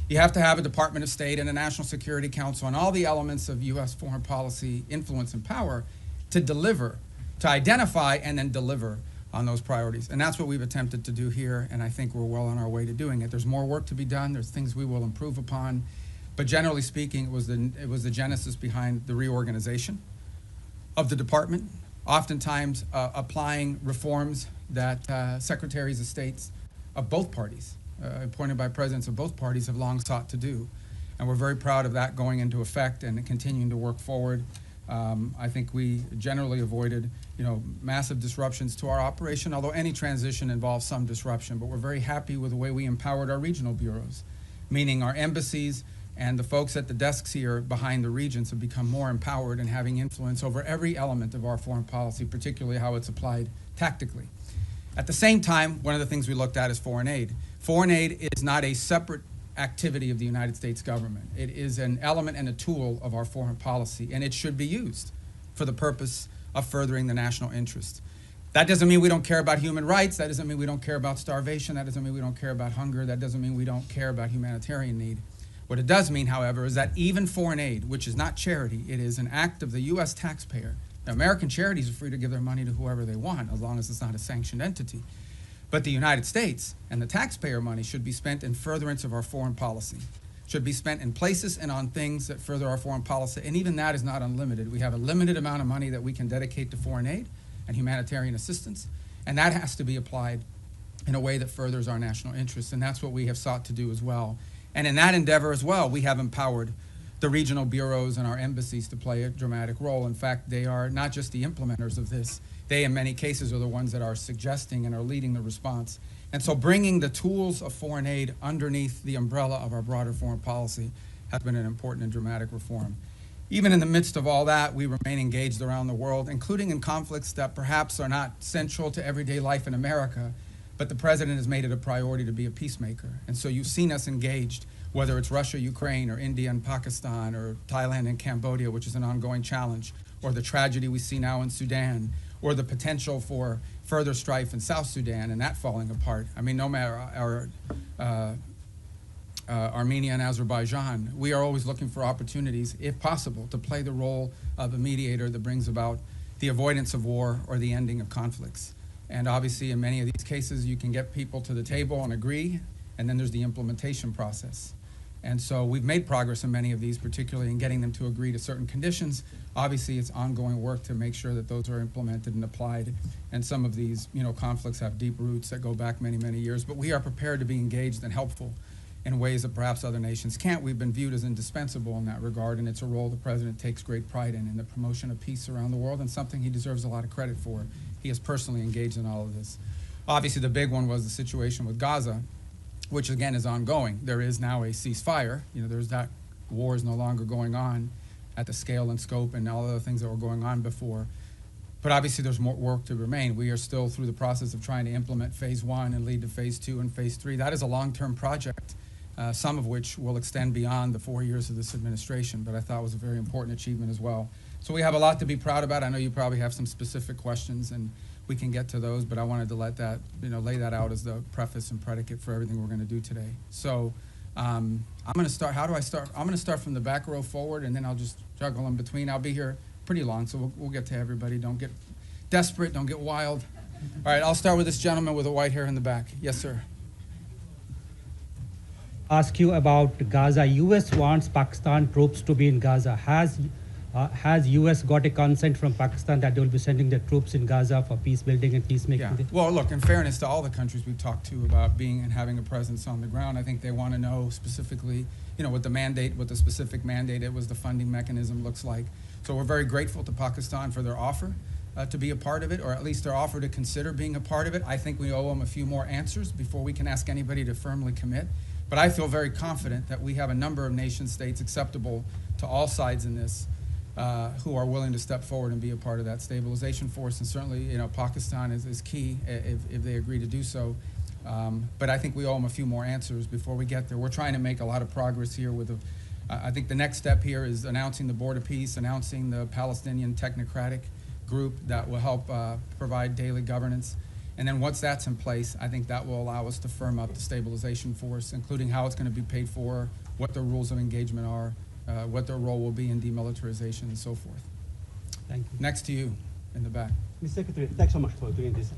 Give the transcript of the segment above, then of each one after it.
You have to have a Department of State and a National Security Council and all the elements of U.S. foreign policy influence and power to deliver, to identify and then deliver on those priorities. And that's what we've attempted to do here, and I think we're well on our way to doing it. There's more work to be done. There's things we will improve upon. But generally speaking, it was the genesis behind the reorganization of the department, oftentimes applying reforms that secretaries of states of both parties, appointed by presidents of both parties, have long sought to do. And we're very proud of that going into effect and continuing to work forward. I think we generally avoided, massive disruptions to our operation, although any transition involves some disruption. But we're very happy with the way we empowered our regional bureaus, meaning our embassies and the folks at the desks here behind the regions have become more empowered and having influence over every element of our foreign policy, particularly how it's applied tactically. At the same time, one of the things we looked at is foreign aid. Foreign aid is not a separate activity of the United States government. It is an element and a tool of our foreign policy, and it should be used for the purpose of furthering the national interest. That doesn't mean we don't care about human rights. That doesn't mean we don't care about starvation. That doesn't mean we don't care about hunger. That doesn't mean we don't care about humanitarian need. What it does mean, however, is that even foreign aid, which is not charity, it is an act of the U.S. taxpayer. Now, American charities are free to give their money to whoever they want, as long as it's not a sanctioned entity. But the United States and the taxpayer money should be spent in furtherance of our foreign policy, should be spent in places and on things that further our foreign policy, and even that is not unlimited. We have a limited amount of money that we can dedicate to foreign aid and humanitarian assistance, and that has to be applied in a way that furthers our national interests, and that's what we have sought to do as well. And in that endeavor as well, we have empowered the regional bureaus and our embassies to play a dramatic role. In fact, they are not just the implementers of this, they in many cases are the ones that are suggesting and are leading the response. And so bringing the tools of foreign aid underneath the umbrella of our broader foreign policy has been an important and dramatic reform. Even in the midst of all that, we remain engaged around the world, including in conflicts that perhaps are not central to everyday life in America, but the president has made it a priority to be a peacemaker. And so you've seen us engaged, whether it's Russia, Ukraine, or India and Pakistan, or Thailand and Cambodia, which is an ongoing challenge, or the tragedy we see now in Sudan, or the potential for further strife in South Sudan and that falling apart. I mean, no matter Armenia and Azerbaijan, we are always looking for opportunities, if possible, to play the role of a mediator that brings about the avoidance of war or the ending of conflicts. And obviously, in many of these cases, you can get people to the table and agree, and then there's the implementation process. And so we've made progress in many of these, particularly in getting them to agree to certain conditions. Obviously, it's ongoing work to make sure that those are implemented and applied. And some of these, conflicts have deep roots that go back many, many years. But we are prepared to be engaged and helpful in ways that perhaps other nations can't. We've been viewed as indispensable in that regard, and it's a role the president takes great pride in the promotion of peace around the world, and something he deserves a lot of credit for. He is personally engaged in all of this. Obviously, the big one was the situation with Gaza, which again is ongoing. There is now a ceasefire. There's that war is no longer going on at the scale and scope and all the things that were going on before. But obviously there's more work to remain. We are still through the process of trying to implement phase 1 and lead to phase 2 and phase 3. That is a long-term project, some of which will extend beyond the 4 years of this administration, but I thought was a very important achievement as well. So we have a lot to be proud about. I know you probably have some specific questions, and we can get to those, but I wanted to let that, lay that out as the preface and predicate for everything we're going to do today. So I'm going to start. How do I start? I'm going to start from the back row forward, and then I'll just juggle in between. I'll be here pretty long, so we'll get to everybody. Don't get desperate. Don't get wild. All right, I'll start with this gentleman with the white hair in the back. Yes, sir. Ask you about Gaza. U.S. wants Pakistan troops to be in Gaza. Has U.S. got a consent from Pakistan that they will be sending their troops in Gaza for peace building and peacemaking? Yeah. Well, look, in fairness to all the countries we've talked to about being and having a presence on the ground, I think they want to know specifically, what the mandate, what the specific mandate it was, the funding mechanism looks like. So we're very grateful to Pakistan for their offer to be a part of it, or at least their offer to consider being a part of it. I think we owe them a few more answers before we can ask anybody to firmly commit. But I feel very confident that we have a number of nation states acceptable to all sides in this who are willing to step forward and be a part of that stabilization force. And certainly, Pakistan is key if they agree to do so. But I think we owe them a few more answers before we get there. We're trying to make a lot of progress here with I think the next step here is announcing the Board of Peace, announcing the Palestinian Technocratic Group that will help provide daily governance. And then once that's in place, I think that will allow us to firm up the stabilization force, including how it's going to be paid for, what the rules of engagement are, what their role will be in demilitarization and so forth. Thank you. Next to you in the back. Mr. Secretary, thanks so much for doing this.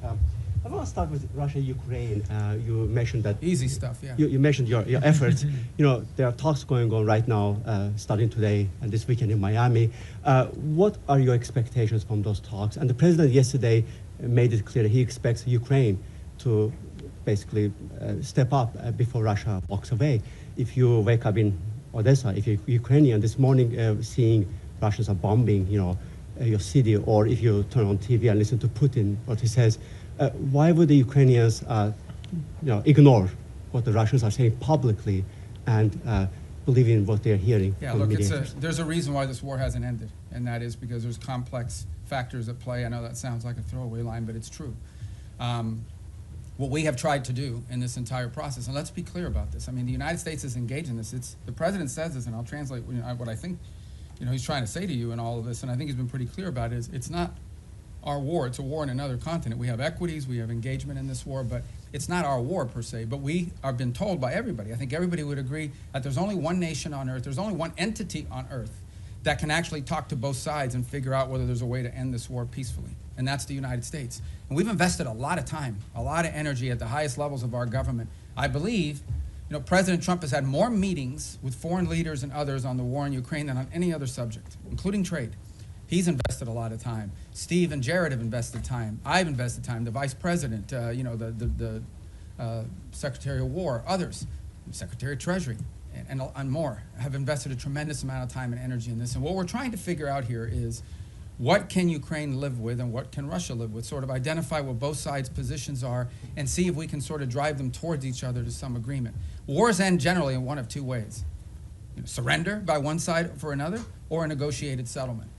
I want to start with Russia-Ukraine. You mentioned that. Easy stuff, yeah. You mentioned your efforts. You know, there are talks going on right now, starting today and this weekend in Miami. What are your expectations from those talks? And the president yesterday made it clear he expects Ukraine to basically step up before Russia walks away. If you wake up in Odessa, if you're Ukrainian, this morning seeing Russians are bombing, you know, your city, or if you turn on TV and listen to Putin, what he says, why would the Ukrainians ignore what the Russians are saying publicly and believe in what they're hearing? Yeah, from look, mediators? there's a reason why this war hasn't ended, and that is because there's complex factors at play. I know that sounds like a throwaway line, but it's true. What we have tried to do in this entire process, and let's be clear about this. I mean, the United States is engaged in this. The president says this, and I'll translate what I think he's trying to say to you in all of this, and I think he's been pretty clear about it, is it's not our war, it's a war in another continent. We have equities, we have engagement in this war, but it's not our war per se. But we are been told by everybody, I think everybody would agree, that there's only one nation on earth, there's only one entity on earth that can actually talk to both sides and figure out whether there's a way to end this war peacefully, and that's the United States. And we've invested a lot of time, a lot of energy at the highest levels of our government. I believe President Trump has had more meetings with foreign leaders and others on the war in Ukraine than on any other subject, including trade. He's invested a lot of time. Steve and Jared have invested time. I've invested time. The Vice President, the Secretary of War, others, Secretary of Treasury, and more, have invested a tremendous amount of time and energy in this. And what we're trying to figure out here is, what can Ukraine live with and what can Russia live with? Sort of identify what both sides' positions are and see if we can sort of drive them towards each other to some agreement. Wars end generally in one of two ways. Surrender by one side for another, or a negotiated settlement.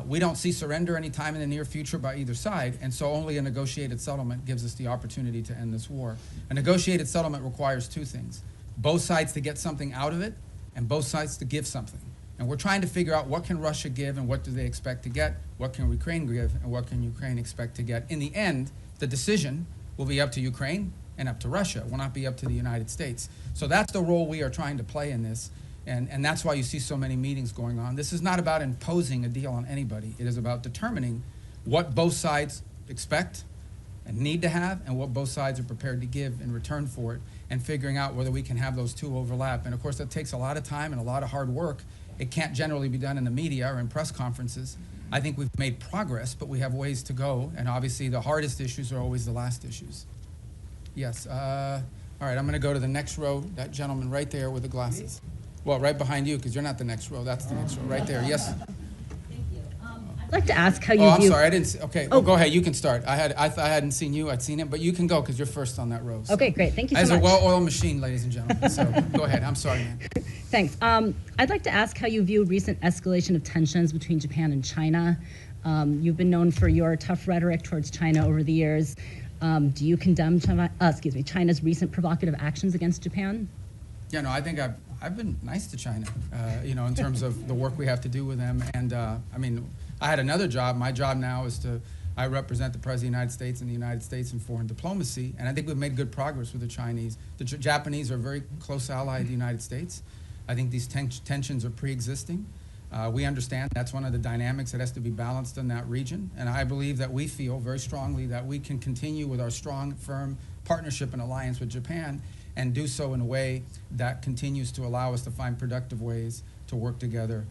We don't see surrender anytime in the near future by either side, and so only a negotiated settlement gives us the opportunity to end this war. A negotiated settlement requires two things: both sides to get something out of it, and both sides to give something. And we're trying to figure out, what can Russia give and what do they expect to get? What can Ukraine give and what can Ukraine expect to get? In the end, the decision will be up to Ukraine and up to Russia. It will not be up to the United States. So that's the role we are trying to play in this. And that's why you see so many meetings going on. This is not about imposing a deal on anybody. It is about determining what both sides expect and need to have, and what both sides are prepared to give in return for it, and figuring out whether we can have those two overlap. And of course, that takes a lot of time and a lot of hard work. It can't generally be done in the media or in press conferences. I think we've made progress, but we have ways to go. And obviously, the hardest issues are always the last issues. Yes. All right, I'm going to go to the next row. That gentleman right there with the glasses. Well, right behind you, because you're not the next row. That's the next row, right there. Yes. Thank you. I'd like to ask how you Oh, I'm view. sorry. I didn't see. Okay. Oh, go ahead. You can start. I hadn't seen you. I'd seen it, but you can go because you're first on that row. So. Okay, great. Thank you so As much. a well-oiled machine, ladies and gentlemen. So go ahead. I'm sorry, man. Thanks. I'd like to ask how you view recent escalation of tensions between Japan and China. You've been known for your tough rhetoric towards China over the years. Do you condemn China's recent provocative actions against Japan? Yeah, no, I think I've been nice to China, in terms of the work we have to do with them. And I mean, I had another job. My job now is I represent the President of the United States in the United States in foreign diplomacy, and I think we've made good progress with the Chinese. The Japanese are a very close ally of the United States. I think these tensions are pre-existing. We understand that's one of the dynamics that has to be balanced in that region, and I believe that we feel very strongly that we can continue with our strong, firm partnership and alliance with Japan, and do so in a way that continues to allow us to find productive ways to work together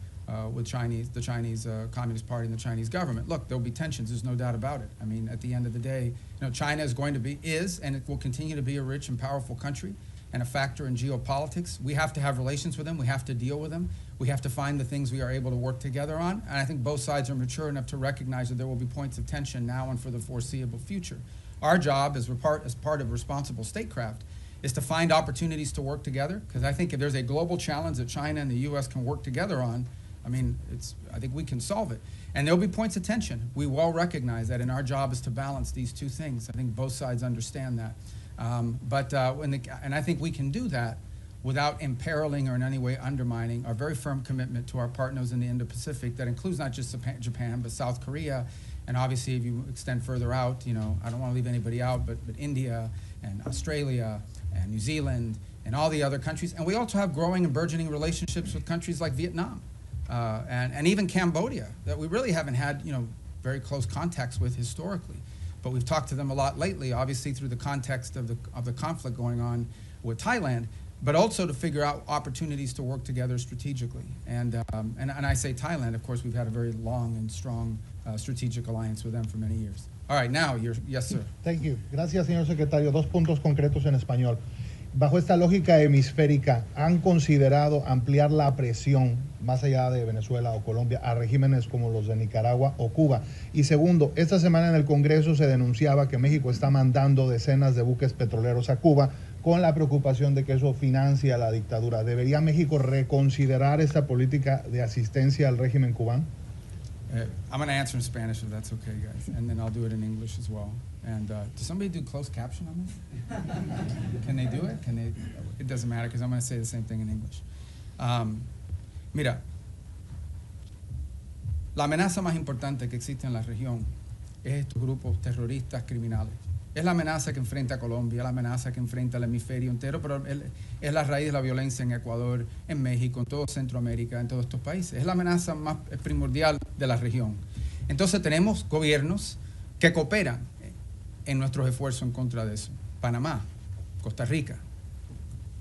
with the Chinese Communist Party and the Chinese government. Look, there'll be tensions, there's no doubt about it. I mean, at the end of the day, China is and it will continue to be a rich and powerful country and a factor in geopolitics. We have to have relations with them, we have to deal with them, we have to find the things we are able to work together on, and I think both sides are mature enough to recognize that there will be points of tension now and for the foreseeable future. Our job as part of responsible statecraft is to find opportunities to work together, because I think if there's a global challenge that China and the U.S. can work together on, I think we can solve it. And there'll be points of tension. We well recognize that, and our job is to balance these two things. I think both sides understand that. And I think we can do that without imperiling or in any way undermining our very firm commitment to our partners in the Indo-Pacific that includes not just Japan, but South Korea And obviously, if you extend further out, you know, I don't want to leave anybody out, but India and Australia and New Zealand and all the other countries. And we also have growing and burgeoning relationships with countries like Vietnam and even Cambodia that we really haven't had, you know, very close contacts with historically. But we've talked to them a lot lately, obviously through the context of the conflict going on with Thailand, but also to figure out opportunities to work together strategically. And I say Thailand, of course, we've had a very long and strong strategic alliance with them for many years. All right, now, yes, sir. Thank you. Gracias, señor secretario. Dos puntos concretos en español. Bajo esta lógica hemisférica, ¿han considerado ampliar la presión más allá de Venezuela o Colombia a regímenes como los de Nicaragua o Cuba? Y segundo, esta semana en el Congreso se denunciaba que México está mandando decenas de buques petroleros a Cuba con la preocupación de que eso financia la dictadura. ¿Debería México reconsiderar esta política de asistencia al régimen cubano? I'm going to answer in Spanish if that's okay, guys, and then I'll do it in English as well. And does somebody do closed caption on this? Can they do it? Can they? It doesn't matter because I'm going to say the same thing in English. Mira, la amenaza más importante que existe en la región es estos grupos terroristas criminales. Es la amenaza que enfrenta a Colombia, la amenaza que enfrenta el hemisferio entero, pero es la raíz de la violencia en Ecuador, en México, en todo Centroamérica, en todos estos países. Es la amenaza más primordial de la región. Entonces tenemos gobiernos que cooperan en nuestros esfuerzos en contra de eso. Panamá, Costa Rica,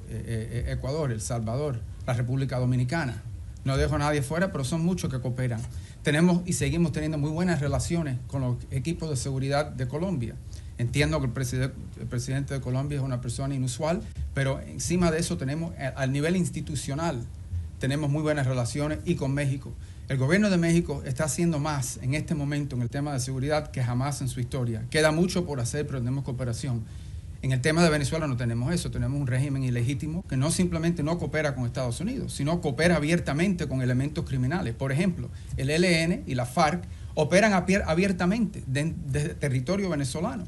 Ecuador, El Salvador, la República Dominicana. No dejo a nadie fuera, pero son muchos que cooperan. Tenemos y seguimos teniendo muy buenas relaciones con los equipos de seguridad de Colombia. Entiendo que el presidente de Colombia es una persona inusual, pero encima de eso tenemos, al nivel institucional, tenemos muy buenas relaciones y con México. El gobierno de México está haciendo más en este momento en el tema de seguridad que jamás en su historia. Queda mucho por hacer, pero tenemos cooperación. En el tema de Venezuela no tenemos eso, tenemos un régimen ilegítimo que no simplemente no coopera con Estados Unidos, sino coopera abiertamente con elementos criminales. Por ejemplo, el ELN y la FARC operan abiertamente desde territorio venezolano.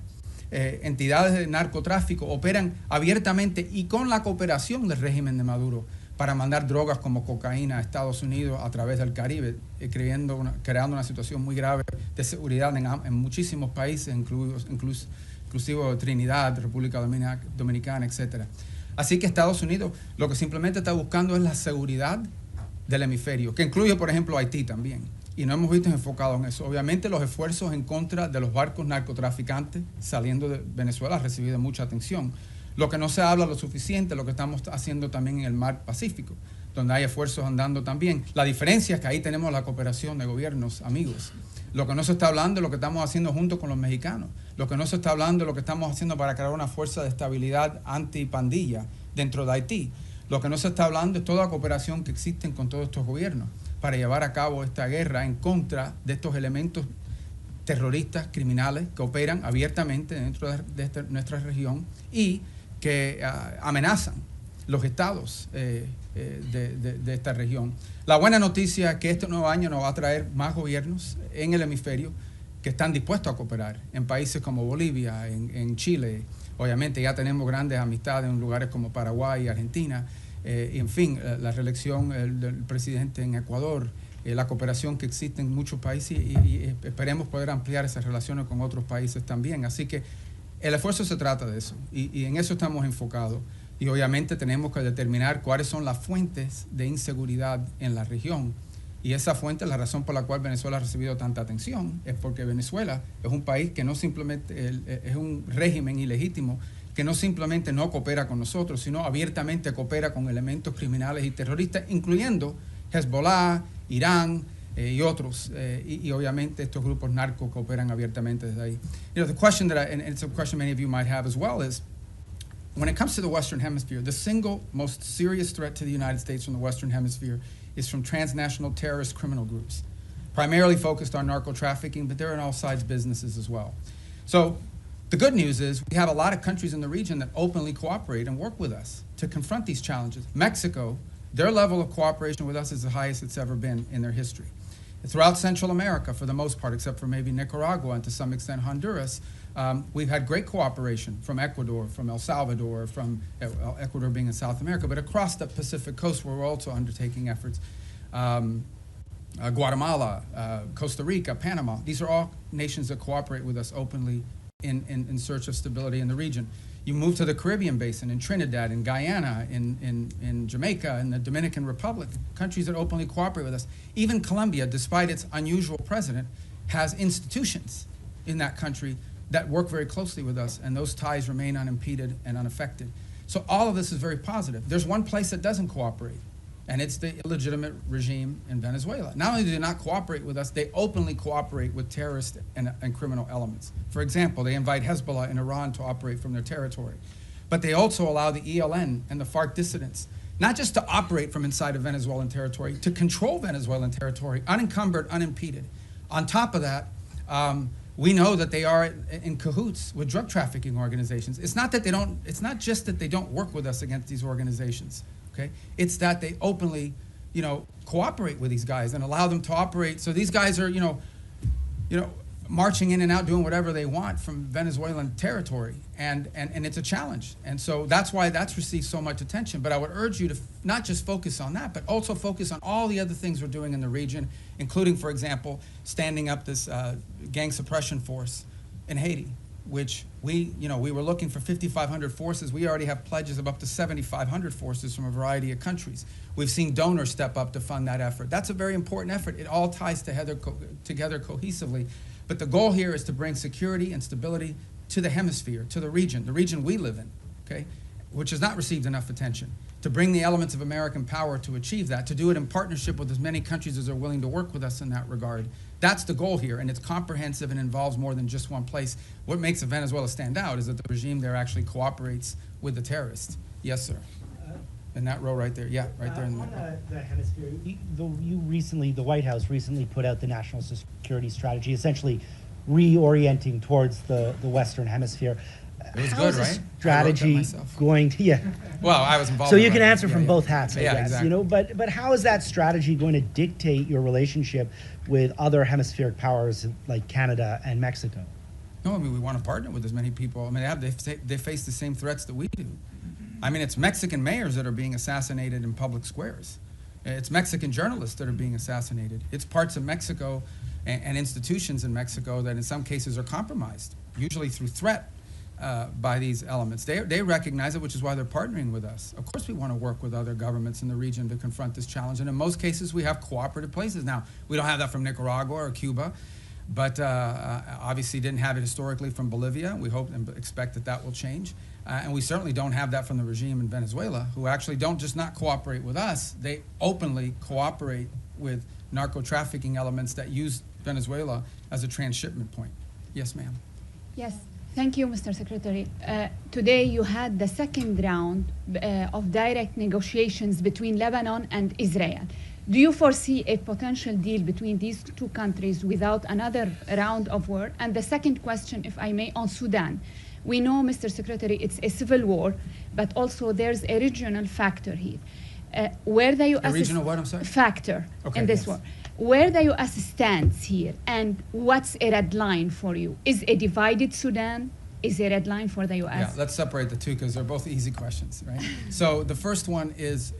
Entidades de narcotráfico operan abiertamente y con la cooperación del régimen de Maduro para mandar drogas como cocaína a Estados Unidos a través del Caribe, creando una situación muy grave de seguridad en muchísimos países, inclusive Trinidad, República Dominicana, etc. Así que Estados Unidos lo que simplemente está buscando es la seguridad del hemisferio, que incluye, por ejemplo, Haití también. Y no hemos visto enfocado en eso. Obviamente los esfuerzos en contra de los barcos narcotraficantes saliendo de Venezuela han recibido mucha atención. Lo que no se habla lo suficiente, lo que estamos haciendo también en el mar Pacífico, donde hay esfuerzos andando también. La diferencia es que ahí tenemos la cooperación de gobiernos amigos. Lo que no se está hablando es lo que estamos haciendo junto con los mexicanos. Lo que no se está hablando es lo que estamos haciendo para crear una fuerza de estabilidad antipandilla dentro de Haití. Lo que no se está hablando es toda la cooperación que existen con todos estos gobiernos para llevar a cabo esta guerra en contra de estos elementos terroristas, criminales, que operan abiertamente dentro de nuestra región y que amenazan los estados de esta región. La buena noticia es que este nuevo año nos va a traer más gobiernos en el hemisferio que están dispuestos a cooperar en países como Bolivia, en Chile. Obviamente ya tenemos grandes amistades en lugares como Paraguay y Argentina. Y en fin, la reelección del presidente en Ecuador, la cooperación que existe en muchos países y esperemos poder ampliar esas relaciones con otros países también. Así que el esfuerzo se trata de eso y en eso estamos enfocados. Y obviamente tenemos que determinar cuáles son las fuentes de inseguridad en la región. Y esa fuente, la razón por la cual Venezuela ha recibido tanta atención, es porque Venezuela es un país que no simplemente es un régimen ilegítimo, que no simplemente no coopera con nosotros, sino abiertamente coopera con elementos criminales y terroristas, incluyendo Hezbollah, Irán y otros. Y obviamente estos grupos narcos cooperan abiertamente desde ahí. You know, the question and it's a question many of you might have as well, is when it comes to the Western Hemisphere, the single most serious threat to the United States from the Western Hemisphere is from transnational terrorist criminal groups, primarily focused on narco trafficking, but they're in all sides businesses as well. So the good news is we have a lot of countries in the region that openly cooperate and work with us to confront these challenges. Mexico, their level of cooperation with us is the highest it's ever been in their history. Throughout Central America, for the most part, except for maybe Nicaragua and to some extent Honduras, we've had great cooperation from Ecuador, from El Salvador, from Ecuador being in South America, but across the Pacific coast where we're also undertaking efforts. Guatemala, Costa Rica, Panama. These are all nations that cooperate with us openly in search of stability in the region. You move to the Caribbean basin, in Trinidad, in Guyana, in Jamaica, in the Dominican Republic, countries that openly cooperate with us. Even Colombia, despite its unusual president, has institutions in that country that work very closely with us, and those ties remain unimpeded and unaffected. So all of this is very positive. There's one place that doesn't cooperate, and it's the illegitimate regime in Venezuela. Not only do they not cooperate with us, they openly cooperate with terrorist and criminal elements. For example, they invite Hezbollah in Iran to operate from their territory. But they also allow the ELN and the FARC dissidents not just to operate from inside of Venezuelan territory, to control Venezuelan territory, unencumbered, unimpeded. On top of that, we know that they are in cahoots with drug trafficking organizations. It's not just that they don't work with us against these organizations. Okay? It's that they openly, cooperate with these guys and allow them to operate. So these guys are, marching in and out, doing whatever they want from Venezuelan territory, and it's a challenge. And so that's why that's received so much attention. But I would urge you to not just focus on that, but also focus on all the other things we're doing in the region, including, for example, standing up this gang suppression force in Haiti, which we were looking for 5,500 forces. We already have pledges of up to 7,500 forces from a variety of countries. We've seen donors step up to fund that effort. That's a very important effort. It all ties together cohesively. But the goal here is to bring security and stability to the hemisphere, to the region we live in, okay, which has not received enough attention. To bring the elements of American power to achieve that, to do it in partnership with as many countries as are willing to work with us in that regard. That's the goal here, and it's comprehensive and involves more than just one place. What makes Venezuela stand out is that the regime there actually cooperates with the terrorists. Yes, sir. In that row right there. Yeah, right there in the middle. On the hemisphere, the White House recently put out the national security strategy, essentially reorienting towards the Western Hemisphere. It was How good, is right? this strategy going to, Well, I was involved So in you can writing. answer from both hats, I Yeah, guess, exactly. but how is that strategy going to dictate your relationship with other hemispheric powers like Canada and Mexico? No, I mean, we want to partner with as many people. I mean, they face the same threats that we do. I mean, it's Mexican mayors that are being assassinated in public squares. It's Mexican journalists that are being assassinated. It's parts of Mexico and institutions in Mexico that in some cases are compromised, usually through threat by these elements. They recognize it, which is why they're partnering with us. Of course we want to work with other governments in the region to confront this challenge, and in most cases we have cooperative places. Now, we don't have that from Nicaragua or Cuba, but obviously didn't have it historically from Bolivia. We hope and expect that that will change. And we certainly don't have that from the regime in Venezuela, who actually don't just not cooperate with us, they openly cooperate with narco-trafficking elements that use Venezuela as a transshipment point. Yes, ma'am. Yes, thank you, Mr. Secretary. Today you had the second round of direct negotiations between Lebanon and Israel. Do you foresee a potential deal between these two countries without another round of war? And the second question, if I may, on Sudan. We know, Mr. Secretary, it's a civil war, but also there's a regional factor here. Where the U.S. A regional what, I'm sorry? Factor Okay, in this yes. war. Where the U.S. stands here, and what's a red line for you? Is a divided Sudan is a red line for the U.S.? Yeah, let's separate the two because they're both easy questions, right? So the first one is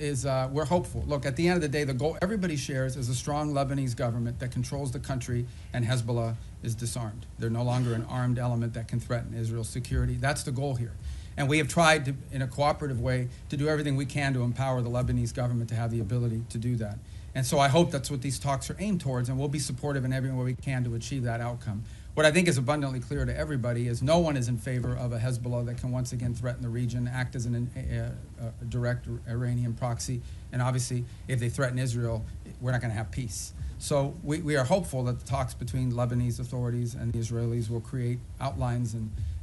we're hopeful. Look, at the end of the day, the goal everybody shares is a strong Lebanese government that controls the country, and Hezbollah is disarmed. They're no longer an armed element that can threaten Israel's security. That's the goal here. And we have tried to, in a cooperative way, to do everything we can to empower the Lebanese government to have the ability to do that. And so I hope that's what these talks are aimed towards, and we'll be supportive in every way we can to achieve that outcome. What I think is abundantly clear to everybody is no one is in favor of a Hezbollah that can once again threaten the region, act as a direct Iranian proxy, and obviously if they threaten Israel, we're not going to have peace. So we are hopeful that the talks between Lebanese authorities and the Israelis will create outlines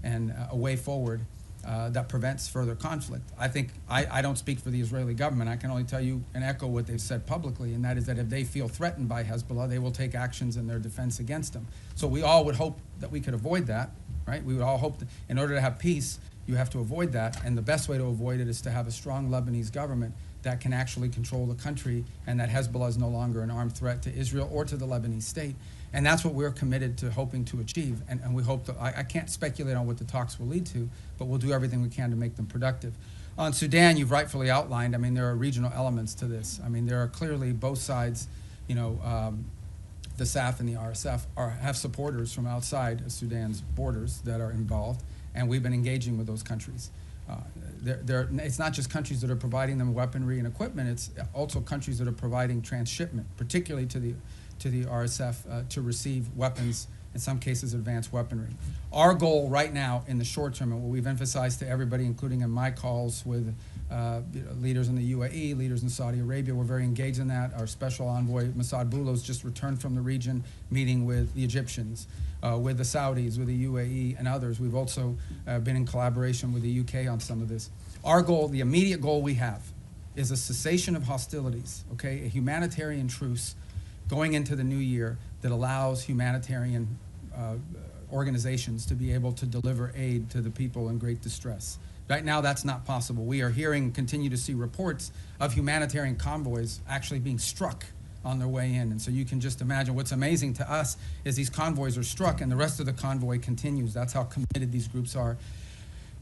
and a way forward that prevents further conflict. I think, I don't speak for the Israeli government. I can only tell you and echo what they've said publicly, and that is that if they feel threatened by Hezbollah, they will take actions in their defense against them. So we all would hope that we could avoid that, right? We would all hope that in order to have peace, you have to avoid that, and the best way to avoid it is to have a strong Lebanese government that can actually control the country, and that Hezbollah is no longer an armed threat to Israel or to the Lebanese state. And that's what we're committed to hoping to achieve. And we hope that, I can't speculate on what the talks will lead to, but we'll do everything we can to make them productive. On Sudan, you've rightfully outlined, I mean, there are regional elements to this. I mean, there are clearly both sides the SAF and the RSF have supporters from outside of Sudan's borders that are involved, and we've been engaging with those countries. It's not just countries that are providing them weaponry and equipment, it's also countries that are providing transshipment, particularly to the RSF to receive weapons, in some cases advanced weaponry. Our goal right now in the short term, and what we've emphasized to everybody, including in my calls with leaders in the UAE, leaders in Saudi Arabia, we're very engaged in that. Our special envoy, Masad Boulos, just returned from the region, meeting with the Egyptians, with the Saudis, with the UAE, and others. We've also been in collaboration with the UK on some of this. Our goal, the immediate goal we have, is a cessation of hostilities, okay? A humanitarian truce going into the new year that allows humanitarian organizations to be able to deliver aid to the people in great distress. Right now, that's not possible. We are hearing, continue to see reports of humanitarian convoys actually being struck on their way in. And so you can just imagine what's amazing to us is these convoys are struck and the rest of the convoy continues. That's how committed these groups are.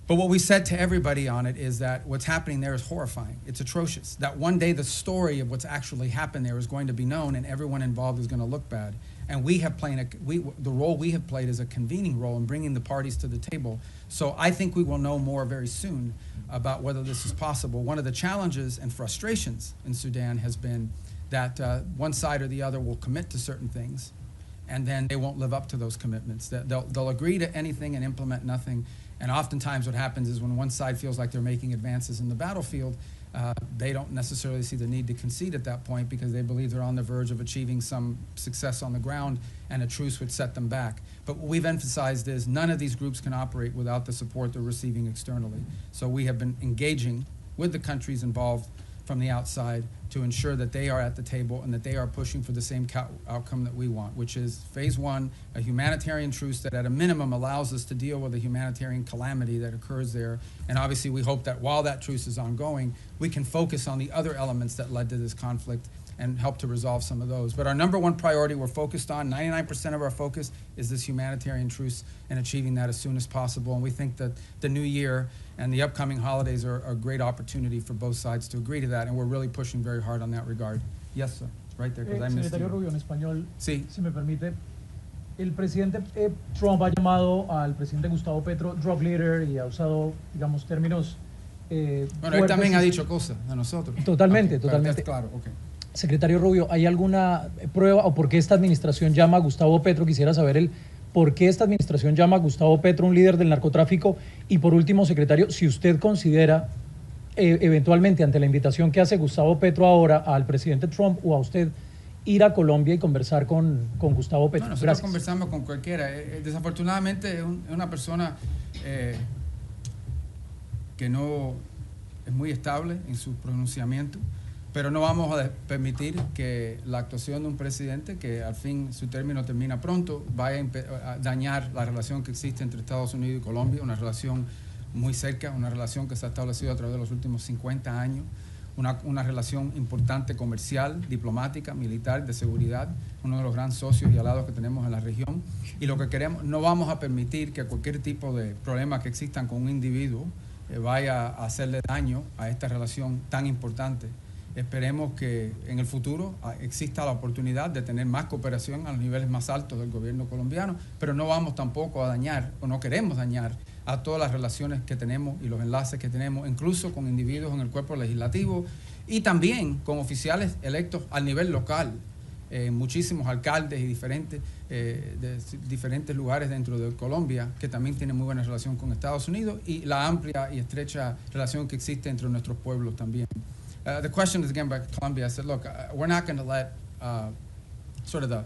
But what we said to everybody on it is that what's happening there is horrifying. It's atrocious. That one day the story of what's actually happened there is going to be known and everyone involved is going to look bad. And we have played the role we have played is a convening role in bringing the parties to the table. So I think we will know more very soon about whether this is possible. One of the challenges and frustrations in Sudan has been that one side or the other will commit to certain things and then they won't live up to those commitments. They'll agree to anything and implement nothing. And oftentimes what happens is when one side feels like they're making advances in the battlefield, they don't necessarily see the need to concede at that point because they believe they're on the verge of achieving some success on the ground and a truce would set them back. But what we've emphasized is none of these groups can operate without the support they're receiving externally. So we have been engaging with the countries involved from the outside to ensure that they are at the table and that they are pushing for the same outcome that we want, which is phase one, a humanitarian truce that at a minimum allows us to deal with the humanitarian calamity that occurs there. And obviously we hope that while that truce is ongoing, we can focus on the other elements that led to this conflict and help to resolve some of those. But our number one priority we're focused on, 99% of our focus is this humanitarian truce and achieving that as soon as possible. And we think that the new year and the upcoming holidays are a great opportunity for both sides to agree to that. And we're really pushing very hard on that regard. Yes, sir. It's right there, because I missed Secretario you. Rubio, en español, Sí. si me permite. El presidente Trump ha llamado al presidente Gustavo Petro drug leader y ha usado, digamos, términos Bueno, él también ha dicho cosas de nosotros. Totalmente, Okay, totalmente. Claro, ok. Secretario Rubio, ¿hay alguna prueba o por qué esta administración llama a Gustavo Petro? Quisiera saber por qué esta administración llama a Gustavo Petro un líder del narcotráfico. Y por último, secretario, si usted considera eventualmente ante la invitación que hace Gustavo Petro ahora al presidente Trump o a usted ir a Colombia y conversar con Gustavo Petro. No, nosotros Gracias. conversamos con cualquiera. Desafortunadamente es una persona que no es muy estable en su pronunciamiento. Pero no vamos a permitir que la actuación de un presidente, que al fin su término termina pronto, vaya a dañar la relación que existe entre Estados Unidos y Colombia, una relación muy cerca, una relación que se ha establecido a través de los últimos 50 años, una relación importante comercial, diplomática, militar, de seguridad, uno de los grandes socios y aliados que tenemos en la región. Y lo que queremos, no vamos a permitir que cualquier tipo de problema que existan con un individuo vaya a hacerle daño a esta relación tan importante. Esperemos que en el futuro exista la oportunidad de tener más cooperación a los niveles más altos del gobierno colombiano, pero no vamos tampoco a dañar, o no queremos dañar, a todas las relaciones que tenemos y los enlaces que tenemos, incluso con individuos en el cuerpo legislativo y también con oficiales electos al nivel local, muchísimos alcaldes y de diferentes lugares dentro de Colombia que también tienen muy buena relación con Estados Unidos y la amplia y estrecha relación que existe entre nuestros pueblos también. The question is again by Colombia. I said, look, we're not going to let sort of the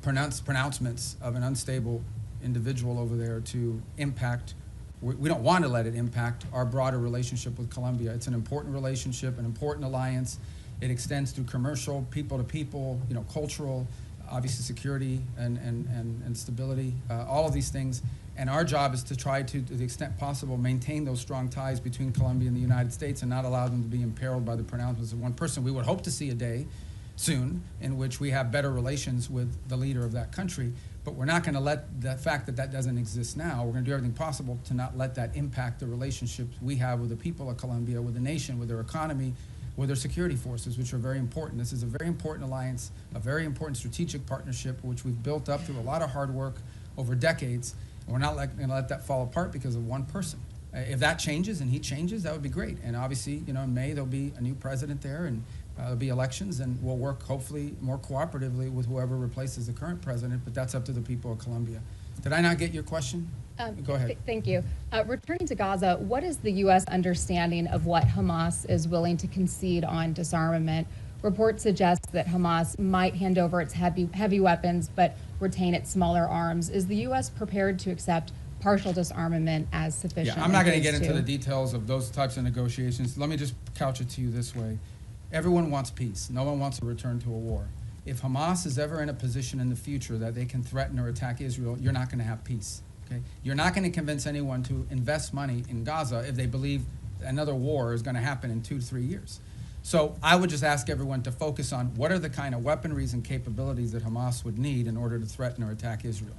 pronouncements of an unstable individual over there to impact. We don't want to let it impact our broader relationship with Colombia. It's an important relationship, an important alliance. It extends through commercial, people to people, cultural, obviously security and stability, all of these things. And our job is to try to the extent possible, maintain those strong ties between Colombia and the United States and not allow them to be imperiled by the pronouncements of one person. We would hope to see a day soon in which we have better relations with the leader of that country, but we're not going to let the fact that doesn't exist now, we're going to do everything possible to not let that impact the relationships we have with the people of Colombia, with the nation, with their economy, with their security forces, which are very important. This is a very important alliance, a very important strategic partnership, which we've built up through a lot of hard work over decades. And we're not going to let that fall apart because of one person. If that changes and he changes, that would be great. And obviously, you know, in May there'll be a new president there, and there'll be elections, and we'll work hopefully more cooperatively with whoever replaces the current president. But that's up to the people of Colombia. Did I not get your question? Go ahead. Thank you. Returning to Gaza, what is the U.S. understanding of what Hamas is willing to concede on disarmament? Reports suggest that Hamas might hand over its heavy weapons but retain its smaller arms. Is the U.S. prepared to accept partial disarmament as sufficient? Yeah, I'm not going to get into the details of those types of negotiations. Let me just couch it to you this way. Everyone wants peace. No one wants to return to a war. If Hamas is ever in a position in the future that they can threaten or attack Israel, you're not going to have peace. Okay? You're not going to convince anyone to invest money in Gaza if they believe another war is going to happen in 2 to 3 years. So I would just ask everyone to focus on what are the kind of weaponries and capabilities that Hamas would need in order to threaten or attack Israel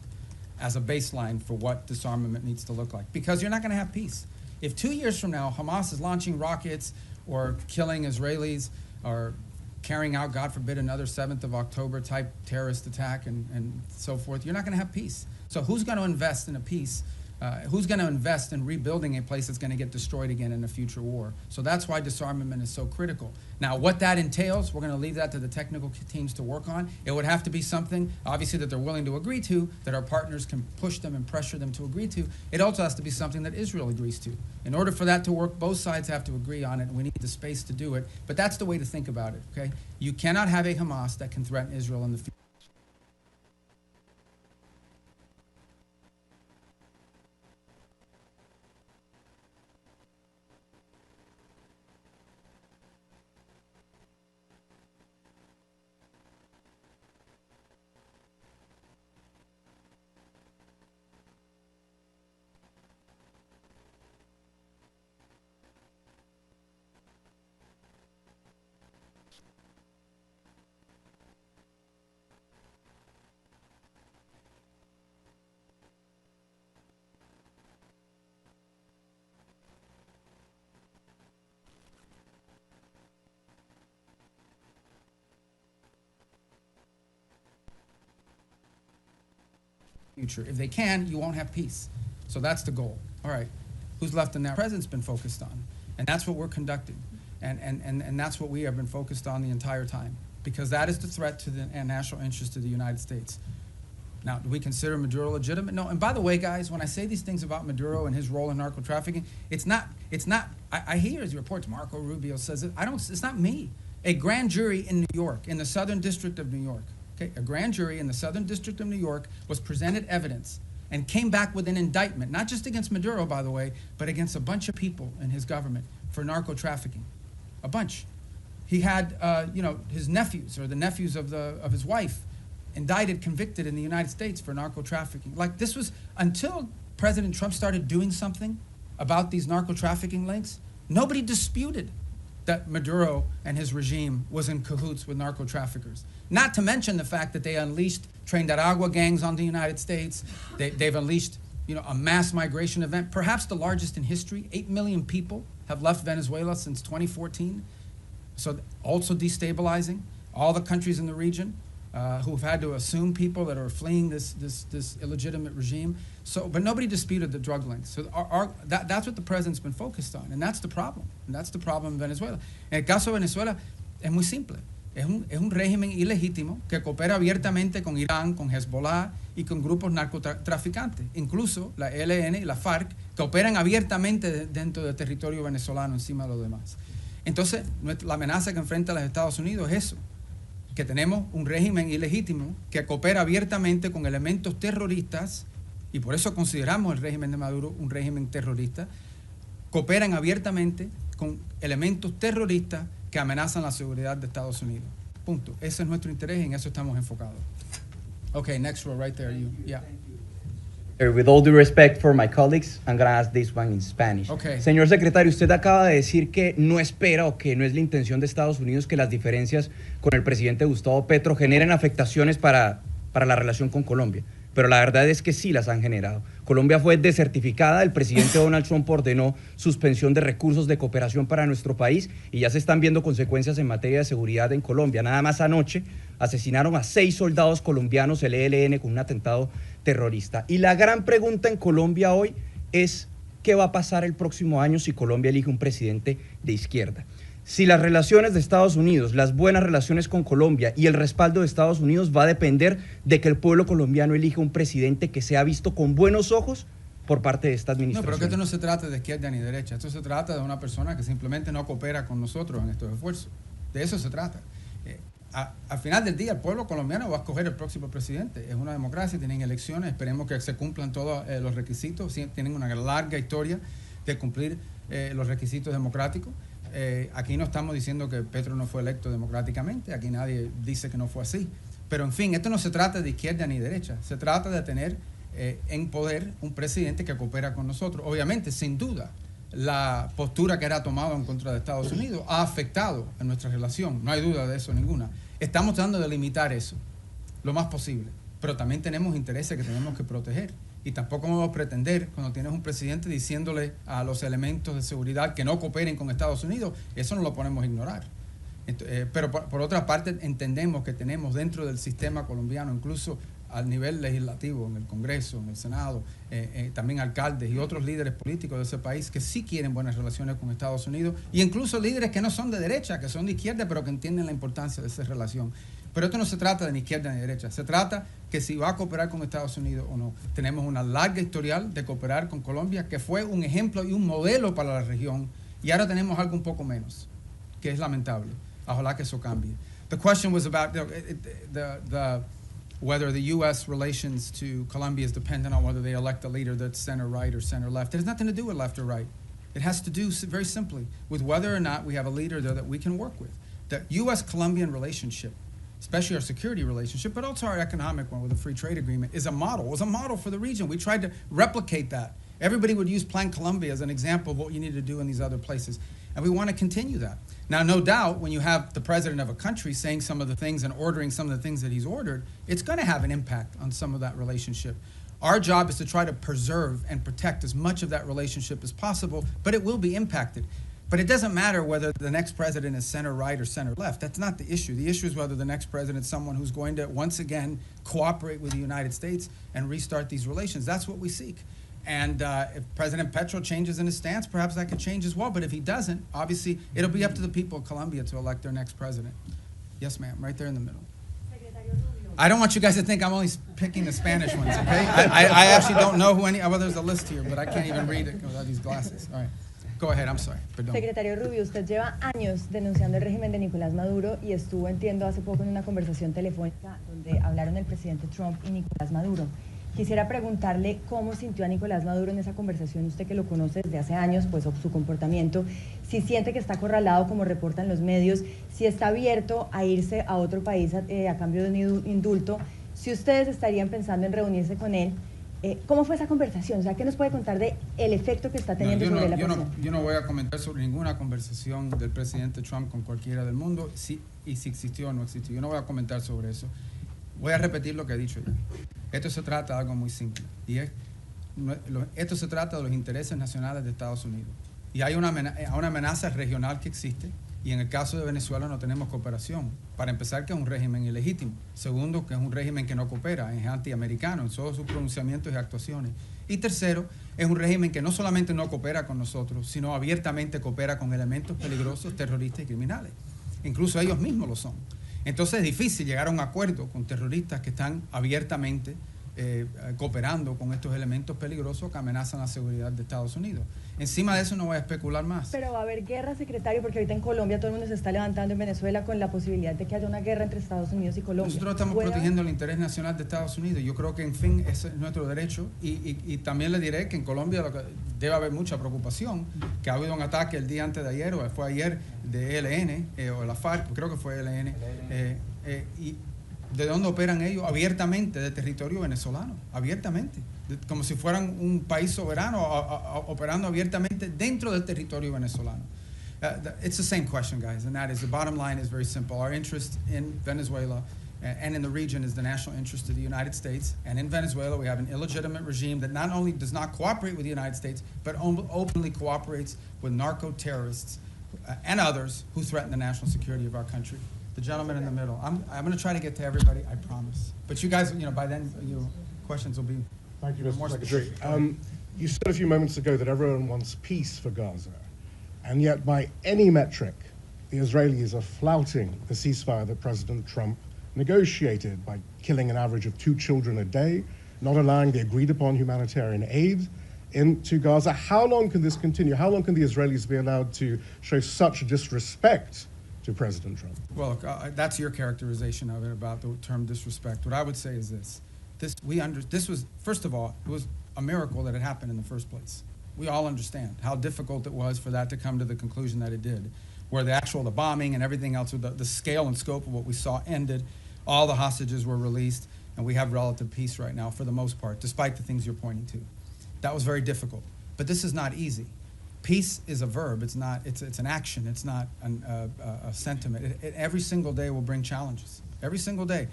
as a baseline for what disarmament needs to look like. Because you're not going to have peace. If 2 years from now Hamas is launching rockets or killing Israelis or carrying out, God forbid, another 7th of October type terrorist attack and so forth, you're not going to have peace. So who's going to invest in a peace? Who's going to invest in rebuilding a place that's going to get destroyed again in a future war? So that's why disarmament is so critical. Now, what that entails, we're going to leave that to the technical teams to work on. It would have to be something, obviously, that they're willing to agree to, that our partners can push them and pressure them to agree to. It also has to be something that Israel agrees to. In order for that to work, both sides have to agree on it, and we need the space to do it. But that's the way to think about it, okay? You cannot have a Hamas that can threaten Israel in the future. Future. If they can, you won't have peace. So that's the goal. All right. Who's left in there? The president's been focused on. And that's what we're conducting. And that's what we have been focused on the entire time. Because that is the threat to the national interest of the United States. Now, do we consider Maduro legitimate? No. And by the way, guys, when I say these things about Maduro and his role in narco trafficking, I hear his reports, Marco Rubio says it. It's not me. A grand jury in New York, in the Southern District of New York, okay, a grand jury in the Southern District of New York was presented evidence and came back with an indictment, not just against Maduro, by the way, but against a bunch of people in his government for narco trafficking. A bunch. He had, his nephews or the nephews of his wife indicted, convicted in the United States for narco trafficking. Like, this was, until President Trump started doing something about these narco trafficking links, nobody disputed that Maduro and his regime was in cahoots with narco traffickers. Not to mention the fact that they unleashed Trinidad gangs on the United States. They've unleashed, a mass migration event, perhaps the largest in history. 8 million people have left Venezuela since 2014. So also destabilizing all the countries in the region who've had to assume people that are fleeing this illegitimate regime. So, but nobody disputed the drug links. So that's what the president's been focused on, and that's the problem. And that's the problem in Venezuela. En el caso de Venezuela es muy simple. Es un régimen ilegítimo que coopera abiertamente con Irán, con Hezbollah y con grupos narcotraficantes. Incluso la ELN y la FARC que operan abiertamente dentro del territorio venezolano encima de los demás. Entonces, la amenaza que enfrenta los Estados Unidos es eso, que tenemos un régimen ilegítimo que coopera abiertamente con elementos terroristas, y por eso consideramos el régimen de Maduro un régimen terrorista, cooperan abiertamente con elementos terroristas que amenazan la seguridad de Estados Unidos. Punto. Ese es nuestro interés y en eso estamos enfocados. Okay, next row right there. Yeah. With all due respect for my colleagues, I'm going to ask this one in Spanish. Okay. Señor secretario, usted acaba de decir que no espera o que no es la intención de Estados Unidos que las diferencias con el presidente Gustavo Petro generen afectaciones para la relación con Colombia. pero la verdad es que sí las han generado. Colombia fue desertificada, el presidente Donald Trump ordenó suspensión de recursos de cooperación para nuestro país y ya se están viendo consecuencias en materia de seguridad en Colombia. Nada más anoche asesinaron a 6 soldados colombianos, el ELN, con un atentado terrorista. Y la gran pregunta en Colombia hoy es ¿qué va a pasar el próximo año si Colombia elige un presidente de izquierda? Si las relaciones de Estados Unidos, las buenas relaciones con Colombia y el respaldo de Estados Unidos va a depender de que el pueblo colombiano elija un presidente que sea visto con buenos ojos por parte de esta administración. No, pero que esto no se trata de izquierda ni derecha, esto se trata de una persona que simplemente no coopera con nosotros en estos esfuerzos. De eso se trata. Al final del día, el pueblo colombiano va a escoger el próximo presidente. Es una democracia, tienen elecciones, esperemos que se cumplan todos los requisitos. Tienen una larga historia de cumplir los requisitos democráticos. Aquí no estamos diciendo que Petro no fue electo democráticamente, aquí nadie dice que no fue así. Pero en fin, esto no se trata de izquierda ni derecha, se trata de tener en poder un presidente que coopera con nosotros. Obviamente, sin duda, la postura que era tomada en contra de Estados Unidos ha afectado a nuestra relación, no hay duda de eso ninguna. Estamos tratando de limitar eso lo más posible, pero también tenemos intereses que tenemos que proteger. Y tampoco vamos a pretender, cuando tienes un presidente diciéndole a los elementos de seguridad que no cooperen con Estados Unidos, eso no lo podemos ignorar. Pero por otra parte, entendemos que tenemos dentro del sistema colombiano, incluso al nivel legislativo, en el Congreso, en el Senado, también alcaldes y otros líderes políticos de ese país que sí quieren buenas relaciones con Estados Unidos, y incluso líderes que no son de derecha, que son de izquierda, pero que entienden la importancia de esa relación. Pero esto no se trata de ni izquierda ni derecha, se trata que si va a cooperar con Estados Unidos o no. Tenemos una larga historial de cooperar con Colombia, que fue un ejemplo y un modelo para la región, y ahora tenemos algo un poco menos, que es lamentable. Ojalá que eso cambie. The question was about whether the U.S. relations to Colombia is dependent on whether they elect a leader that's center-right or center-left. It has nothing to do with left or right. It has to do very simply with whether or not we have a leader there that we can work with. The U.S.-Colombian relationship, especially our security relationship, but also our economic one with a free trade agreement, is a model. It was a model for the region. We tried to replicate that. Everybody would use Plan Colombia as an example of what you need to do in these other places. And we want to continue that. Now, no doubt, when you have the president of a country saying some of the things and ordering some of the things that he's ordered, it's going to have an impact on some of that relationship. Our job is to try to preserve and protect as much of that relationship as possible, but it will be impacted. But it doesn't matter whether the next president is center-right or center-left. That's not the issue. The issue is whether the next president is someone who's going to, once again, cooperate with the United States and restart these relations. That's what we seek. And if President Petro changes in his stance, perhaps that could change as well. But if he doesn't, obviously, it'll be up to the people of Colombia to elect their next president. Yes, ma'am, right there in the middle. I don't want you guys to think I'm only picking the Spanish ones, okay? I actually don't know who any, well, there's a list here, but I can't even read it without these glasses. All right, go ahead, I'm sorry, perdón. Secretario Rubio, usted lleva años denunciando el régimen de Nicolás Maduro y estuvo, entiendo, hace poco en una conversación telefónica donde hablaron el presidente Trump y Nicolás Maduro. Quisiera preguntarle cómo sintió a Nicolás Maduro en esa conversación, usted que lo conoce desde hace años, pues su comportamiento, si siente que está acorralado como reportan los medios, si está abierto a irse a otro país a cambio de un indulto, si ustedes estarían pensando en reunirse con él. ¿Cómo fue esa conversación? O sea, ¿qué nos puede contar de el efecto que está teniendo sobre la presión? Yo no voy a comentar sobre ninguna conversación del presidente Trump con cualquiera del mundo, si existió o no existió. Yo no voy a comentar sobre eso. Voy a repetir lo que he dicho ya. Esto se trata de algo muy simple. Y esto se trata de los intereses nacionales de Estados Unidos. Y hay una amenaza regional que existe. Y en el caso de Venezuela no tenemos cooperación. Para empezar, que es un régimen ilegítimo. Segundo, que es un régimen que no coopera, es antiamericano en todos sus pronunciamientos y actuaciones. Y tercero, es un régimen que no solamente no coopera con nosotros, sino abiertamente coopera con elementos peligrosos, terroristas y criminales. Incluso ellos mismos lo son. Entonces es difícil llegar a un acuerdo con terroristas que están abiertamente cooperando con estos elementos peligrosos que amenazan la seguridad de Estados Unidos. Encima de eso no voy a especular más. Pero va a haber guerra, secretario, porque ahorita en Colombia todo el mundo se está levantando, en Venezuela, con la posibilidad de que haya una guerra entre Estados Unidos y Colombia. Nosotros estamos protegiendo el interés nacional de Estados Unidos. Yo creo que, en fin, ese es nuestro derecho. Y también le diré que en Colombia debe haber mucha preocupación, que ha habido un ataque el día antes de ayer, o fue ayer, de ELN, o la FARC, creo que fue ELN, y ¿de dónde operan ellos? Abiertamente, de territorio venezolano, abiertamente, como si fueran un país soberano, operando abiertamente dentro del territorio venezolano. It's the same question, guys, and that is, the bottom line is very simple. Our interest in Venezuela and in the region is the national interest of the United States. And in Venezuela, we have an illegitimate regime that not only does not cooperate with the United States, but openly cooperates with narco-terrorists and others who threaten the national security of our country. The gentleman in the middle. I'm going to try to get to everybody, I promise. But you guys, by then, your questions will be Thank you, more Mr. Secretary. specific. You said a few moments ago that everyone wants peace for Gaza, and yet by any metric, the Israelis are flouting the ceasefire that President Trump negotiated by killing an average of 2 children a day, not allowing the agreed-upon humanitarian aid into Gaza. How long can this continue? How long can the Israelis be allowed to show such disrespect to President Trump? Well, look, that's your characterization of it about the term disrespect. What I would say is this. This was, first of all, it was a miracle that it happened in the first place. We all understand how difficult it was for that to come to the conclusion that it did, where the bombing and everything else, the scale and scope of what we saw ended, all the hostages were released, and we have relative peace right now for the most part, despite the things you're pointing to. That was very difficult. But this is not easy. Peace is a verb. It's an action. It's not a sentiment. Every single day will bring challenges. Every single day.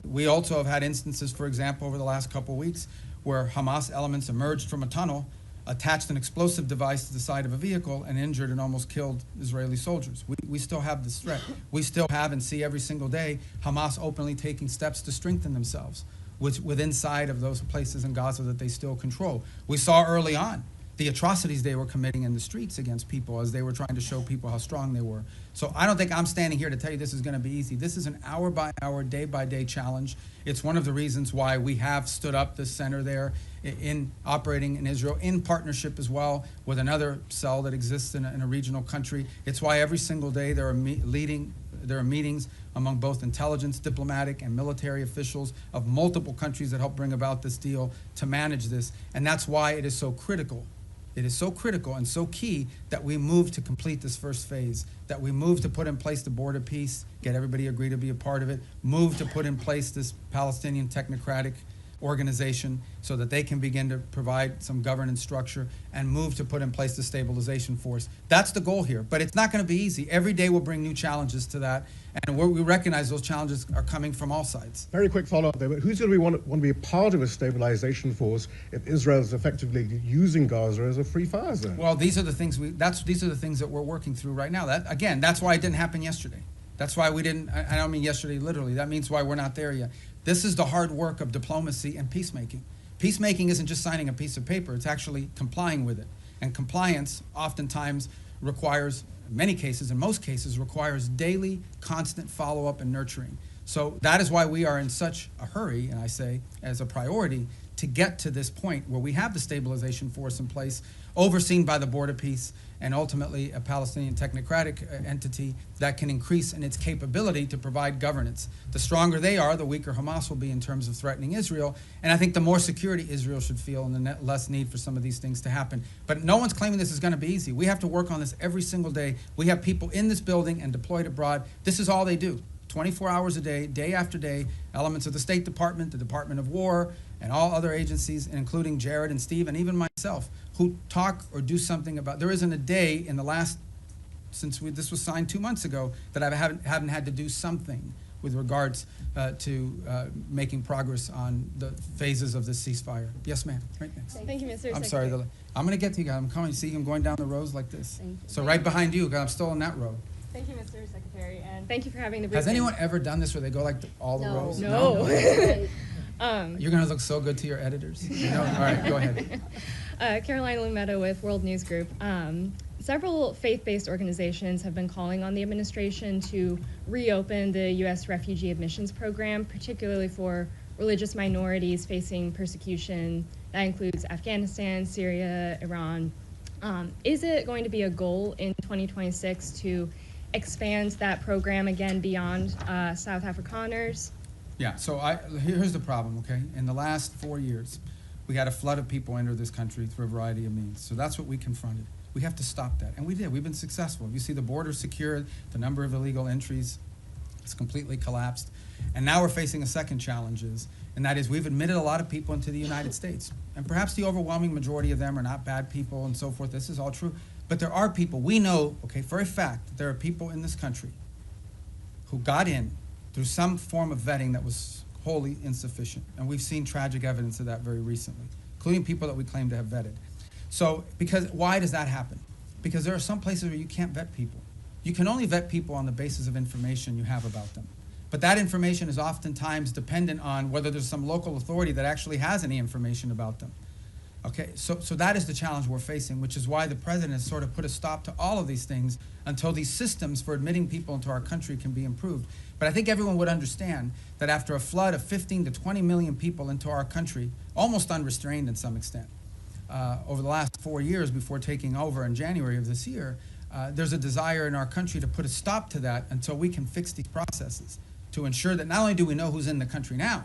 We also have had instances, for example, over the last couple of weeks, where Hamas elements emerged from a tunnel, attached an explosive device to the side of a vehicle, and injured and almost killed Israeli soldiers. We still have this threat. We still have and see every single day Hamas openly taking steps to strengthen themselves within inside of those places in Gaza that they still control. We saw early on the atrocities they were committing in the streets against people as they were trying to show people how strong they were. So I don't think I'm standing here to tell you this is going to be easy. This is an hour-by-hour, day-by-day challenge. It's one of the reasons why we have stood up this center there in operating in Israel, in partnership as well with another cell that exists in a regional country. It's why every single day there are meetings among both intelligence, diplomatic, and military officials of multiple countries that help bring about this deal to manage this. And that's why it is so critical. It is so critical and so key that we move to complete this first phase, that we move to put in place the board of peace, get everybody agree to be a part of it, move to put in place this Palestinian technocratic organization so that they can begin to provide some governance structure, and move to put in place the stabilization force. That's the goal here, but it's not going to be easy. Every day will bring new challenges to that, and we recognize those challenges are coming from all sides. Very quick follow-up there, but who's going to want to be a part of a stabilization force if Israel is effectively using Gaza as a free fire zone? Well, these are the things these are the things that we're working through right now. That's why it didn't happen yesterday. That's why we didn't, I don't mean yesterday literally, that means why we're not there yet. This is the hard work of diplomacy and peacemaking. Peacemaking isn't just signing a piece of paper, it's actually complying with it. And compliance oftentimes requires, in many cases, in most cases, requires daily, constant follow-up and nurturing. So that is why we are in such a hurry, and I say as a priority, to get to this point where we have the stabilization force in place, overseen by the Board of Peace, and ultimately a Palestinian technocratic entity that can increase in its capability to provide governance. The stronger they are, the weaker Hamas will be in terms of threatening Israel. And I think the more security Israel should feel and the less need for some of these things to happen. But no one's claiming this is going to be easy. We have to work on this every single day. We have people in this building and deployed abroad. This is all they do. 24 hours a day, day after day, elements of the State Department, the Department of War, and all other agencies, including Jared and Steve, and even myself, who talk or do something about. There isn't a day in the last, since this was signed 2 months ago, that I haven't had to do something with regards to making progress on the phases of this ceasefire. Yes, ma'am. Right next. Thank you, Mr. Secretary. I'm sorry. I'm going to get to you guys. I'm coming. See him going down the rows like this. So right behind you, because I'm still on that row. Thank you, Mr. Secretary, and thank you for having the Has briefing. anyone ever done this where they go like all the rows? No. You're going to look so good to your editors. You know? All right, go ahead. Caroline Lumetta with World News Group. Several faith-based organizations have been calling on the administration to reopen the U.S. refugee admissions program, particularly for religious minorities facing persecution. That includes Afghanistan, Syria, Iran. Is it going to be a goal in 2026 to expand that program again beyond South Afrikaners? Yeah, so here's the problem, okay? In the last 4 years, we had a flood of people enter this country through a variety of means. So that's what we confronted. We have to stop that, and we did. We've been successful. You see the border secured, the number of illegal entries has completely collapsed. And now we're facing a second challenge, and that is we've admitted a lot of people into the United States. And perhaps the overwhelming majority of them are not bad people and so forth. This is all true. But there are people, we know, okay, for a fact, that there are people in this country who got in through some form of vetting that was wholly insufficient. And we've seen tragic evidence of that very recently, including people that we claim to have vetted. So, why does that happen? Because there are some places where you can't vet people. You can only vet people on the basis of information you have about them. But that information is oftentimes dependent on whether there's some local authority that actually has any information about them. Okay, so that is the challenge we're facing, which is why the president has sort of put a stop to all of these things until these systems for admitting people into our country can be improved. But I think everyone would understand that after a flood of 15 to 20 million people into our country, almost unrestrained in some extent, over the last 4 years before taking over in January of this year, there's a desire in our country to put a stop to that until we can fix these processes to ensure that not only do we know who's in the country now,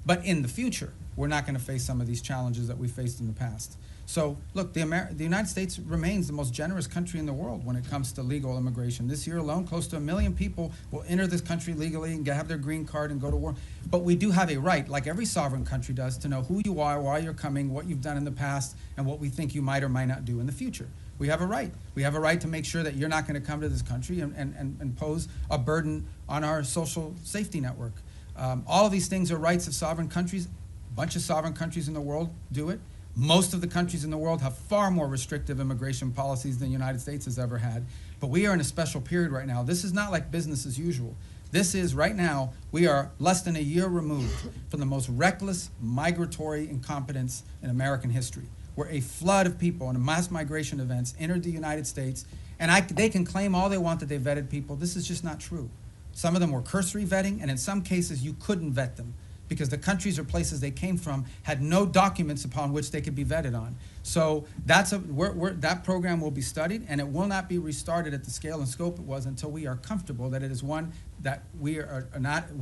but in the future, we're not going to face some of these challenges that we faced in the past. So, look, the United States remains the most generous country in the world when it comes to legal immigration. This year alone, close to 1 million people will enter this country legally and have their green card and go to war. But we do have a right, like every sovereign country does, to know who you are, why you're coming, what you've done in the past, and what we think you might or might not do in the future. We have a right. We have a right to make sure that you're not going to come to this country and pose a burden on our social safety network. All of these things are rights of sovereign countries. A bunch of sovereign countries in the world do it. Most of the countries in the world have far more restrictive immigration policies than the United States has ever had. But we are in a special period right now. This is not like business as usual. This is, right now, we are less than a year removed from the most reckless migratory incompetence in American history, where a flood of people and mass migration events entered the United States. And they can claim all they want that they vetted people. This is just not true. Some of them were cursory vetting, and in some cases you couldn't vet them because the countries or places they came from had no documents upon which they could be vetted on. So that program will be studied, and it will not be restarted at the scale and scope it was until we are comfortable that it is one that we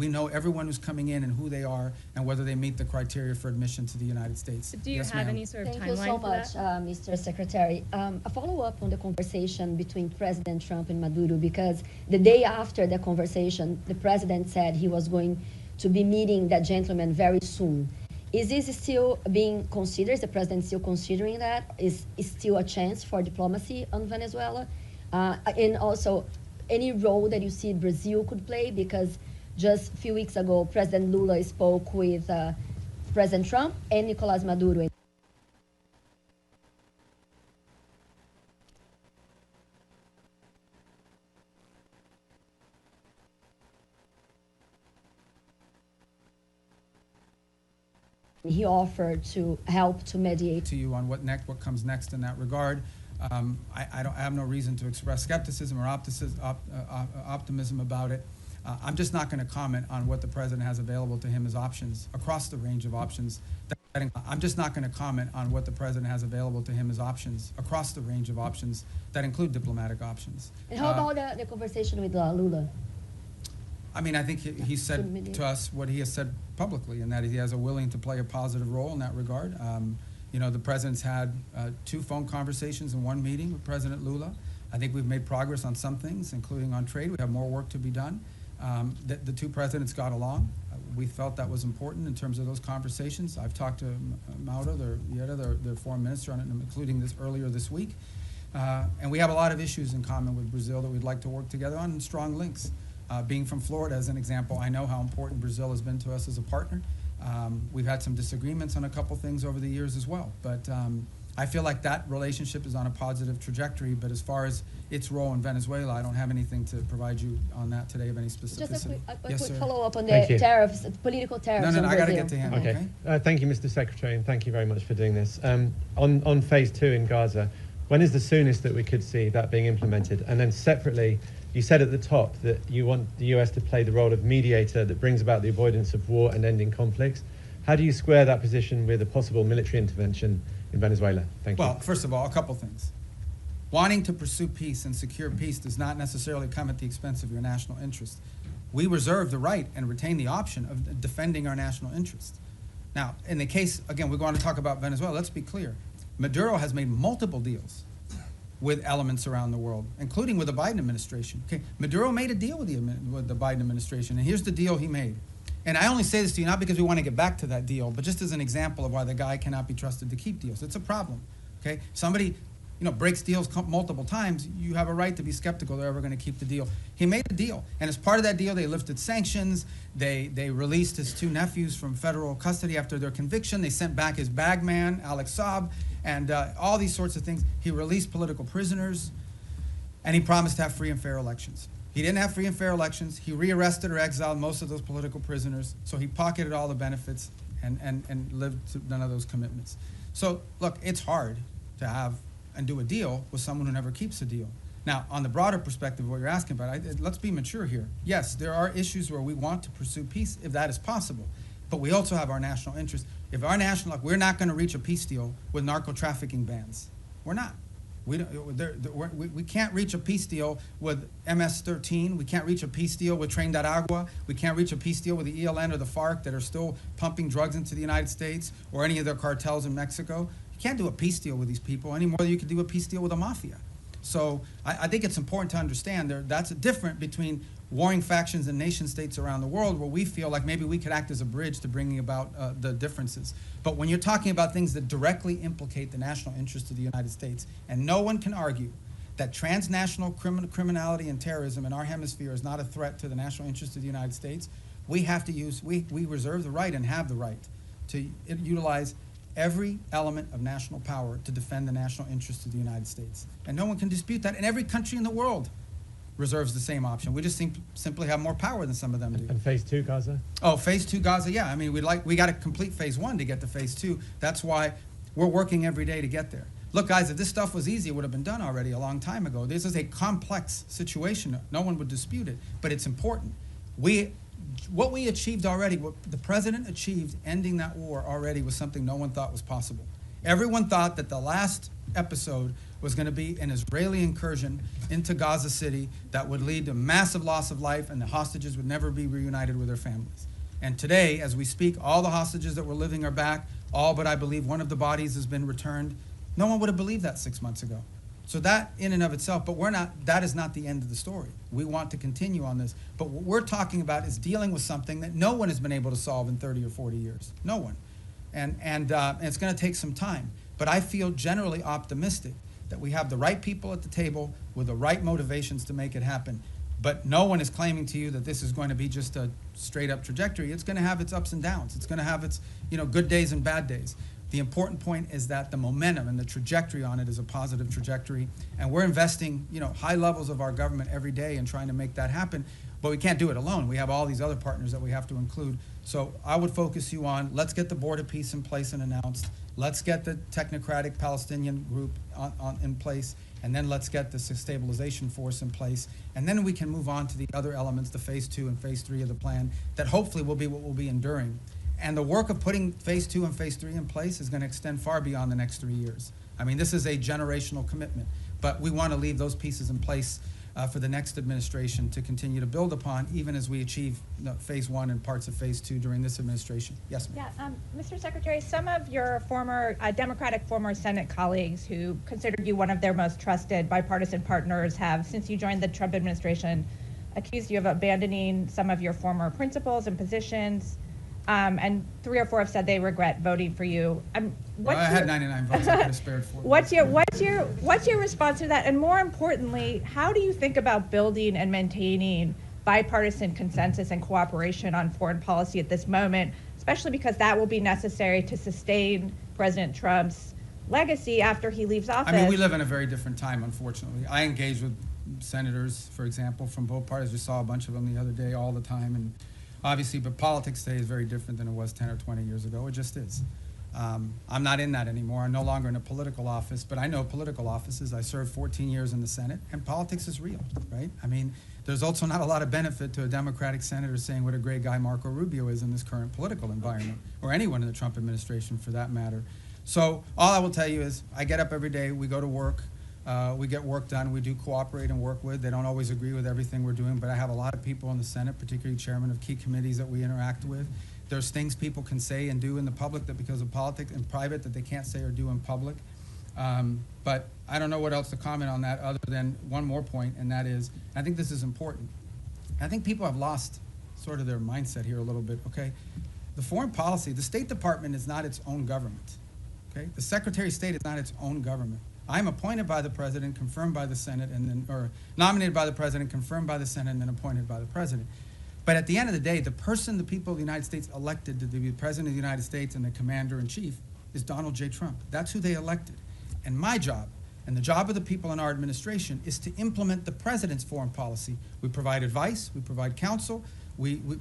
know everyone who's coming in and who they are and whether they meet the criteria for admission to the United States. Do you have any sort of timeline for that? Thank you so much, Mr. Secretary. A follow-up on the conversation between President Trump and Maduro, because the day after the conversation, the president said he was going to be meeting that gentleman very soon. Is this still being considered? Is the president still considering that? Is still a chance for diplomacy on Venezuela? And also, any role that you see Brazil could play? Because just a few weeks ago, President Lula spoke with President Trump and Nicolás Maduro. He offered to help to mediate. To you on what comes next in that regard. I have no reason to express skepticism or optimism about it. I'm just not going to comment on what the president has available to him as options across the range of options. I'm just not going to comment on what the president has available to him as options across the range of options that include diplomatic options. And how about the conversation with Lula? I mean, I think he said to us what he has said publicly, and that he has a willing to play a positive role in that regard. You know, the president's had 2 phone conversations and 1 meeting with President Lula. I think we've made progress on some things, including on trade. We have more work to be done. The 2 presidents got along. We felt that was important in terms of those conversations. I've talked to Mauro, their foreign minister, on it, including this earlier this week. And we have a lot of issues in common with Brazil that we'd like to work together on, and strong links. Being from Florida, as an example, I know how important Brazil has been to us as a partner. We've had some disagreements on a couple things over the years as well, but I feel like that relationship is on a positive trajectory. But as far as its role in Venezuela, I don't have anything to provide you on that today of any specificity. Just a quick Yes, sir. follow-up on the tariffs, political tariffs. No, on I got to Brazil. get to him. Okay. Thank you, Mr. Secretary, and thank you very much for doing this. On phase 2 in Gaza, when is the soonest that we could see that being implemented? And then separately, you said at the top that you want the US to play the role of mediator that brings about the avoidance of war and ending conflicts. How do you square that position with a possible military intervention in Venezuela? Thank you. Well, first of all, a couple things. Wanting to pursue peace and secure peace does not necessarily come at the expense of your national interest. We reserve the right and retain the option of defending our national interest. Now, in the case, again, we're going to talk about Venezuela. Let's be clear. Maduro has made multiple deals with elements around the world, including with the Biden administration. Okay, Maduro made a deal with the Biden administration, and here's the deal he made. And I only say this to you not because we want to get back to that deal, but just as an example of why the guy cannot be trusted to keep deals. It's a problem. Okay, somebody, breaks deals multiple times, you have a right to be skeptical they're ever going to keep the deal. He made a deal, and as part of that deal, they lifted sanctions. They released his 2 nephews from federal custody after their conviction. They sent back his bagman, Alex Saab, and all these sorts of things. He released political prisoners, and he promised to have free and fair elections. He didn't have free and fair elections. He rearrested or exiled most of those political prisoners, so he pocketed all the benefits and lived to none of those commitments. So, look, it's hard to have and do a deal with someone who never keeps a deal. Now, on the broader perspective of what you're asking about, let's be mature here. Yes, there are issues where we want to pursue peace if that is possible, but we also have our national interest. If our national, we're not going to reach a peace deal with narco-trafficking bans. We're not. We can't reach a peace deal with MS-13. We can't reach a peace deal with Tren de Aragua. We can't reach a peace deal with the ELN or the FARC that are still pumping drugs into the United States or any of their cartels in Mexico. You can't do a peace deal with these people any more than you can do a peace deal with the mafia. So I think it's important to understand that's different between warring factions and nation states around the world where we feel like maybe we could act as a bridge to bringing about the differences. But when you're talking about things that directly implicate the national interest of the United States, and no one can argue that transnational criminality and terrorism in our hemisphere is not a threat to the national interest of the United States, we have to we reserve the right and have the right to utilize every element of national power to defend the national interest of the United States. And no one can dispute that. And every country in the world reserves the same option. We just simply have more power than some of them do. And phase 2 Gaza? Oh, phase 2 Gaza, yeah. I mean, we got to complete phase 1 to get to phase 2. That's why we're working every day to get there. Look, guys, if this stuff was easy, it would have been done already a long time ago. This is a complex situation. No one would dispute it, but it's important. What we achieved already, what the president achieved ending that war already was something no one thought was possible. Everyone thought that the last episode was going to be an Israeli incursion into Gaza City that would lead to massive loss of life and the hostages would never be reunited with their families. And today, as we speak, all the hostages that were living are back, all but I believe one of the bodies has been returned. No one would have believed that 6 months ago. So that in and of itself, but that is not the end of the story. We want to continue on this. But what we're talking about is dealing with something that no one has been able to solve in 30 or 40 years. No one. And it's going to take some time. But I feel generally optimistic that we have the right people at the table with the right motivations to make it happen. But no one is claiming to you that this is going to be just a straight up trajectory. It's going to have its ups and downs. It's going to have its good days and bad days. The important point is that the momentum and the trajectory on it is a positive trajectory, and we're investing, high levels of our government every day in trying to make that happen. But we can't do it alone. We have all these other partners that we have to include. So I would focus you on let's get the board of peace in place and announced. Let's get the technocratic Palestinian group in place, and then let's get the stabilization force in place, and then we can move on to the other elements, the phase 2 and phase 3 of the plan, that hopefully will be what will be enduring. And the work of putting phase 2 and phase 3 in place is going to extend far beyond the next 3 years. I mean, this is a generational commitment, but we want to leave those pieces in place for the next administration to continue to build upon, even as we achieve phase 1 and parts of phase 2 during this administration. Yes, ma'am. Yeah, Mr. Secretary, some of your former Democratic former Senate colleagues who considered you one of their most trusted bipartisan partners have, since you joined the Trump administration, accused you of abandoning some of your former principles and positions. And 3 or 4 have said they regret voting for you. Well, I had 99 votes. I could have spared 4. What's your response to that? And more importantly, how do you think about building and maintaining bipartisan consensus and cooperation on foreign policy at this moment, especially because that will be necessary to sustain President Trump's legacy after he leaves office? I mean, we live in a very different time, unfortunately. I engage with senators, for example, from both parties. Just saw a bunch of them the other day all the time, and obviously, but politics today is very different than it was 10 or 20 years ago. It just is. I'm not in that anymore. I'm no longer in a political office, but I know political offices. I served 14 years in the Senate, and politics is real, right? I mean, there's also not a lot of benefit to a Democratic senator saying what a great guy Marco Rubio is in this current political environment, or anyone in the Trump administration for that matter. So all I will tell you is I get up every day, we go to work, we get work done, we do cooperate and work with. They don't always agree with everything we're doing, but I have a lot of people in the Senate, particularly chairmen of key committees that we interact with. There's things people can say and do in the public that because of politics in private that they can't say or do in public. But I don't know what else to comment on that other than one more point, and that is, I think this is important. I think people have lost sort of their mindset here a little bit, okay? The foreign policy, the State Department is not its own government, okay? The Secretary of State is not its own government. I'm appointed by the president, confirmed by the Senate, and then, or nominated by the president, confirmed by the Senate, and then appointed by the president. But at the end of the day, the person the people of the United States elected to be the president of the United States and the commander-in-chief is Donald J. Trump. That's who they elected. And my job, and the job of the people in our administration, is to implement the president's foreign policy. We provide advice, we provide counsel,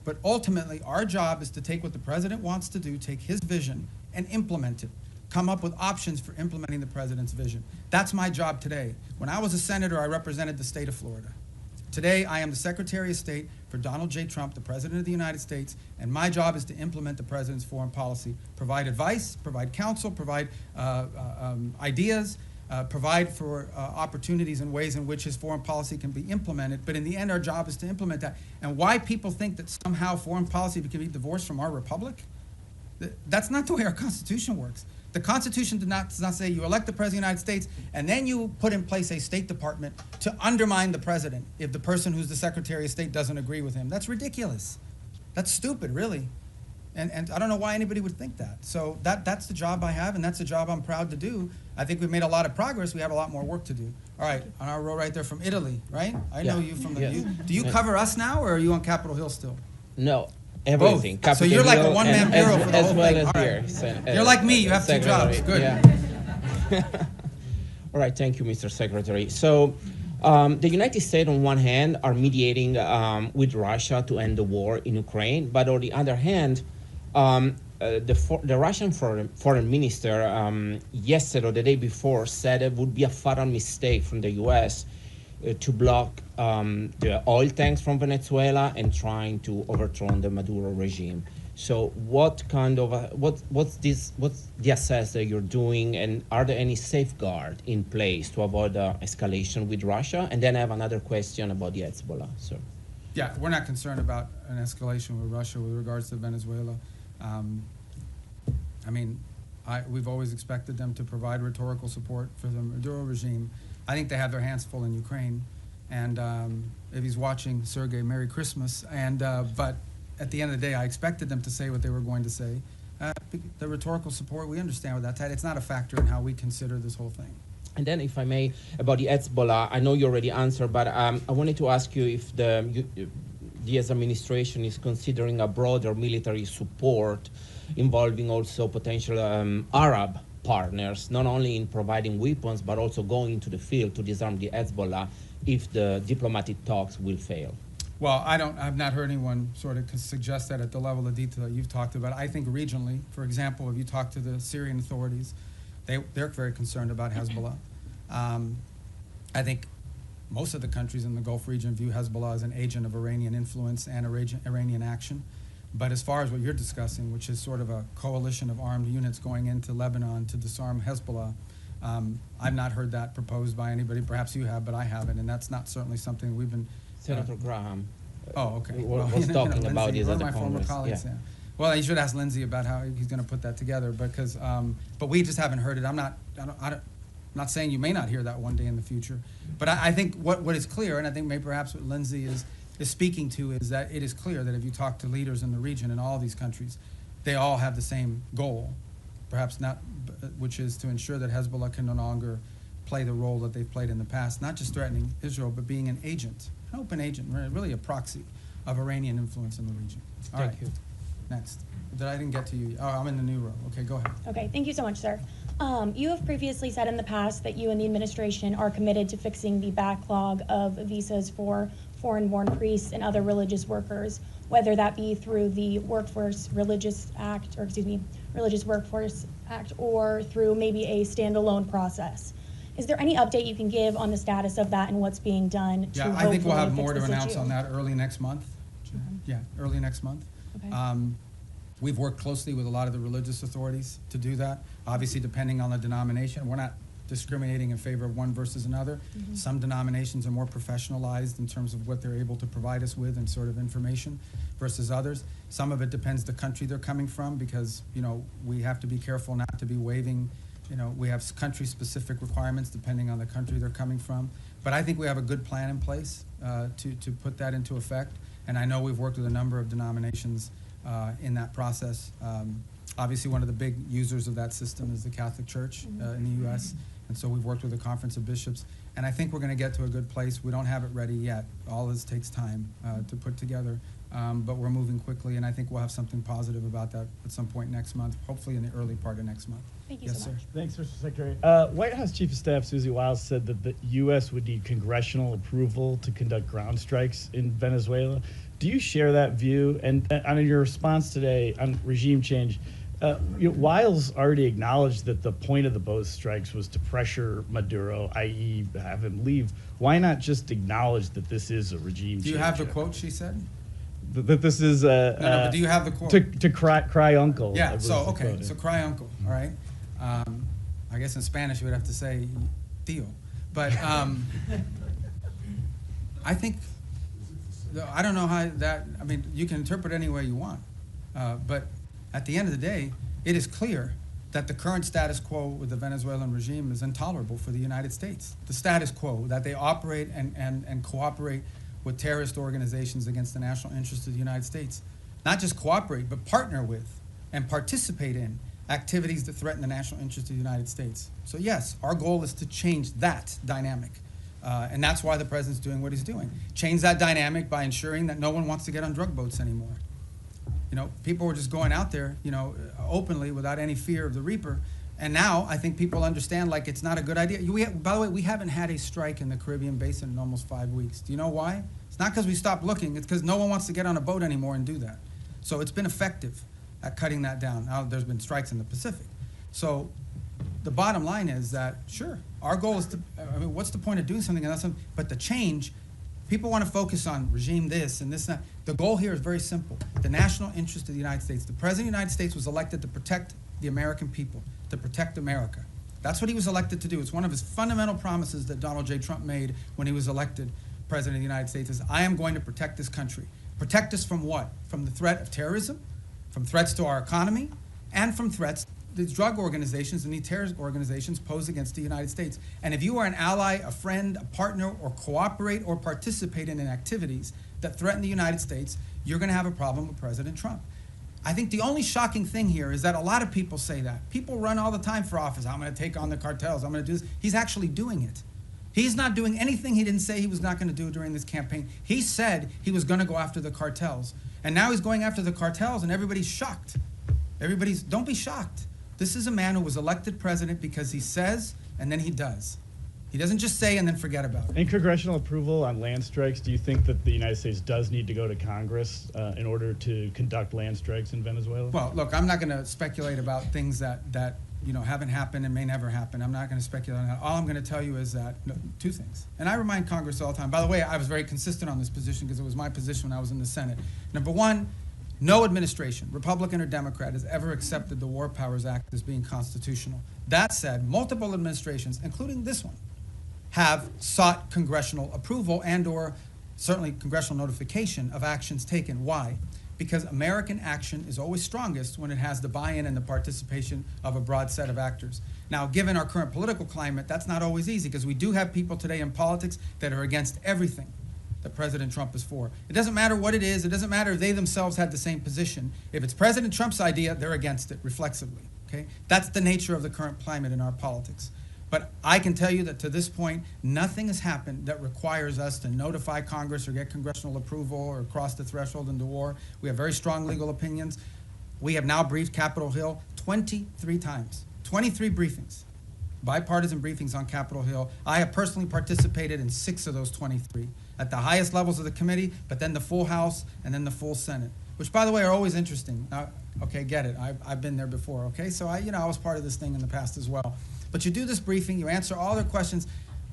but ultimately our job is to take what the president wants to do, take his vision, and implement it. Come up with options for implementing the president's vision. That's my job today. When I was a senator, I represented the state of Florida. Today, I am the Secretary of State for Donald J. Trump, the President of the United States, and my job is to implement the President's foreign policy, provide advice, provide counsel, provide ideas, provide for opportunities and ways in which his foreign policy can be implemented. But in the end, our job is to implement that. And why people think that somehow foreign policy can be divorced from our republic? That's not the way our Constitution works. The Constitution does not say you elect the President of the United States and then you put in place a State Department to undermine the President if the person who's the Secretary of State doesn't agree with him. That's ridiculous. That's stupid, really. And I don't know why anybody would think that. So that's the job I have, and that's the job I'm proud to do. I think we've made a lot of progress. We have a lot more work to do. All right, on our row right there from Italy, right? I know you from the... Yes. Do you cover us now, or are you on Capitol Hill still? No. Everything. Both. So you're like a one-man bureau for the whole well thing. As All here. right. So, You're like me. You have two jobs. Good. Yeah. All right. Thank you, Mr. Secretary. So the United States, on one hand, are with Russia to end the war in Ukraine, but on the other hand, the Russian foreign minister yesterday or the day before said it would be a fatal mistake from the U.S. To block the oil tanks from Venezuela and trying to overthrow the Maduro regime. So what kind of what's the assess that you're doing, and are there any safeguards in place to avoid escalation with Russia? And then I have another question about the Hezbollah. So. Yeah, we're not concerned about an escalation with Russia with regards to Venezuela. I mean, we've always expected them to provide rhetorical support for the Maduro regime. I think they have their hands full in Ukraine, and if he's watching, Sergey, Merry Christmas. And but at the end of the day, I expected them to say what they were going to say. The rhetorical support, we understand what that's at. It's not a factor in how we consider this whole thing. And then, if I may, about the Hezbollah, I know you already answered, but I wanted to ask you if the US administration is considering a broader military support involving also potential Arab partners, not only in providing weapons, but also going into the field to disarm the Hezbollah if the diplomatic talks will fail. Well, I've not heard anyone sort of suggest that at the level of detail that you've talked about. I think regionally, for example, if you talk to the Syrian authorities, they're very concerned about Hezbollah. I think most of the countries in the Gulf region view Hezbollah as an agent of Iranian influence and Iranian action. But as far as what you're discussing, which is sort of a coalition of armed units going into Lebanon to disarm Hezbollah, I've not heard that proposed by anybody. Perhaps you have, but I haven't, and that's not certainly something we've been... Senator Graham okay. was talking about this one at of the my former Congress. colleagues, yeah. Well, you should ask Lindsey about how he's going to put that together, because, but we just haven't heard it. I'm not saying you may not hear that one day in the future, but I think what is clear, and I think maybe perhaps what Lindsey is speaking to, is that it is clear that if you talk to leaders in the region in all these countries, they all have the same goal, perhaps not, which is to ensure that Hezbollah can no longer play the role that they've played in the past, not just threatening Israel, but being an agent, an open agent, really a proxy of Iranian influence in the region. Thank you. Next. I didn't get to you. Oh, I'm in the new row. Okay, go ahead. Okay, thank you so much, sir. You have previously said in the past that you and the administration are committed to fixing the backlog of visas for foreign-born priests and other religious workers, whether that be through the Religious Workforce Act, or through maybe a standalone process. Is there any update you can give on the status of that and what's being done to I think we'll have hopefully more to fix this announce issue? on that early next month. Yeah, early next month. Okay. We've worked closely with a lot of the religious authorities to do that. Obviously, depending on the denomination, we're not discriminating in favor of one versus another. Mhm. Some denominations are more professionalized in terms of what they're able to provide us with and sort of information versus others. Some of it depends the country they're coming from, because, we have to be careful not to be waiving, we have country-specific requirements depending on the country they're coming from. But I think we have a good plan in place to put that into effect. And I know we've worked with a number of denominations in that process. Obviously, one of the big users of that system is the Catholic Church in the U.S., And so we've worked with the Conference of Bishops, and I think we're going to get to a good place. We don't have it ready yet. All this takes time to put together, but we're moving quickly, and I think we'll have something positive about that at some point next month, hopefully in the early part of next month. Thank you Yes, so much. sir. Thanks, Mr. Secretary. White House Chief of Staff Susie Wiles said that the U.S. would need congressional approval to conduct ground strikes in Venezuela. Do you share that view? And on your response today on regime change, Wiles already acknowledged that the point of the both strikes was to pressure Maduro, i.e. have him leave. Why not just acknowledge that this is a regime change? Do you have the quote she said? That this is No, but do you have the quote? To cry uncle. Yeah, was so, the okay, quote. so cry uncle, all right? I guess in Spanish you would have to say tío. But I think, I don't know how that, I mean, you can interpret any way you want. But at the end of the day, it is clear that the current status quo with the Venezuelan regime is intolerable for the United States. The status quo, that they operate and cooperate with terrorist organizations against the national interest of the United States. Not just cooperate, but partner with and participate in activities that threaten the national interest of the United States. So yes, our goal is to change that dynamic. And that's why the president's doing what he's doing. Change that dynamic by ensuring that no one wants to get on drug boats anymore. You know, people were just going out there, you know, openly without any fear of the Reaper. And now I think people understand, like, it's not a good idea. By the way, we haven't had a strike in the Caribbean basin in almost 5 weeks. Do you know why? It's not because we stopped looking. It's because no one wants to get on a boat anymore and do that. So it's been effective at cutting that down. Now there's been strikes in the Pacific. So the bottom line is that, sure, our goal is to, I mean, what's the point of doing something else? But the change, people want to focus on regime this and this and that. The goal here is very simple. The national interest of the United States. The President of the United States was elected to protect the American people, to protect America. That's what he was elected to do. It's one of his fundamental promises that Donald J. Trump made when he was elected President of the United States is, I am going to protect this country. Protect us from what? From the threat of terrorism, from threats to our economy, and from threats the drug organizations and the terrorist organizations pose against the United States. And if you are an ally, a friend, a partner, or cooperate or participate in activities that threaten the United States, you're going to have a problem with President Trump. I think the only shocking thing here is that a lot of people say that. People run all the time for office. I'm going to take on the cartels. I'm going to do this. He's actually doing it. He's not doing anything he didn't say he was not going to do during this campaign. He said he was going to go after the cartels. And now he's going after the cartels, and everybody's shocked. Don't be shocked. This is a man who was elected president because he says and then he does. He doesn't just say and then forget about it. And congressional approval on land strikes, do you think that the United States does need to go to Congress in order to conduct land strikes in Venezuela? Well, look, I'm not going to speculate about things that you know, haven't happened and may never happen. I'm not going to speculate on that. All I'm going to tell you is that, two things. And I remind Congress all the time. By the way, I was very consistent on this position because it was my position when I was in the Senate. Number one, no administration, Republican or Democrat, has ever accepted the War Powers Act as being constitutional. That said, multiple administrations, including this one, have sought congressional approval and or certainly congressional notification of actions taken. Why? Because American action is always strongest when it has the buy-in and the participation of a broad set of actors. Now, given our current political climate, that's not always easy because we do have people today in politics that are against everything that President Trump is for. It doesn't matter what it is. It doesn't matter if they themselves had the same position. If it's President Trump's idea, they're against it reflexively, okay? That's the nature of the current climate in our politics. But I can tell you that to this point, nothing has happened that requires us to notify Congress or get congressional approval or cross the threshold into war. We have very strong legal opinions. We have now briefed Capitol Hill 23 times, 23 briefings, bipartisan briefings on Capitol Hill. I have personally participated in 6 of those 23 at the highest levels of the committee, but then the full House and then the full Senate, which, by the way, are always interesting. Now, okay, get it. I've been there before, okay? So I was part of this thing in the past as well. But you do this briefing, you answer all their questions,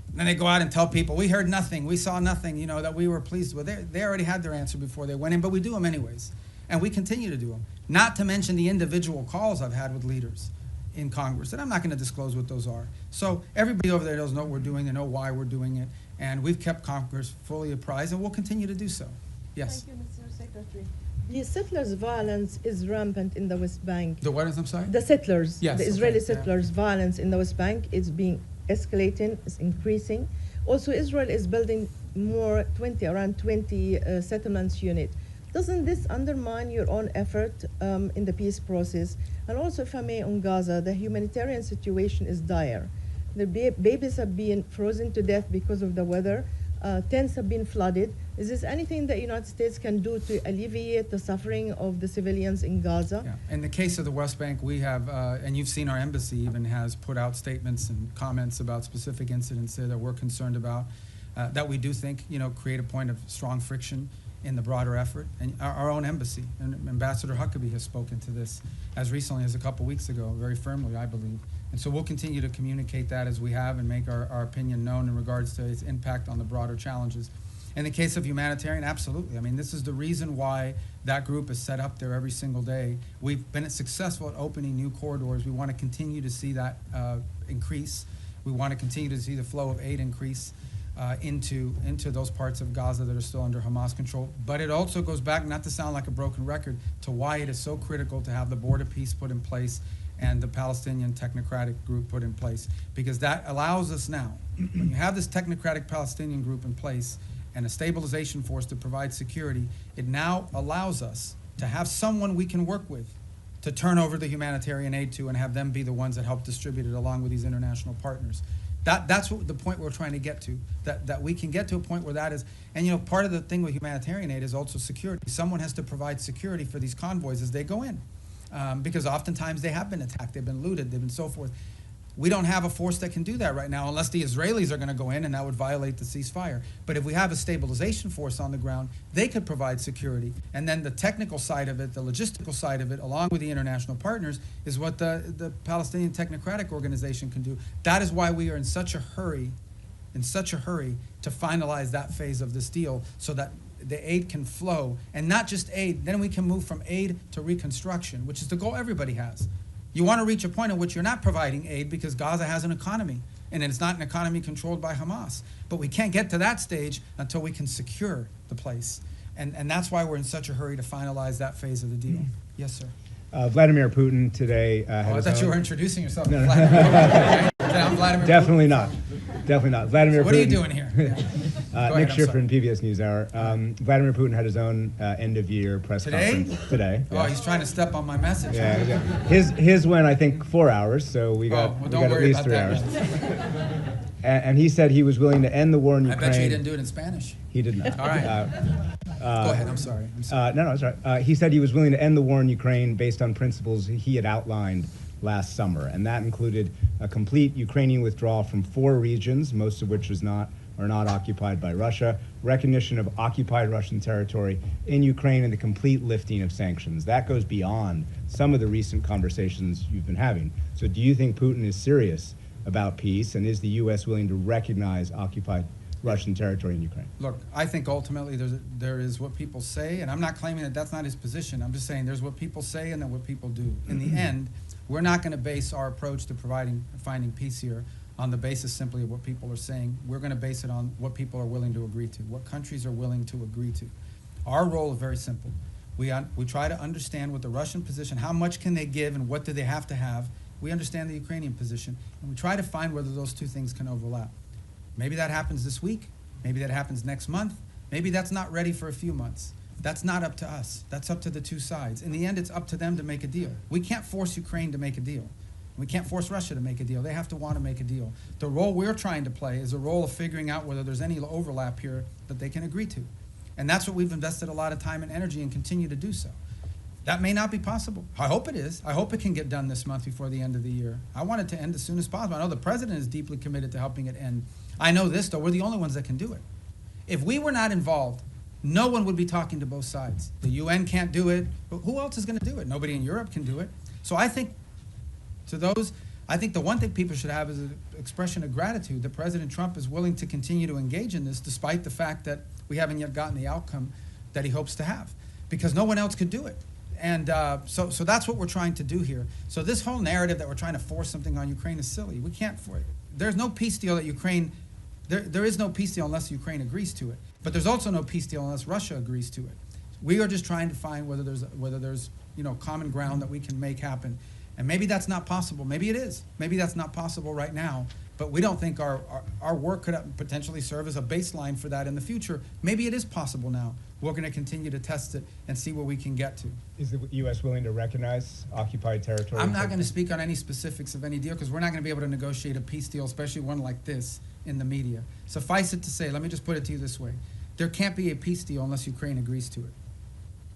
and then they go out and tell people, we heard nothing, we saw nothing, you know, that we were pleased with. They already had their answer before they went in, but we do them anyways. And we continue to do them. Not to mention the individual calls I've had with leaders in Congress, and I'm not going to disclose what those are. So everybody over there knows what we're doing, they know why we're doing it, and we've kept Congress fully apprised, and we'll continue to do so. Yes? Thank you, Mr. Secretary. The settlers' violence is rampant in the West Bank. The what is, I'm sorry? The settlers, yes, the Israeli okay, settlers' violence in the West Bank is being escalating, is increasing. Also, Israel is building around 20 settlements unit. Doesn't this undermine your own effort in the peace process? And also, if I may, on Gaza, the humanitarian situation is dire. The babies have been frozen to death because of the weather. Tents have been flooded. Is this anything that the United States can do to alleviate the suffering of the civilians in Gaza? Yeah. In the case of the West Bank, we have, and you've seen our embassy even has put out statements and comments about specific incidents there that we're concerned about, that we do think, create a point of strong friction in the broader effort. And our own embassy, and Ambassador Huckabee has spoken to this as recently as a couple weeks ago, very firmly, I believe. And so we'll continue to communicate that as we have and make our opinion known in regards to its impact on the broader challenges. In the case of humanitarian, absolutely. I mean, this is the reason why that group is set up there every single day. We've been successful at opening new corridors. We want to continue to see that increase. We want to continue to see the flow of aid increase into those parts of Gaza that are still under Hamas control. But it also goes back, not to sound like a broken record, to why it is so critical to have the border peace put in place and the Palestinian technocratic group put in place. Because that allows us now, when you have this technocratic Palestinian group in place and a stabilization force to provide security, it now allows us to have someone we can work with to turn over the humanitarian aid to and have them be the ones that help distribute it along with these international partners. That's what the point we're trying to get to, that we can get to a point where that is, and part of the thing with humanitarian aid is also security. Someone has to provide security for these convoys as they go in, because oftentimes they have been attacked, they've been looted, they've been so forth. We don't have a force that can do that right now unless the Israelis are going to go in, and that would violate the ceasefire. But if we have a stabilization force on the ground, they could provide security. And then the technical side of it, the logistical side of it, along with the international partners, is what the Palestinian Technocratic Organization can do. That is why we are in such a hurry to finalize that phase of this deal so that the aid can flow. And not just aid, then we can move from aid to reconstruction, which is the goal everybody has. You want to reach a point in which you're not providing aid because Gaza has an economy, and it's not an economy controlled by Hamas. But we can't get to that stage until we can secure the place. And that's why we're in such a hurry to finalize that phase of the deal. Yes, sir. Vladimir Putin today I thought you were introducing yourself. No, no. Vladimir. I'm Vladimir Definitely Putin. not. Definitely not. Vladimir So Putin. what are you doing here? Nick Schifrin, PBS NewsHour. Vladimir Putin had his own end-of-year press conference today. Oh, he's trying to step on my message. Yeah, his went, I think, 4 hours, so we got at least 3 hours. And he said he was willing to end the war in Ukraine. I bet you he didn't do it in Spanish. He did not. All right. Go ahead. I'm sorry. No, it's right. He said he was willing to end the war in Ukraine based on principles he had outlined last summer, and that included a complete Ukrainian withdrawal from 4 regions, most of which are not occupied by Russia, recognition of occupied Russian territory in Ukraine, and the complete lifting of sanctions. That goes beyond some of the recent conversations you've been having. So do you think Putin is serious about peace, and is the U.S. willing to recognize occupied Russian territory in Ukraine? Look, I think ultimately there is what people say, and I'm not claiming that that's not his position. I'm just saying there's what people say and then what people do. In the end, we're not going to base our approach to finding peace here on the basis simply of what people are saying. We're going to base it on what people are willing to agree to, what countries are willing to agree to. Our role is very simple. We try to understand what the Russian position, how much can they give and what do they have to have. We understand the Ukrainian position, and we try to find whether those two things can overlap. Maybe that happens this week. Maybe that happens next month. Maybe that's not ready for a few months. That's not up to us. That's up to the two sides. In the end, it's up to them to make a deal. We can't force Ukraine to make a deal. We can't force Russia to make a deal. They have to want to make a deal. The role we're trying to play is a role of figuring out whether there's any overlap here that they can agree to. And that's what we've invested a lot of time and energy and continue to do so. That may not be possible. I hope it is. I hope it can get done this month before the end of the year. I want it to end as soon as possible. I know the president is deeply committed to helping it end. I know this, though, we're the only ones that can do it. If we were not involved, no one would be talking to both sides. The UN can't do it, but who else is going to do it? Nobody in Europe can do it. So I think I think the one thing people should have is an expression of gratitude that President Trump is willing to continue to engage in this despite the fact that we haven't yet gotten the outcome that he hopes to have, because no one else could do it. And so that's what we're trying to do here. So this whole narrative that we're trying to force something on Ukraine is silly. We can't force it. There's no peace deal that Ukraine, there is no peace deal unless Ukraine agrees to it. But there's also no peace deal unless Russia agrees to it. We are just trying to find whether there's common ground that we can make happen. And maybe that's not possible. Maybe it is. Maybe that's not possible right now. But we don't think our work could potentially serve as a baseline for that in the future. Maybe it is possible now. We're going to continue to test it and see where we can get to. Is the U.S. willing to recognize occupied territory? I'm not going to speak on any specifics of any deal because we're not going to be able to negotiate a peace deal, especially one like this, in the media. Suffice it to say, let me just put it to you this way. There can't be a peace deal unless Ukraine agrees to it.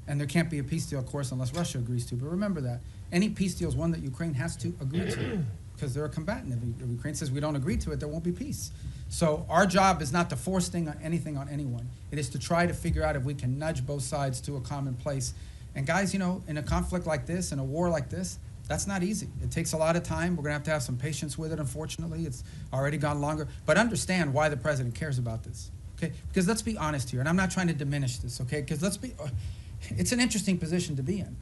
And there can't be a peace deal, of course, unless Russia agrees to it. But remember that. Any peace deal is one that Ukraine has to agree to because they're a combatant. If Ukraine says we don't agree to it, there won't be peace. So our job is not to force anything on anyone. It is to try to figure out if we can nudge both sides to a common place. And guys, you know, in a conflict like this, in a war like this, that's not easy. It takes a lot of time. We're going to have some patience with it, unfortunately. It's already gone longer. But understand why the president cares about this, okay? Because let's be honest here, and I'm not trying to diminish this, okay? Because it's an interesting position to be in.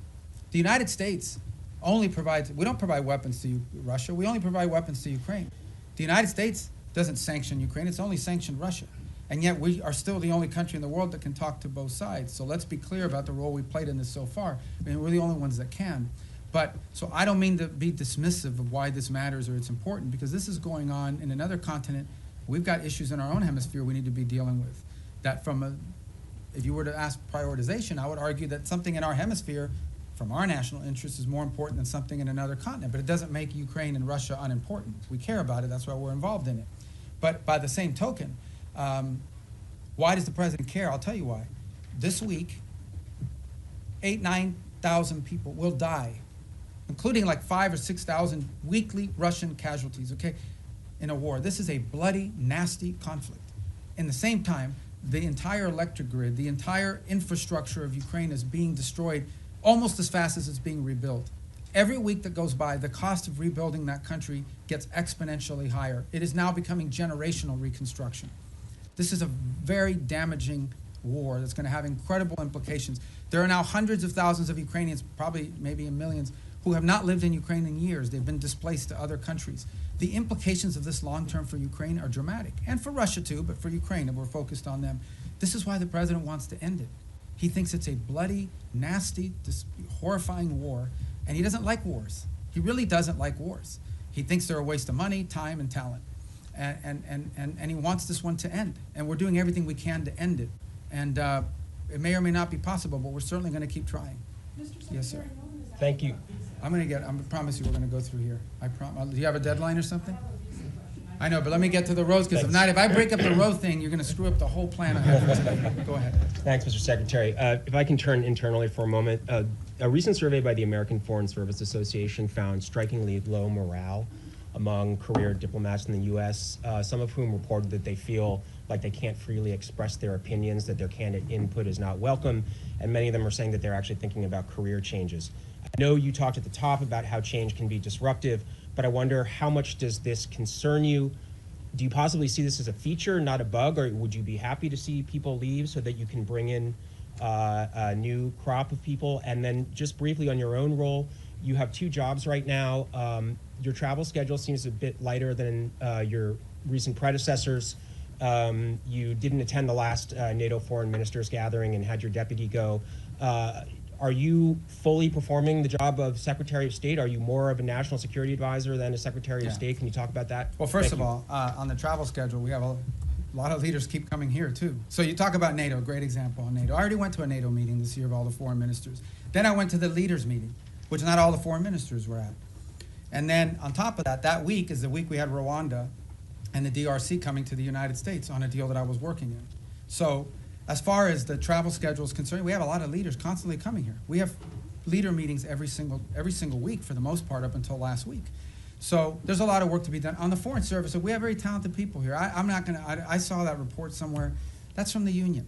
The United States only provides, we don't provide weapons to Russia, we only provide weapons to Ukraine. The United States doesn't sanction Ukraine, it's only sanctioned Russia. And yet we are still the only country in the world that can talk to both sides. So let's be clear about the role we played in this so far. I mean, we're the only ones that can. But, so I don't mean to be dismissive of why this matters or it's important, because this is going on in another continent. We've got issues in our own hemisphere we need to be dealing with. That if you were to ask prioritization, I would argue that something in our hemisphere from our national interest is more important than something in another continent. But it doesn't make Ukraine and Russia unimportant. We care about it, that's why we're involved in it. But by the same token, why does the president care? I'll tell you why. This week, 9,000 people will die, including like 5,000 or 6,000 weekly Russian casualties, okay, in a war. This is a bloody, nasty conflict. In the same time, the entire electric grid, the entire infrastructure of Ukraine is being destroyed almost as fast as it's being rebuilt. Every week that goes by, the cost of rebuilding that country gets exponentially higher. It is now becoming generational reconstruction. This is a very damaging war that's going to have incredible implications. There are now hundreds of thousands of Ukrainians, probably maybe in millions, who have not lived in Ukraine in years. They've been displaced to other countries. The implications of this long-term for Ukraine are dramatic, and for Russia too, but for Ukraine, and we're focused on them. This is why the president wants to end it. He thinks it's a bloody, nasty, horrifying war, and he doesn't like wars. He really doesn't like wars. He thinks they're a waste of money, time, and talent. And he wants this one to end. And we're doing everything we can to end it. And it may or may not be possible, but we're certainly going to keep trying. Yes, sir. Thank you. I promise you we're going to go through here. I promise. Do you have a deadline or something? I know, but let me get to the roads, because if not, if I break up the road thing, you're going to screw up the whole plan I have for today. Go ahead. Thanks, Mr. Secretary. If I can turn internally for a moment, a recent survey by the American Foreign Service Association found strikingly low morale among career diplomats in the U.S., some of whom reported that they feel like they can't freely express their opinions, that their candidate input is not welcome, and many of them are saying that they're actually thinking about career changes. I know you talked at the top about how change can be disruptive, but I wonder, how much does this concern you? Do you possibly see this as a feature, not a bug, or would you be happy to see people leave so that you can bring in a new crop of people? And then just briefly on your own role, you have 2 jobs right now. Your travel schedule seems a bit lighter than your recent predecessors. You didn't attend the last NATO foreign ministers gathering and had your deputy go. Are you fully performing the job of Secretary of State? Are you more of a national security advisor than a Secretary of State? Can you talk about that? Well, first of all, on the travel schedule, we have a lot of leaders keep coming here too. So you talk about NATO, great example on NATO. I already went to a NATO meeting this year of all the foreign ministers. Then I went to the leaders meeting, which not all the foreign ministers were at. And then on top of that, that week is the week we had Rwanda and the DRC coming to the United States on a deal that I was working in. So as far as the travel schedule is concerned, we have a lot of leaders constantly coming here. We have leader meetings every single week for the most part up until last week. So there's a lot of work to be done. On the Foreign Service, we have very talented people here. I saw that report somewhere. That's from the union.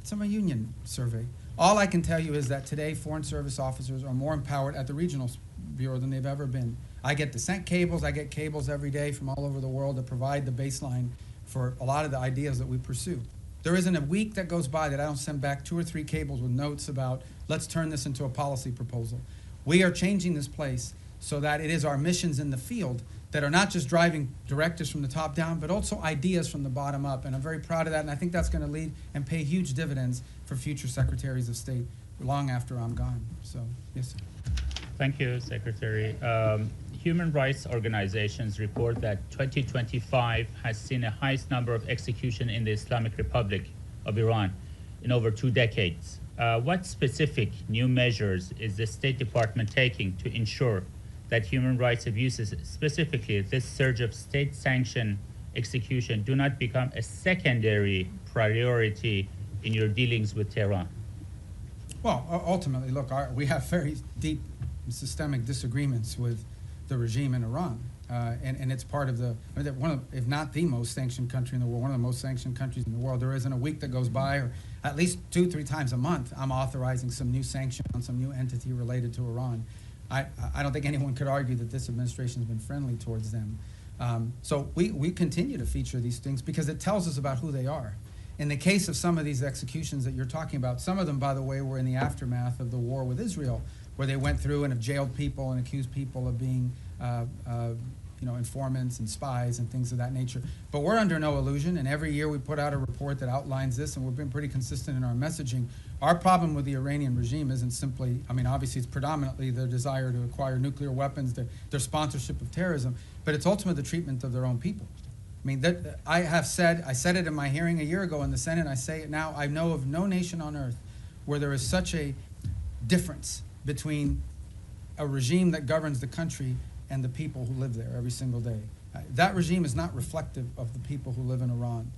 It's from a union survey. All I can tell you is that today Foreign Service officers are more empowered at the regional bureau than they've ever been. I get descent cables, I get cables every day from all over the world that provide the baseline for a lot of the ideas that we pursue. There isn't a week that goes by that I don't send back 2 or 3 cables with notes about, let's turn this into a policy proposal. We are changing this place so that it is our missions in the field that are not just driving directives from the top down, but also ideas from the bottom up. And I'm very proud of that, and I think that's going to lead and pay huge dividends for future secretaries of state long after I'm gone. So, yes, sir. Thank you, Secretary. human rights organizations report that 2025 has seen the highest number of executions in the Islamic Republic of Iran in over 2 decades. What specific new measures is the State Department taking to ensure that human rights abuses, specifically this surge of state-sanctioned execution, do not become a secondary priority in your dealings with Tehran? Well, ultimately, look, we have very deep systemic disagreements with the regime in Iran. And it's part of one of, if not the most sanctioned country in the world, one of the most sanctioned countries in the world. There isn't a week that goes by, or at least 2-3 times a month, I'm authorizing some new sanction on some new entity related to Iran. I don't think anyone could argue that this administration has been friendly towards them. So we continue to feature these things because it tells us about who they are. In the case of some of these executions that you're talking about, some of them, by the way, were in the aftermath of the war with Israel, where they went through and have jailed people and accused people of being informants and spies and things of that nature. But we're under no illusion, and every year we put out a report that outlines this, and we've been pretty consistent in our messaging. Our problem with the Iranian regime isn't simply, obviously it's predominantly their desire to acquire nuclear weapons, their sponsorship of terrorism, but it's ultimately the treatment of their own people. I said it in my hearing a year ago in the Senate, I say it now, I know of no nation on earth where there is such a difference between a regime that governs the country and the people who live there every single day. That regime is not reflective of the people who live in Iran,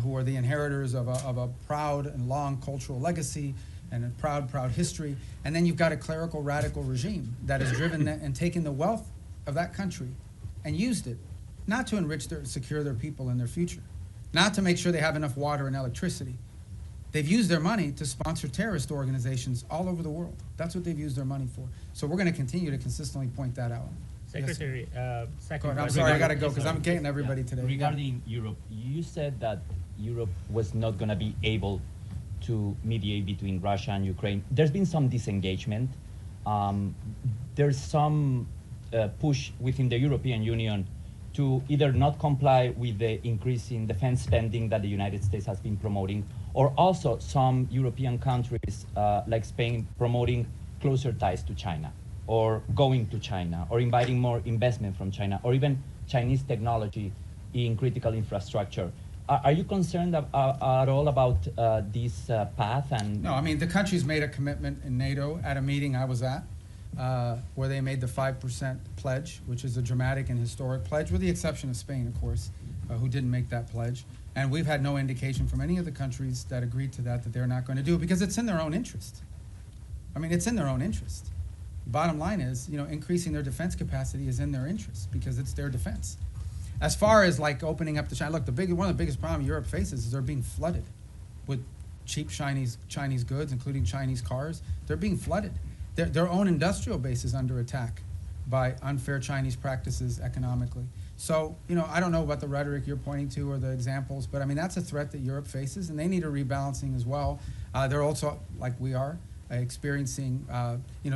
who are the inheritors of a proud and long cultural legacy and a proud history. And then you've got a clerical radical regime that has driven and taken the wealth of that country and used it not to enrich secure their people and their future, not to make sure they have enough water and electricity. They've used their money to sponsor terrorist organizations all over the world. That's what they've used their money for. So we're going to continue to consistently point that out. Secretary, second. I'm sorry, I got to go because I'm getting everybody today. Regarding Europe, you said that Europe was not going to be able to mediate between Russia and Ukraine. There's been some disengagement. There's some push within the European Union to either not comply with the increase in defense spending that the United States has been promoting, or also some European countries like Spain promoting closer ties to China, or going to China, or inviting more investment from China, or even Chinese technology in critical infrastructure. Are you concerned at all about this path? And no, the countries made a commitment in NATO at a meeting I was at, where they made the 5% pledge, which is a dramatic and historic pledge, with the exception of Spain, of course, who didn't make that pledge. And we've had no indication from any of the countries that agreed to that they're not going to do it because it's in their own interest. It's in their own interest. Bottom line is, increasing their defense capacity is in their interest because it's their defense. As far as opening up to China, look, one of the biggest problems Europe faces is they're being flooded with cheap Chinese goods, including Chinese cars. They're being flooded. Their own industrial base is under attack by unfair Chinese practices economically. So, I don't know about the rhetoric you're pointing to or the examples, but that's a threat that Europe faces, and they need a rebalancing as well. They're also, like we are, experiencing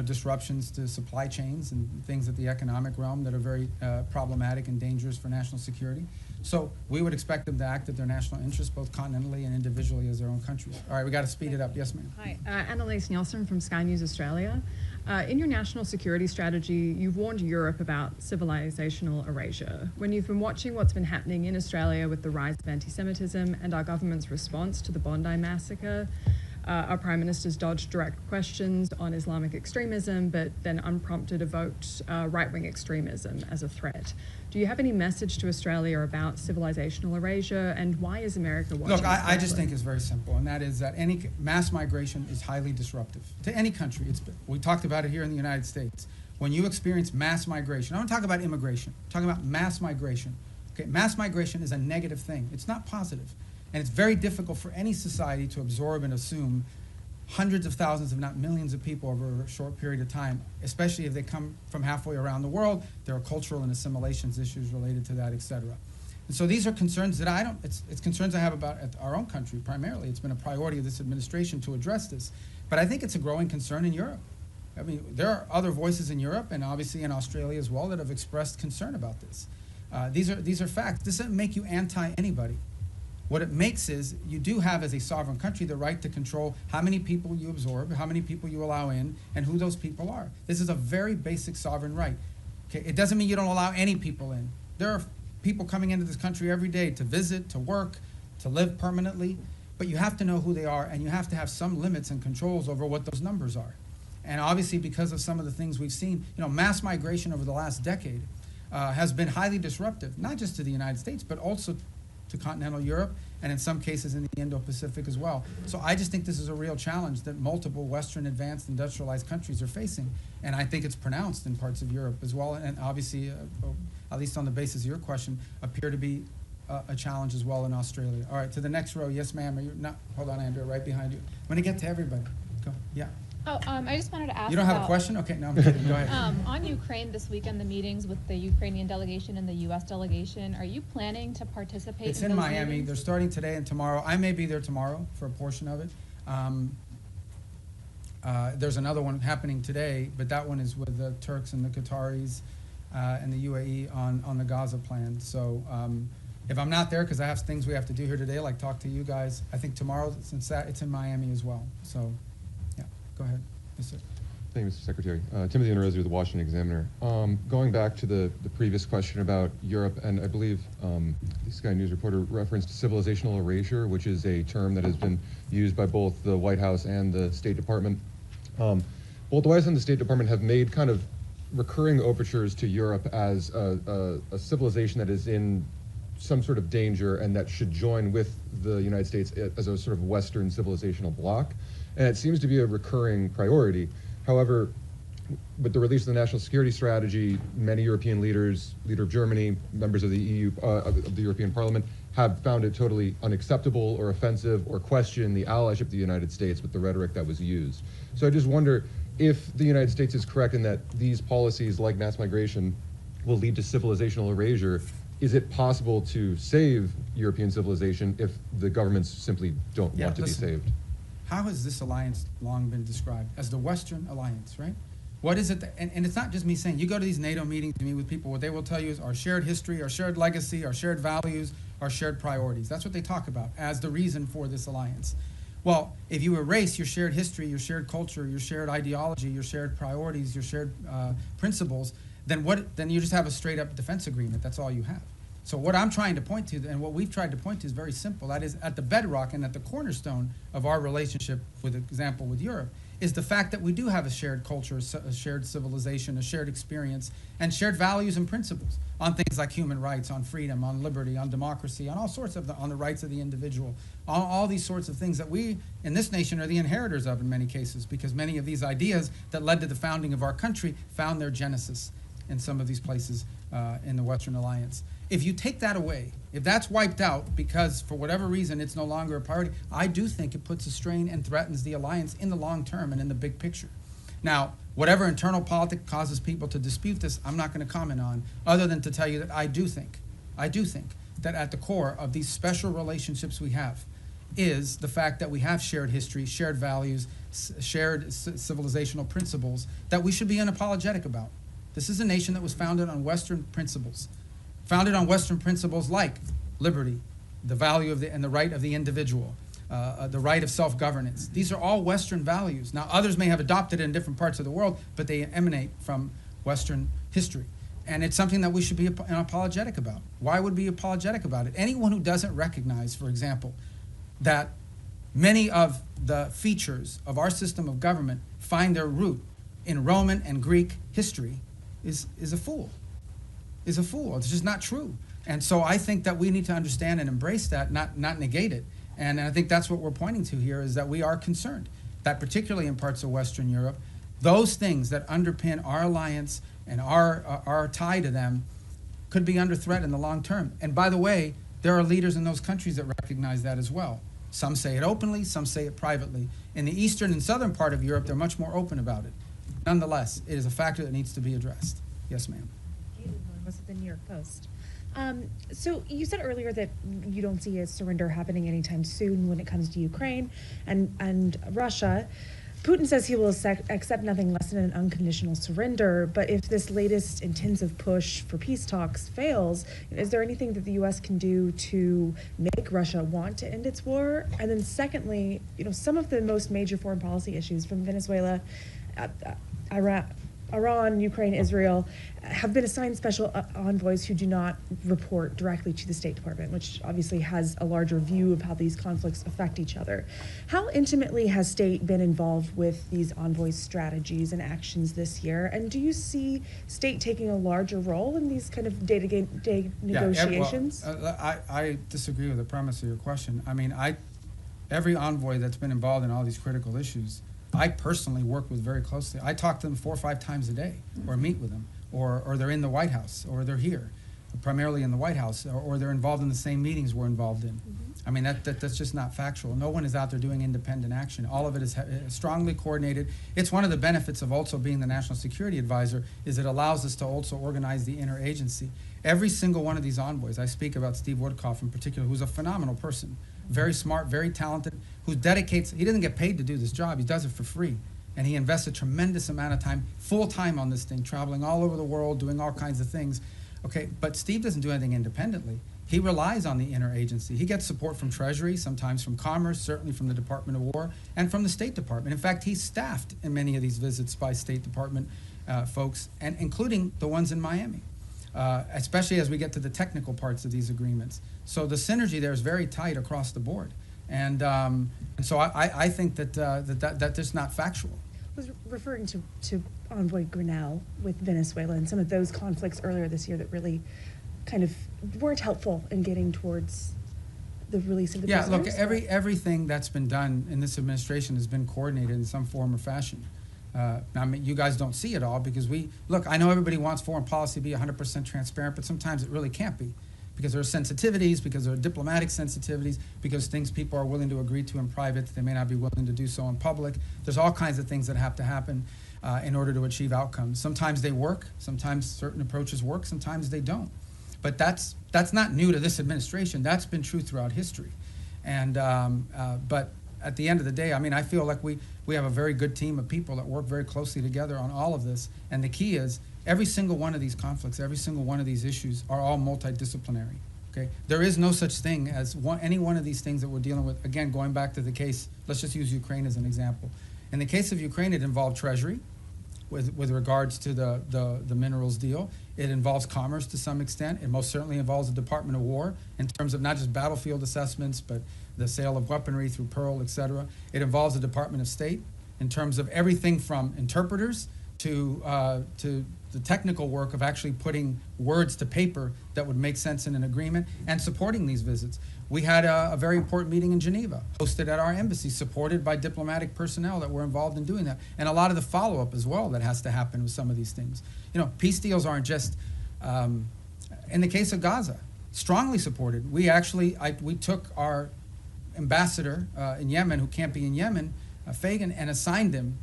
disruptions to supply chains and things at the economic realm that are very problematic and dangerous for national security. So we would expect them to act at their national interests, both continentally and individually as their own countries. All right, we got to speed it up. Yes, ma'am. Hi, Annalise Nielsen from Sky News Australia. In your national security strategy, you've warned Europe about civilizational erasure. When you've been watching what's been happening in Australia with the rise of anti-Semitism and our government's response to the Bondi massacre, our Prime Minister's dodged direct questions on Islamic extremism, but then unprompted evoked right-wing extremism as a threat. Do you have any message to Australia about civilizational erasure, and why is America watching? Look, I just think it's very simple, and that is that any mass migration is highly disruptive to any country. We talked about it here in the United States. When you experience mass migration, I don't talk about immigration, I'm talking about mass migration. Okay, mass migration is a negative thing. It's not positive. And it's very difficult for any society to absorb and assume hundreds of thousands, if not millions of people over a short period of time, especially if they come from halfway around the world. There are cultural and assimilations issues related to that, et cetera. And so these are concerns that it's concerns I have about our own country primarily. It's been a priority of this administration to address this. But I think it's a growing concern in Europe. There are other voices in Europe and obviously in Australia as well that have expressed concern about this. These are facts. This doesn't make you anti-anybody. What it makes is you do have, as a sovereign country, the right to control how many people you absorb, how many people you allow in, and who those people are. This is a very basic sovereign right. Okay, it doesn't mean you don't allow any people in. There are people coming into this country every day to visit, to work, to live permanently, but you have to know who they are, and you have to have some limits and controls over what those numbers are. And obviously, because of some of the things we've seen, mass migration over the last decade has been highly disruptive, not just to the United States, but also to continental Europe, and in some cases in the Indo-Pacific as well. So I just think this is a real challenge that multiple Western advanced industrialized countries are facing, and I think it's pronounced in parts of Europe as well, and obviously, at least on the basis of your question, appear to be a challenge as well in Australia. All right, to the next row. Yes, ma'am. Are you not? Hold on, Andrea, right behind you. I'm going to get to everybody. Go. Yeah. Oh, I just wanted to ask. You don't have a question? Okay, no, I'm kidding. Go ahead. On Ukraine this weekend, the meetings with the Ukrainian delegation and the U.S. delegation, are you planning to participate? It's in in those Miami. meetings? They're starting today and tomorrow. I may be there tomorrow for a portion of it. There's another one happening today, but that one is with the Turks and the Qataris and the UAE on the Gaza plan. So if I'm not there, because I have things we have to do here today, like talk to you guys, I think tomorrow, since it's in Miami as well. So, yeah, go ahead. Yes, sir. Thank you, Mr. Secretary. Timothy Inrezi with the Washington Examiner. Going back to the previous question about Europe, and I believe the Sky News reporter referenced civilizational erasure, which is a term that has been used by both the White House and the State Department. Both the White House and the State Department have made kind of recurring overtures to Europe as a civilization that is in some sort of danger and that should join with the United States as a sort of Western civilizational bloc. And it seems to be a recurring priority. However, with the release of the National Security Strategy, many European leaders, leader of Germany, members of the EU, of the European Parliament, have found it totally unacceptable or offensive or question the allyship of the United States with the rhetoric that was used. So I just wonder if the United States is correct in that these policies like mass migration will lead to civilizational erasure. Is it possible to save European civilization if the governments simply don't want to be saved? How has this alliance long been described? As the Western alliance, right? What is it that, and it's not just me saying, you go to these NATO meetings, you meet with people, what they will tell you is our shared history, our shared legacy, our shared values, our shared priorities. That's what they talk about as the reason for this alliance. Well, if you erase your shared history, your shared culture, your shared ideology, your shared priorities, your shared principles, then you just have a straight up defense agreement. That's all you have. So what I'm trying to point to, and what we've tried to point to, is very simple. That is, at the bedrock and at the cornerstone of our relationship, for example, with Europe, is the fact that we do have a shared culture, a shared civilization, a shared experience, and shared values and principles on things like human rights, on freedom, on liberty, on democracy, on all sorts of on the rights of the individual, on all these sorts of things that we in this nation are the inheritors of in many cases, because many of these ideas that led to the founding of our country found their genesis in some of these places in the Western Alliance. If you take that away, if that's wiped out because for whatever reason it's no longer a priority, I do think it puts a strain and threatens the alliance in the long term and in the big picture. Now, whatever internal politics causes people to dispute this, I'm not going to comment on, other than to tell you that I do think that at the core of these special relationships we have is the fact that we have shared history, shared values, shared civilizational principles that we should be unapologetic about. This is a nation that was founded on Western principles. Founded on Western principles like liberty, the value of and the right of the individual, the right of self-governance. These are all Western values. Now, others may have adopted it in different parts of the world, but they emanate from Western history. And it's something that we should be apologetic about. Why would we be apologetic about it? Anyone who doesn't recognize, for example, that many of the features of our system of government find their root in Roman and Greek history is a fool. Is a fool. It's just not true. And so I think that we need to understand and embrace that, not negate it. And I think that's what we're pointing to here, is that we are concerned that particularly in parts of Western Europe, those things that underpin our alliance and our tie to them could be under threat in the long term. And by the way, there are leaders in those countries that recognize that as well. Some say it openly, some say it privately. In the eastern and southern part of Europe, they're much more open about it. Nonetheless, it is a factor that needs to be addressed. Yes, ma'am. Was it the New York Post? So you said earlier that you don't see a surrender happening anytime soon when it comes to Ukraine and Russia. Putin says he will accept nothing less than an unconditional surrender, but if this latest intensive push for peace talks fails, is there anything that the U.S. can do to make Russia want to end its war? And then secondly, some of the most major foreign policy issues from Venezuela, Iran, Ukraine, Israel have been assigned special envoys who do not report directly to the State Department, which obviously has a larger view of how these conflicts affect each other. How intimately has State been involved with these envoys' strategies and actions this year? And do you see State taking a larger role in these kind of day-to-day negotiations? I disagree with the premise of your question. I mean, every envoy that's been involved in all these critical issues, I personally work with very closely. I talk to them 4 or 5 times a day, or meet with them, or they're in the White House, or they're here, primarily in the White House, or they're involved in the same meetings we're involved in. I mean, that's just not factual. No one is out there doing independent action. All of it is strongly coordinated. It's one of the benefits of also being the National Security Advisor, is it allows us to also organize the interagency. Every single one of these envoys, I speak about Steve Woodcock in particular, who's a phenomenal person, very smart, very talented, who dedicates, he doesn't get paid to do this job, he does it for free. And he invests a tremendous amount of time, full time on this thing, traveling all over the world, doing all kinds of things. Okay, but Steve doesn't do anything independently. He relies on the interagency. He gets support from Treasury, sometimes from Commerce, certainly from the Department of War, and from the State Department. In fact, he's staffed in many of these visits by State Department folks, and including the ones in Miami, especially as we get to the technical parts of these agreements. So the synergy there is very tight across the board. And so I think that is not factual. I was referring to Envoy Grinnell with Venezuela and some of those conflicts earlier this year that really kind of weren't helpful in getting towards the release of the prisoners. Yeah, look, everything that's been done in this administration has been coordinated in some form or fashion. I mean, you guys don't see it all because look, I know everybody wants foreign policy to be 100% transparent, but sometimes it really can't be, because there are sensitivities, because there are diplomatic sensitivities, because things people are willing to agree to in private, they may not be willing to do so in public. There's all kinds of things that have to happen in order to achieve outcomes. Sometimes they work, sometimes certain approaches work, sometimes they don't. But that's not new to this administration. That's been true throughout history. And but at the end of the day, I mean, I feel like we have a very good team of people that work very closely together on all of this. And the key is, every single one of these conflicts, every single one of these issues are all multidisciplinary. Okay, there is no such thing as any one of these things that we're dealing with. Again, going back to the case, let's just use Ukraine as an example. In the case of Ukraine, it involved Treasury with regards to the minerals deal. It involves Commerce to some extent. It most certainly involves the Department of War in terms of not just battlefield assessments, but the sale of weaponry through Pearl, et cetera. It involves the Department of State in terms of everything from interpreters to the technical work of actually putting words to paper that would make sense in an agreement and supporting these visits. We had a very important meeting in Geneva, hosted at our embassy, supported by diplomatic personnel that were involved in doing that. And a lot of the follow-up as well that has to happen with some of these things. You know, peace deals aren't just, in the case of Gaza, strongly supported. We actually, we took our ambassador in Yemen, who can't be in Yemen, Fagan, and assigned him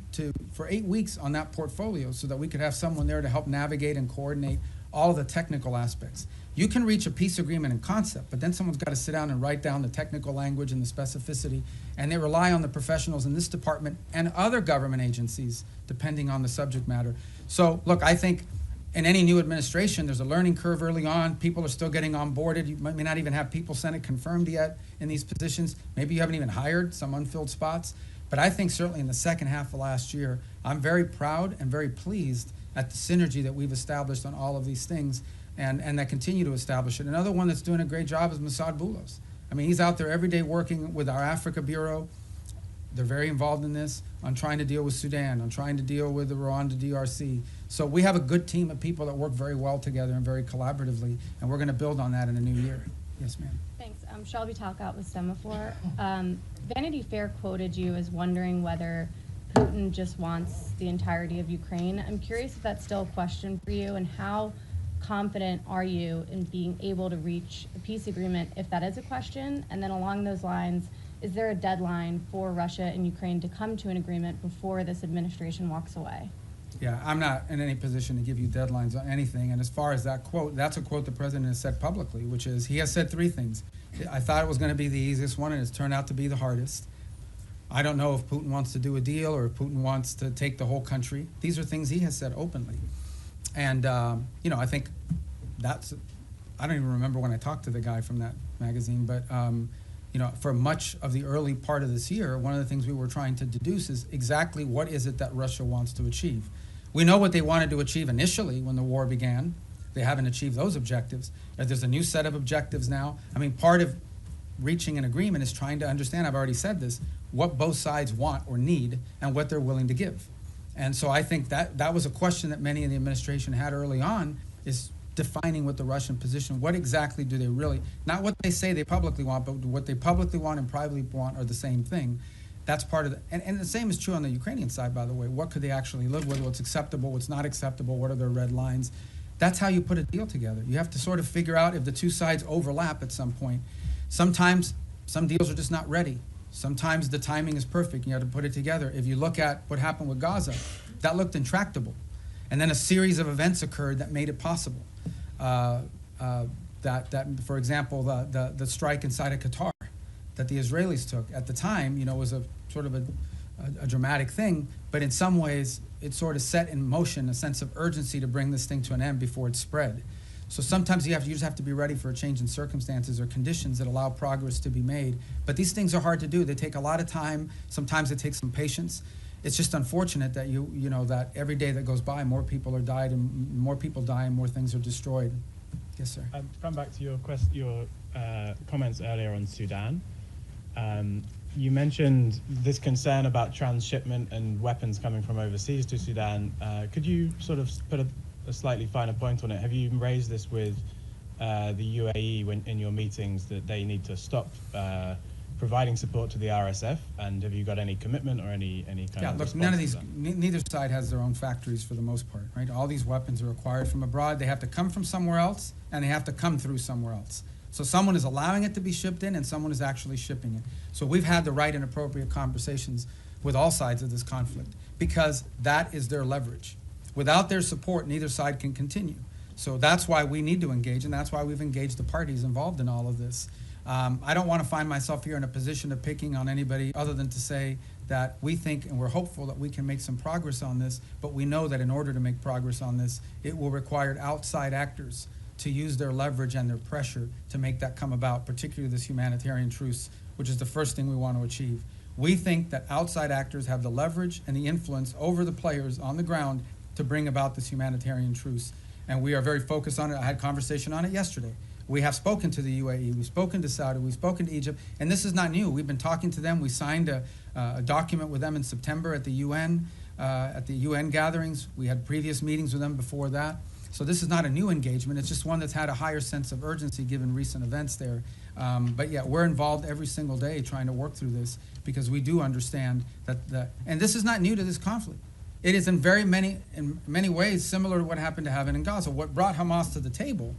for 8 weeks on that portfolio so that we could have someone there to help navigate and coordinate all of the technical aspects. You can reach a peace agreement in concept, but then someone's got to sit down and write down the technical language and the specificity, and they rely on the professionals in this department and other government agencies, depending on the subject matter. So, look, I think in any new administration, there's a learning curve early on. People are still getting onboarded. You may not even have people Senate confirmed yet in these positions. Maybe you haven't even hired some unfilled spots. But I think certainly in the second half of last year, I'm very proud and very pleased at the synergy that we've established on all of these things and that continue to establish it. Another one that's doing a great job is Mossad Boulos. I mean, he's out there every day working with our Africa Bureau. They're very involved in this, on trying to deal with Sudan, on trying to deal with the Rwanda DRC. So we have a good team of people that work very well together and very collaboratively, and we're going to build on that in the new year. Yes, ma'am. Thanks. Shelby Talcott with Semaphore. Vanity Fair quoted you as wondering whether Putin just wants the entirety of Ukraine. I'm curious if that's still a question for you, and how confident are you in being able to reach a peace agreement if that is a question? And then along those lines, is there a deadline for Russia and Ukraine to come to an agreement before this administration walks away? Yeah, I'm not in any position to give you deadlines on anything. And as far as that quote, that's a quote the president has said publicly, which is, he has said 3 things. I thought it was going to be the easiest one, and it's turned out to be the hardest. I don't know if Putin wants to do a deal or if Putin wants to take the whole country. These are things he has said openly. And, you know, I think that's, I don't even remember when I talked to the guy from that magazine, but, you know, for much of the early part of this year, one of the things we were trying to deduce is exactly what is it that Russia wants to achieve. We know what they wanted to achieve initially when the war began. They haven't achieved those objectives. There's a new set of objectives now. I mean, part of reaching an agreement is trying to understand, I've already said this, what both sides want or need and what they're willing to give. And so I think that was a question that many in the administration had early on, is defining what the Russian position, what exactly do they really, not what they say they publicly want, but what they publicly want and privately want are the same thing. That's part of the, and the same is true on the Ukrainian side, by the way. What could they actually live with, what's acceptable, what's not acceptable, what are their red lines? That's how you put a deal together. You have to sort of figure out if the two sides overlap at some point. Sometimes some deals are just not ready. Sometimes the timing is perfect. You have to put it together. If you look at what happened with Gaza, that looked intractable. And then a series of events occurred that made it possible. For example, the strike inside of Qatar that the Israelis took at the time, you know, was a sort of a dramatic thing, but in some ways it sort of set in motion a sense of urgency to bring this thing to an end before it spread. So sometimes you just have to be ready for a change in circumstances or conditions that allow progress to be made. But these things are hard to do. They take a lot of time. Sometimes it takes some patience. It's just unfortunate that you know that every day that goes by, more people are died and more people die and more things are destroyed. Yes, sir. To come back to your comments earlier on Sudan, you mentioned this concern about transshipment and weapons coming from overseas to Sudan. Could you sort of put a slightly finer point on it? Have you raised this with the UAE in your meetings that they need to stop providing support to the RSF? And have you got any commitment or any kind of look, response none of to these, that? neither side has their own factories for the most part, right? All these weapons are acquired from abroad. They have to come from somewhere else, and they have to come through somewhere else. So someone is allowing it to be shipped in, and someone is actually shipping it. So we've had the right and appropriate conversations with all sides of this conflict, because that is their leverage. Without their support, neither side can continue. So that's why we need to engage, and that's why we've engaged the parties involved in all of this. I don't want to find myself here in a position of picking on anybody other than to say that we think and we're hopeful that we can make some progress on this, but we know that in order to make progress on this, it will require outside actors to use their leverage and their pressure to make that come about, particularly this humanitarian truce, which is the first thing we want to achieve. We think that outside actors have the leverage and the influence over the players on the ground to bring about this humanitarian truce. And we are very focused on it. I had conversation on it yesterday. We have spoken to the UAE, we've spoken to Saudi, we've spoken to Egypt, and this is not new. We've been talking to them. We signed a document with them in September at the UN gatherings. We had previous meetings with them before that. So this is not a new engagement. It's just one that's had a higher sense of urgency given recent events there. But yeah, we're involved every single day trying to work through this because we do understand that, and this is not new to this conflict. It is in many ways similar to what happened to happen in Gaza. What brought Hamas to the table,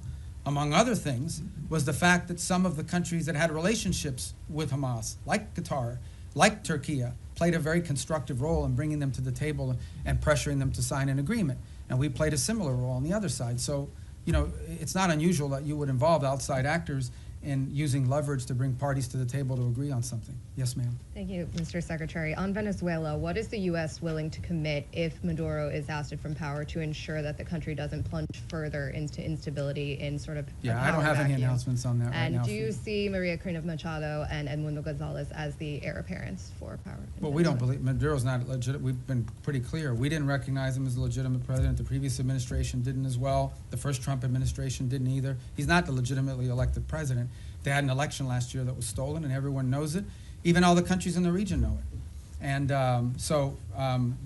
among other things, was the fact that some of the countries that had relationships with Hamas, like Qatar, like Turkey, played a very constructive role in bringing them to the table and pressuring them to sign an agreement. And we played a similar role on the other side. So, you know, it's not unusual that you would involve outside actors in using leverage to bring parties to the table to agree on something. Yes, ma'am. Thank you, Mr. Secretary. On Venezuela, what is the U.S. willing to commit if Maduro is ousted from power to ensure that the country doesn't plunge further into instability in sort of Yeah, I don't have any announcements on that right now. And do you see Maria Corina Machado and Edmundo Gonzalez as the heir apparents for power? Well, we don't believe Maduro's not legit. We've been pretty clear. We didn't recognize him as a legitimate president. The previous administration didn't as well. The first Trump administration didn't either. He's not the legitimately elected president. They had an election last year that was stolen, and everyone knows it. Even all the countries in the region know it. And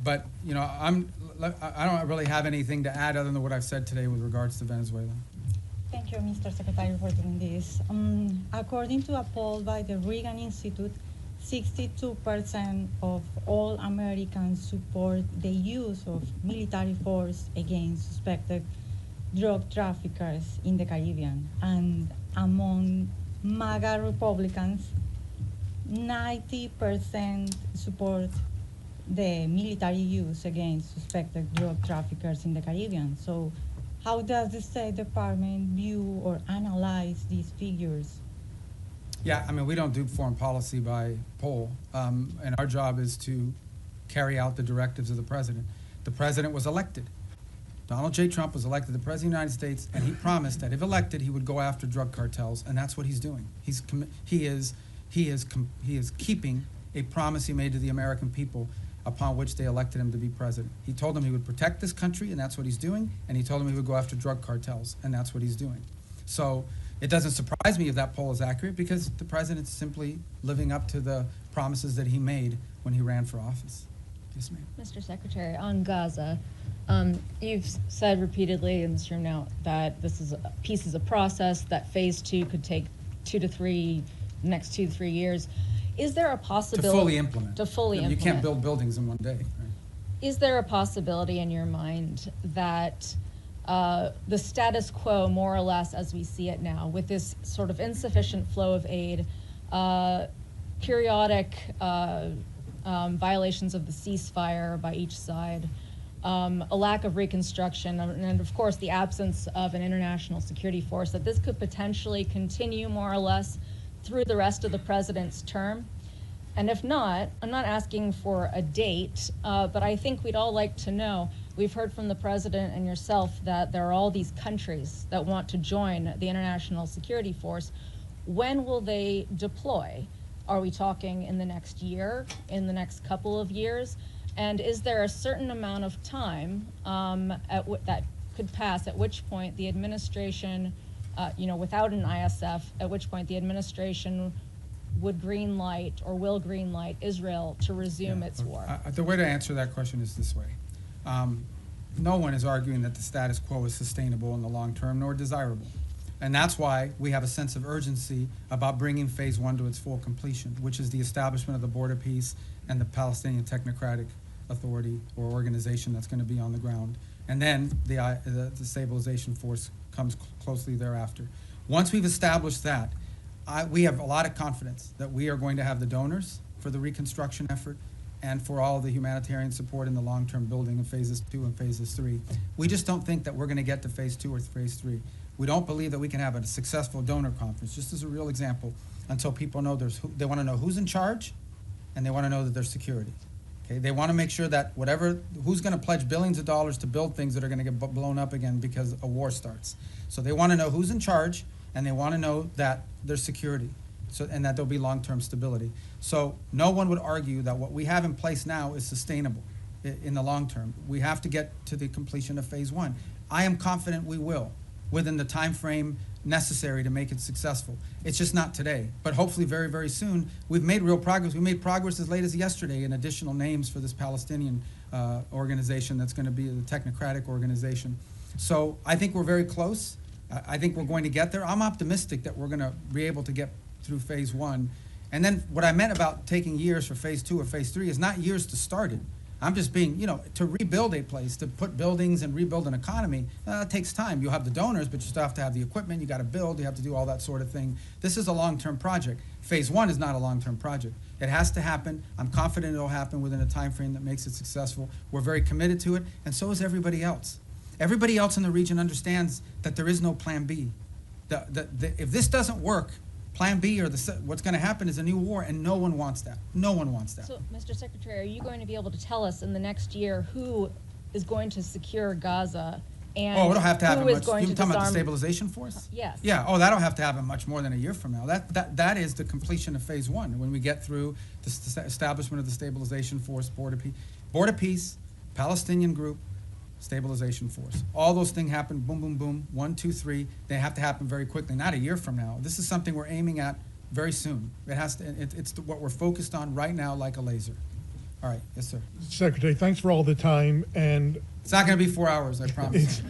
but you know, I don't really have anything to add other than what I've said today with regards to Venezuela. Thank you, Mr. Secretary, for doing this. According to a poll by the Reagan Institute, 62% of all Americans support the use of military force against suspected drug traffickers in the Caribbean. And among MAGA Republicans, 90% support the military use against suspected drug traffickers in the Caribbean. So how does the State Department view or analyze these figures? Yeah, I mean, we don't do foreign policy by poll, and our job is to carry out the directives of the president. The president was elected. Donald J. Trump was elected the President of the United States, and he promised that if elected, he would go after drug cartels, and that's what he's doing. He is keeping a promise he made to the American people upon which they elected him to be president. He told them he would protect this country, and that's what he's doing, and he told them he would go after drug cartels, and that's what he's doing. So it doesn't surprise me if that poll is accurate, because the president's simply living up to the promises that he made when he ran for office. Yes, ma'am. Mr. Secretary, on Gaza, you've said repeatedly in this room now that this is peace is a process, that phase 2 could take next 2 to 3 years. Is there a possibility to fully implement? To fully implement. You can't build buildings in one day. Right? Is there a possibility in your mind that the status quo, more or less as we see it now, with this sort of insufficient flow of aid, periodic violations of the ceasefire by each side, a lack of reconstruction, and of course the absence of an international security force, that this could potentially continue more or less through the rest of the president's term? And if not, I'm not asking for a date, but I think we'd all like to know. We've heard from the president and yourself that there are all these countries that want to join the international security force. When will they deploy? Are we talking in the next year, in the next couple of years? And is there a certain amount of time that could pass, at which point the administration, without an ISF, at which point the administration would green light or will green light Israel to resume its war? The way to answer that question is this way. No one is arguing that the status quo is sustainable in the long term nor desirable. And that's why we have a sense of urgency about bringing phase 1 to its full completion, which is the establishment of the border peace and the Palestinian Technocratic Authority or organization that's going to be on the ground. And then the stabilization force comes closely thereafter. Once we've established that, we have a lot of confidence that we are going to have the donors for the reconstruction effort and for all the humanitarian support in the long-term building of phases 2 and phases 3. We just don't think that we're going to get to phase 2 or phase 3. We don't believe that we can have a successful donor conference, just as a real example, until people know they want to know who's in charge, and they want to know that there's security. Okay? They want to make sure that who's going to pledge billions of dollars to build things that are going to get blown up again because a war starts. So they want to know who's in charge, and they want to know that there's security, and that there'll be long-term stability. So no one would argue that what we have in place now is sustainable in the long term. We have to get to the completion of phase 1. I am confident we will, within the time frame necessary to make it successful. It's just not today, but hopefully very, very soon. We've made real progress. We made progress as late as yesterday in additional names for this Palestinian organization that's going to be the technocratic organization. So I think we're very close. I think we're going to get there. I'm optimistic that we're going to be able to get through phase 1. And then what I meant about taking years for phase 2 or phase 3 is not years to start it. I'm just being, to rebuild a place, to put buildings and rebuild an economy, it takes time. You'll have the donors, but you still have to have the equipment, you got to build, you have to do all that sort of thing. This is a long-term project. Phase 1 is not a long-term project. It has to happen. I'm confident it'll happen within a time frame that makes it successful. We're very committed to it, and so is everybody else. Everybody else in the region understands that there is no plan B. If this doesn't work, plan B or what's going to happen is a new war, and no one wants that. No one wants that. So, Mr. Secretary, are you going to be able to tell us in the next year who is going to secure Gaza and it'll have to happen who is much. going You're to talking about disarm? the stabilization force? Yes. Yeah. That'll have to happen much more than a year from now. That is the completion of phase 1 when we get through the establishment of the stabilization force, border peace, Palestinian group, stabilization force. All those things happen, boom, boom, boom, 1, 2, 3. They have to happen very quickly, not a year from now. This is something we're aiming at very soon. It has to. It's what we're focused on right now, like a laser. All right, yes, sir. Secretary, thanks for all the time, and it's not going to be 4 hours, I promise.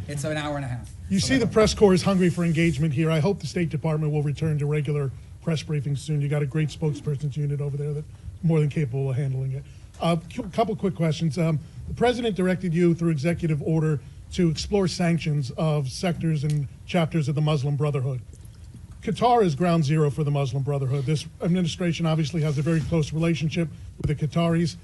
It's an hour and a half. You see the press corps is hungry for engagement here. I hope the State Department will return to regular press briefings soon. You got a great spokesperson's unit over there that's more than capable of handling it. A couple quick questions. The President directed you through executive order to explore sanctions of sectors and chapters of the Muslim Brotherhood. Qatar is ground zero for the Muslim Brotherhood. This administration obviously has a very close relationship with the Qataris.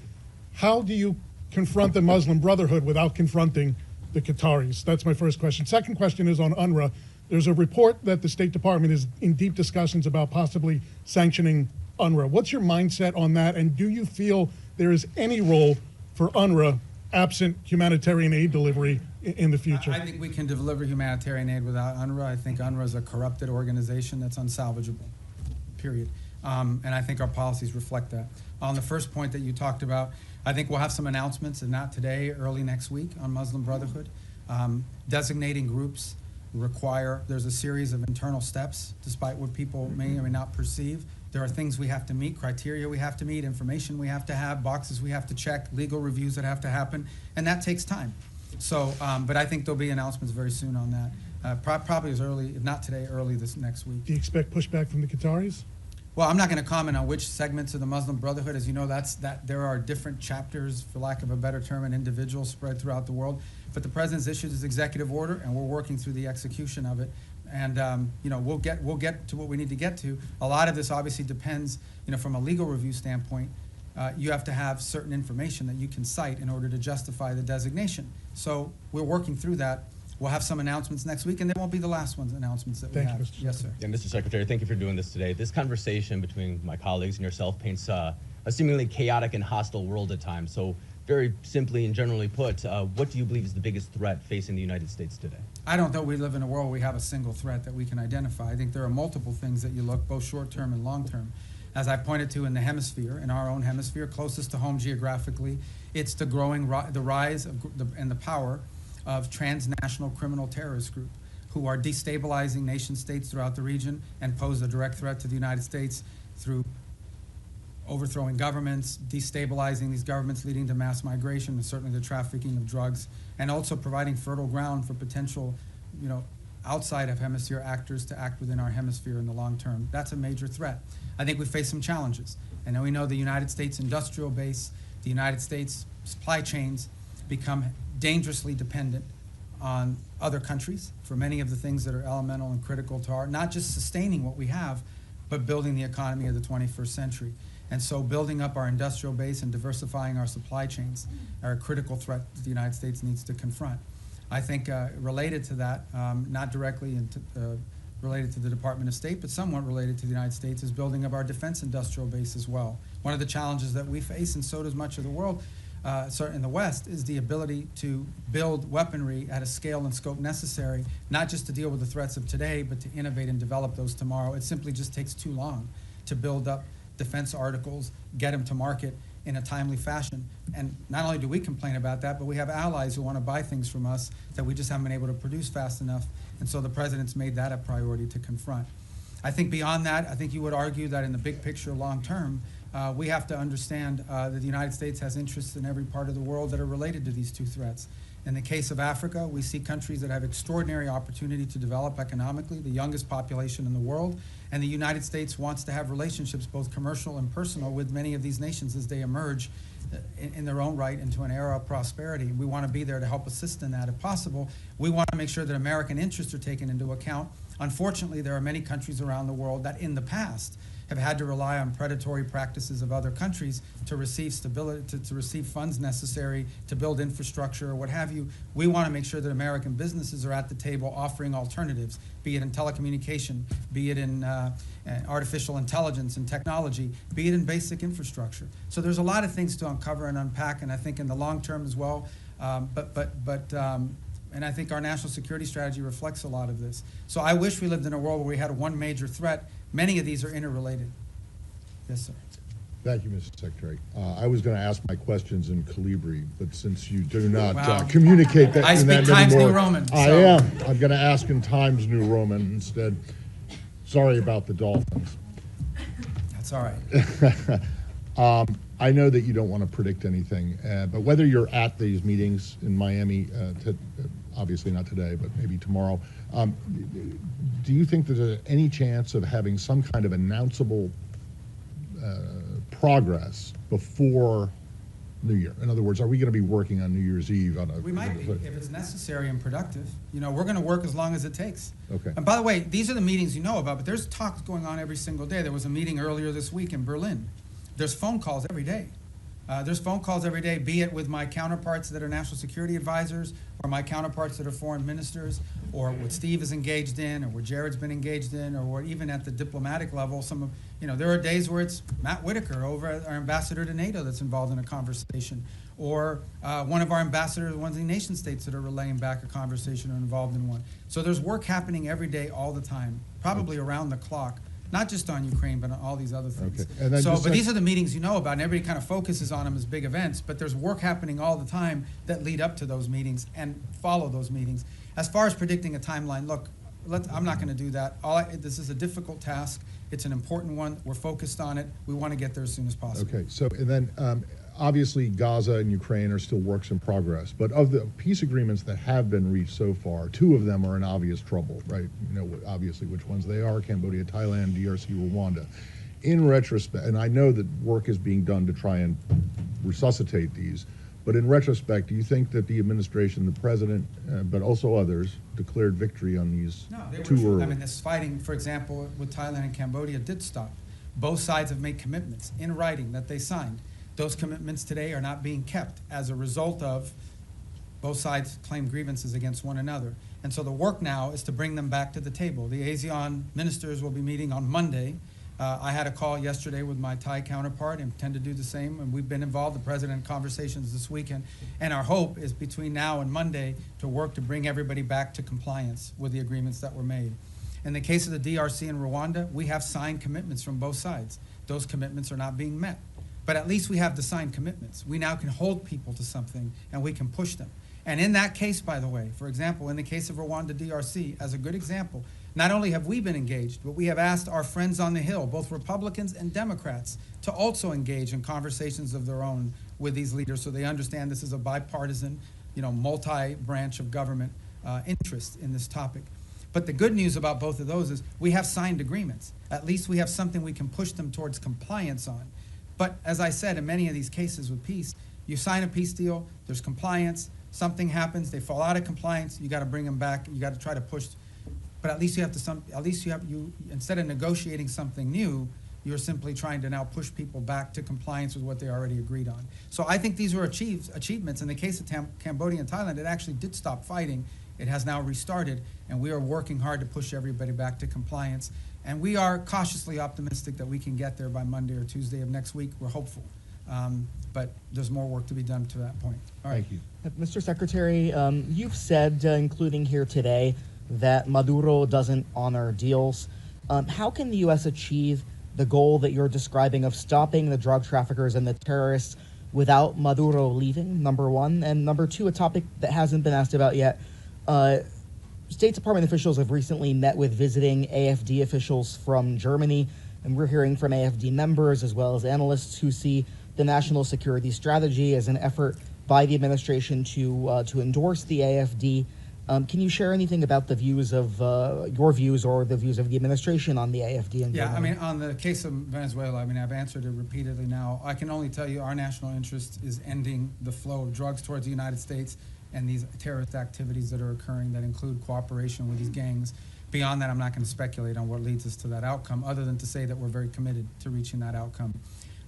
How do you confront the Muslim Brotherhood without confronting the Qataris? That's my first question. Second question is on UNRWA. There's a report that the State Department is in deep discussions about possibly sanctioning UNRWA. What's your mindset on that, and do you feel there is any role for UNRWA absent humanitarian aid delivery in the future? I think we can deliver humanitarian aid without UNRWA. I think UNRWA is a corrupted organization that's unsalvageable, period. And I think our policies reflect that. On the first point that you talked about, I think we'll have some announcements, if not today, early next week on Muslim Brotherhood. Designating groups there's a series of internal steps, despite what people may or may not perceive. There are things we have to meet, criteria we have to meet, information we have to have, boxes we have to check, legal reviews that have to happen, and that takes time. So, but I think there'll be announcements very soon on that. Probably as early, if not today, early this next week. Do you expect pushback from the Qataris? Well, I'm not going to comment on which segments of the Muslim Brotherhood. As you know, there are different chapters, for lack of a better term, and individuals spread throughout the world. But the president's issued his executive order, and we're working through the execution of it. And you know, we'll get to what we need to get to. A lot of this obviously depends, you know, from a legal review standpoint. You have to have certain information that you can cite in order to justify the designation. So we're working through that. We'll have some announcements next week, and they won't be the last announcements that we have. Yes, sir. Yeah, Mr. Secretary, thank you for doing this today. This conversation between my colleagues and yourself paints a seemingly chaotic and hostile world at times. So very simply and generally put, what do you believe is the biggest threat facing the United States today? I don't think we live in a world where we have a single threat that we can identify. I think there are multiple things that you look, both short-term and long-term. As I pointed to in the hemisphere, in our own hemisphere, closest to home geographically, it's the rise and the power of transnational criminal terrorist group who are destabilizing nation states throughout the region and pose a direct threat to the United States through overthrowing governments, destabilizing these governments, leading to mass migration and certainly the trafficking of drugs, and also providing fertile ground for potential, you know, outside of hemisphere actors to act within our hemisphere in the long term. That's a major threat. I think we face some challenges. And then we know the United States industrial base, the United States supply chains become dangerously dependent on other countries for many of the things that are elemental and critical to our, not just sustaining what we have, but building the economy of the 21st century. And so building up our industrial base and diversifying our supply chains are a critical threat that the United States needs to confront. I think related to that, not directly related to the Department of State, but somewhat related to the United States, is building up our defense industrial base as well. One of the challenges that we face, and so does much of the world, certainly in the West, is the ability to build weaponry at a scale and scope necessary, not just to deal with the threats of today, but to innovate and develop those tomorrow. It simply just takes too long to build up defense articles, get them to market in a timely fashion. And not only do we complain about that, but we have allies who want to buy things from us that we just haven't been able to produce fast enough. And so the president's made that a priority to confront. I think beyond that, I think you would argue that in the big picture, long term, we have to understand that the United States has interests in every part of the world that are related to these two threats. In the case of Africa, we see countries that have extraordinary opportunity to develop economically, the youngest population in the world, and the United States wants to have relationships, both commercial and personal, with many of these nations as they emerge in their own right into an era of prosperity. We want to be there to help assist in that if possible. We want to make sure that American interests are taken into account. Unfortunately, there are many countries around the world that in the past have had to rely on predatory practices of other countries to receive stability, to receive funds necessary to build infrastructure or what have you. We want to make sure that American businesses are at the table offering alternatives, be it in telecommunication, be it in artificial intelligence and technology, be it in basic infrastructure. So there's a lot of things to uncover and unpack, and I think in the long term as well. And I think our national security strategy reflects a lot of this. So I wish we lived in a world where we had one major threat. Many of these are interrelated. Yes, sir. Thank you, Mr. Secretary. I was going to ask my questions in Calibri, but since you do not Wow. communicate that I in speak that Times anymore, New Roman. I so. am. I'm going to ask in Times New Roman instead. Sorry about the Dolphins. That's all right. I know that you don't want to predict anything, but whether you're at these meetings in Miami, obviously not today, but maybe tomorrow, do you think there's any chance of having some kind of announceable progress before New Year? In other words, are we going to be working on New Year's Eve? We might be, if it's necessary and productive. You know, we're going to work as long as it takes. Okay. And by the way, these are the meetings you know about, but there's talks going on every single day. There was a meeting earlier this week in Berlin. There's phone calls every day. There's phone calls every day, be it with my counterparts that are national security advisors, or my counterparts that are foreign ministers, or what Steve is engaged in, or what Jared's been engaged in, or what even at the diplomatic level, there are days where it's Matt Whitaker, our ambassador to NATO, that's involved in a conversation, or one of our ambassadors, one of the nation states that are relaying back a conversation or involved in one. So there's work happening every day, all the time, probably around the clock, not just on Ukraine, but on all these other things. Okay. And then So, just but like- these are the meetings you know about, and everybody kind of focuses on them as big events, but there's work happening all the time that lead up to those meetings and follow those meetings. As far as predicting a timeline, look, I'm not going to do that. This is a difficult task. It's an important one. We're focused on it. We want to get there as soon as possible. Okay, so, and then, obviously Gaza and Ukraine are still works in progress, but of the peace agreements that have been reached so far, 2 of them are in obvious trouble, right? You know, obviously which ones they are: Cambodia, Thailand, DRC, Rwanda. In retrospect, and I know that work is being done to try and resuscitate these, but in retrospect, do you think that the administration, the president, but also others, declared victory on these too early? I mean, this fighting, for example, with Thailand and Cambodia did stop. Both sides have made commitments in writing that they signed. Those commitments today are not being kept as a result of both sides claim grievances against one another. And so the work now is to bring them back to the table. The ASEAN ministers will be meeting on Monday. I had a call yesterday with my Thai counterpart and intend to do the same, and we've been involved in president conversations this weekend. And our hope is between now and Monday to work to bring everybody back to compliance with the agreements that were made. In the case of the DRC and Rwanda, we have signed commitments from both sides. Those commitments are not being met. But at least we have the signed commitments. We now can hold people to something and we can push them. And in that case, by the way, for example, in the case of Rwanda DRC, as a good example, not only have we been engaged, but we have asked our friends on the Hill, both Republicans and Democrats, to also engage in conversations of their own with these leaders so they understand this is a bipartisan, multi-branch of government interest in this topic. But the good news about both of those is we have signed agreements. At least we have something we can push them towards compliance on. But as I said, in many of these cases with peace, you sign a peace deal, there's compliance, something happens, they fall out of compliance, you got to bring them back, you got to try to push. But at least you have to, instead of negotiating something new, you're simply trying to now push people back to compliance with what they already agreed on. So I think these were achievements. In the case of Cambodia and Thailand, it actually did stop fighting. It has now restarted, and we are working hard to push everybody back to compliance. And we are cautiously optimistic that we can get there by Monday or Tuesday of next week. We're hopeful. But there's more work to be done to that point. All right. Thank you. Mr. Secretary, you've said, including here today, that Maduro doesn't honor deals. How can the U.S. achieve the goal that you're describing of stopping the drug traffickers and the terrorists without Maduro leaving, number one? And number two, a topic that hasn't been asked about yet, State Department officials have recently met with visiting AFD officials from Germany, and we're hearing from AFD members as well as analysts who see the national security strategy as an effort by the administration to endorse the AFD. Can you share anything about the views of your views or the views of the administration on the AFD in Germany? Yeah, I mean, on the case of Venezuela, I mean, I've answered it repeatedly now. I can only tell you our national interest is ending the flow of drugs towards the United States and these terrorist activities that are occurring that include cooperation with these gangs. Beyond that, I'm not going to speculate on what leads us to that outcome, other than to say that we're very committed to reaching that outcome.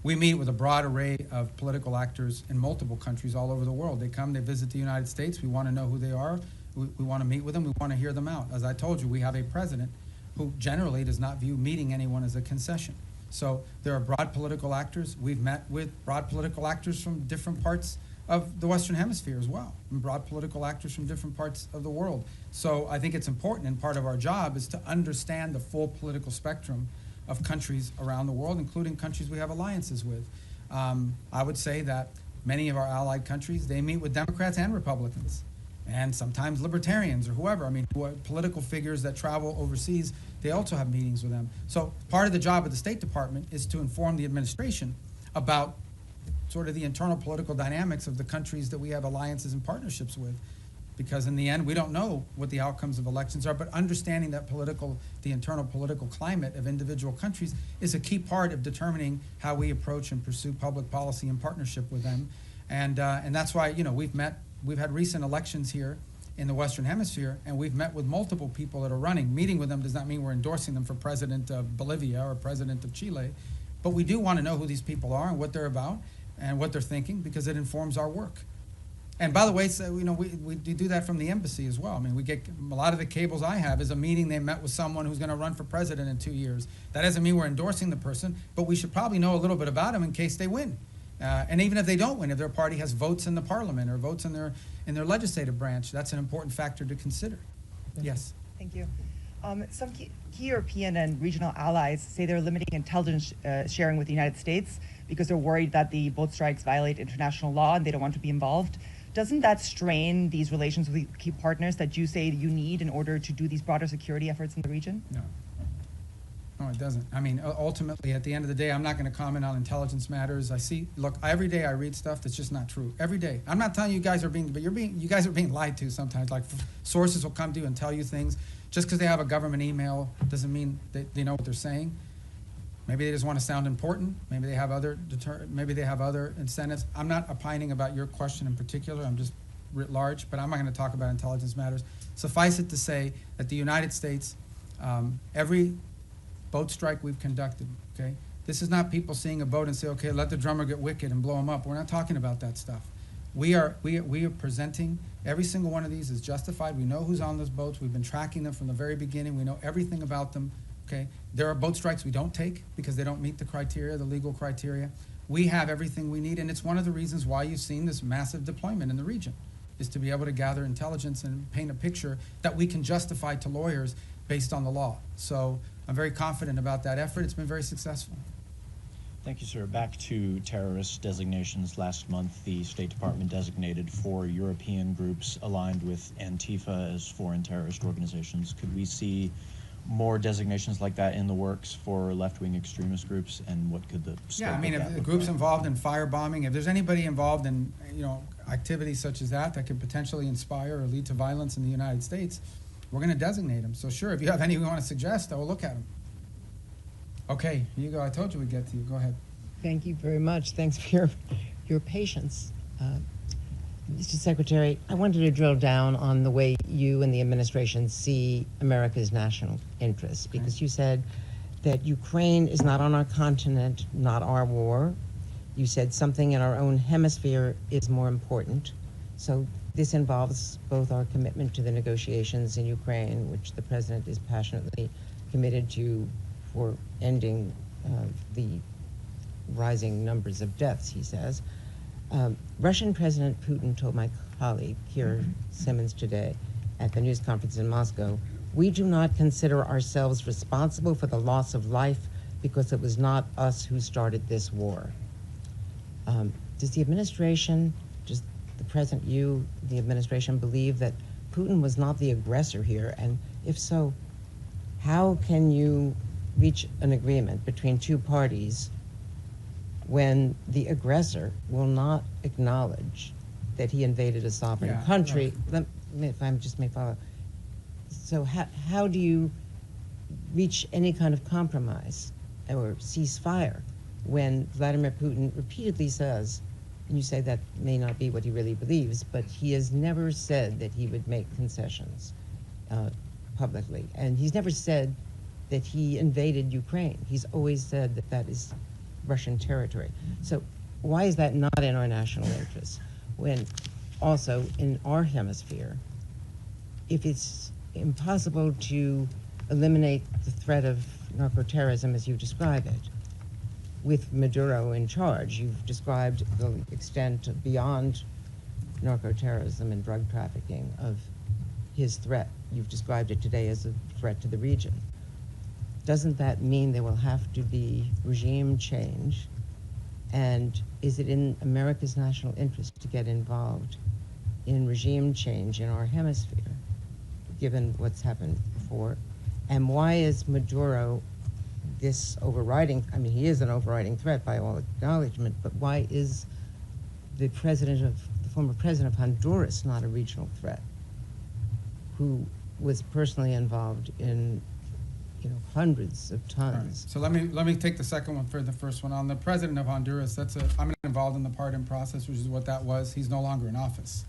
We meet with a broad array of political actors in multiple countries all over the world. They come, they visit the United States. We want to know who they are. We want to meet with them. We want to hear them out. As I told you, we have a president who generally does not view meeting anyone as a concession. So there are broad political actors. We've met with broad political actors from different parts of the Western Hemisphere as well, and broad political actors from different parts of the world. So I think it's important, and part of our job is to understand the full political spectrum of countries around the world, including countries we have alliances with. I would say that many of our allied countries, they meet with Democrats and Republicans, and sometimes libertarians or whoever. I mean, political figures that travel overseas, they also have meetings with them. So part of the job of the State Department is to inform the administration about sort of the internal political dynamics of the countries that we have alliances and partnerships with. Because in the end, we don't know what the outcomes of elections are, but understanding that the internal political climate of individual countries is a key part of determining how we approach and pursue public policy in partnership with them. And that's why, we've had recent elections here in the Western Hemisphere, and we've met with multiple people that are running. Meeting with them does not mean we're endorsing them for president of Bolivia or president of Chile, but we do want to know who these people are and what they're about and what they're thinking, because it informs our work. And by the way, so, we do that from the embassy as well. I mean, we get a lot of the cables I have is a meeting they met with someone who's going to run for president in 2 years. That doesn't mean we're endorsing the person, but we should probably know a little bit about them in case they win. And even if they don't win, if their party has votes in the parliament or votes in their legislative branch, that's an important factor to consider. Yes. Thank you. Some key European and regional allies say they're limiting intelligence sharing with the United States because they're worried that the boat strikes violate international law and they don't want to be involved. Doesn't that strain these relations with key partners that you say you need in order to do these broader security efforts in the region? No. No, it doesn't. I mean, ultimately, at the end of the day, I'm not going to comment on intelligence matters. Look, every day I read stuff that's just not true. Every day. I'm not telling you guys are but you guys are being lied to sometimes. Like, sources will come to you and tell you things. Just because they have a government email doesn't mean they know what they're saying. Maybe they just want to sound important. Maybe they have other incentives. I'm not opining about your question in particular. I'm just writ large, but I'm not going to talk about intelligence matters. Suffice it to say that the United States, every boat strike we've conducted, okay? This is not people seeing a boat and say, okay, let the drummer get wicked and blow them up. We're not talking about that stuff. We are presenting every single one of these is justified. We know who's on those boats. We've been tracking them from the very beginning. We know everything about them, okay? There are boat strikes we don't take because they don't meet the criteria, the legal criteria. We have everything we need, and it's one of the reasons why you've seen this massive deployment in the region, is to be able to gather intelligence and paint a picture that we can justify to lawyers based on the law. So I'm very confident about that effort. It's been very successful. Thank you, sir. Back to terrorist designations. Last month, the State Department designated 4 European groups aligned with Antifa as foreign terrorist organizations. Could we see more designations like that in the works for left-wing extremist groups, and what could the scope Yeah, I mean, of if that the look group's like? involved in firebombing, if there's anybody involved in, activities such as that could potentially inspire or lead to violence in the United States, we're going to designate them. So sure, if you have any we want to suggest, I will look at them. Okay, here you go. I told you we'd get to you. Go ahead. Thank you very much. Thanks for your patience. Mr. Secretary, I wanted to drill down on the way you and the administration see America's national interests, because you said that Ukraine is not on our continent, not our war. You said something in our own hemisphere is more important. So this involves both our commitment to the negotiations in Ukraine, which the President is passionately committed to, for ending the rising numbers of deaths, he says. Russian President Putin told my colleague, Keir Simmons, today at the news conference in Moscow, "We do not consider ourselves responsible for the loss of life because it was not us who started this war." Does the administration, does the President, you, the administration, believe that Putin was not the aggressor here? And if so, how can you reach an agreement between two parties when the aggressor will not acknowledge that he invaded a sovereign country? Right. If I just may follow. So how do you reach any kind of compromise or ceasefire when Vladimir Putin repeatedly says, and you say that may not be what he really believes, but he has never said that he would make concessions publicly. And he's never said that he invaded Ukraine. He's always said that that is Russian territory. So why is that not in our national interest? When also in our hemisphere, if it's impossible to eliminate the threat of narco-terrorism as you describe it, with Maduro in charge, you've described the extent beyond narco-terrorism and drug trafficking of his threat. You've described it today as a threat to the region. Doesn't that mean there will have to be regime change? And is it in America's national interest to get involved in regime change in our hemisphere, given what's happened before? And why is Maduro this overriding, I mean, he is an overriding threat by all acknowledgement, but why is the former president of Honduras not a regional threat, who was personally involved in hundreds of tons? Right. So let me take the second one for the first one. On the president of Honduras, I'm not involved in the pardon process, which is what that was. He's no longer in office.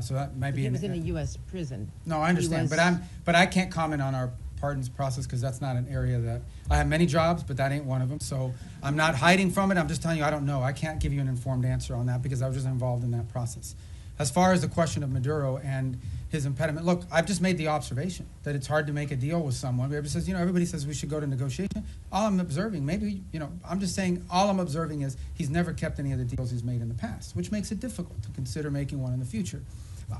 So that might be. He was in a U.S. prison. No, I understand, but I can't comment on our pardons process because that's not an area that I have many jobs, but that ain't one of them. So I'm not hiding from it. I'm just telling you I don't know. I can't give you an informed answer on that because I was just involved in that process. As far as the question of Maduro and his impediment, look, I've just made the observation that it's hard to make a deal with someone. Everybody says, everybody says we should go to negotiation. All I'm observing, I'm just saying, all I'm observing is he's never kept any of the deals he's made in the past, which makes it difficult to consider making one in the future.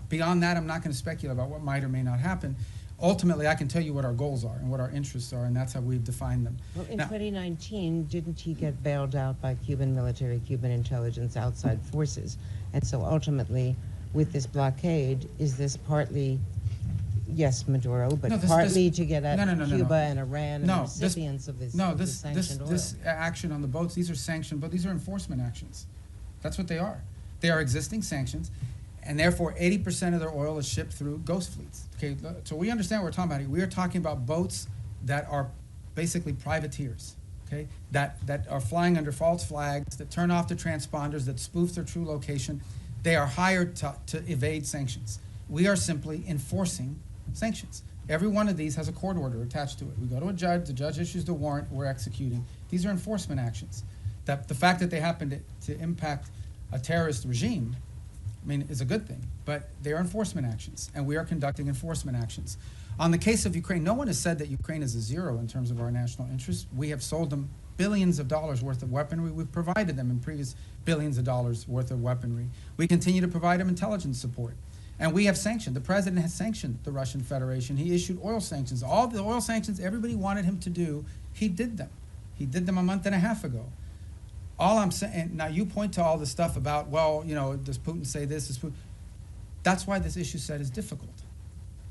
Beyond that, I'm not going to speculate about what might or may not happen. ultimately, I can tell you what our goals are and what our interests are, and that's how we've defined them. Well, in Now- 2019, didn't he get bailed out by Cuban military, Cuban intelligence, outside forces? And so ultimately, with this blockade, is this partly, yes, Maduro, but No, partly to get at no, Cuba and Iran and No, the recipients of this sanctioned oil? This action on the boats, these are sanctioned, but these are enforcement actions. That's what they are. They are existing sanctions, and therefore 80% of their oil is shipped through ghost fleets. Okay, so we understand what we're talking about here. We are talking about boats that are basically privateers, okay, that are flying under false flags, that turn off the transponders, that spoof their true location. They are hired to evade sanctions. We are simply enforcing sanctions. Every one of these has a court order attached to it. We go to a judge, the judge issues the warrant, we're executing. These are enforcement actions. That the fact that they happen to impact a terrorist regime, I mean, is a good thing, but they are enforcement actions, and we are conducting enforcement actions. On the case of Ukraine, no one has said that Ukraine is a zero in terms of our national interest. We have sold them billions of dollars worth of weaponry. We've provided them in previous billions of dollars worth of weaponry. We continue to provide them intelligence support. And we have sanctioned, the president has sanctioned the Russian Federation. He issued oil sanctions. All the oil sanctions everybody wanted him to do, he did them. He did them a month and a half ago. All I'm saying, now you point to all the stuff about, well, you know, does Putin say this? Does Putin? That's why this issue set is difficult.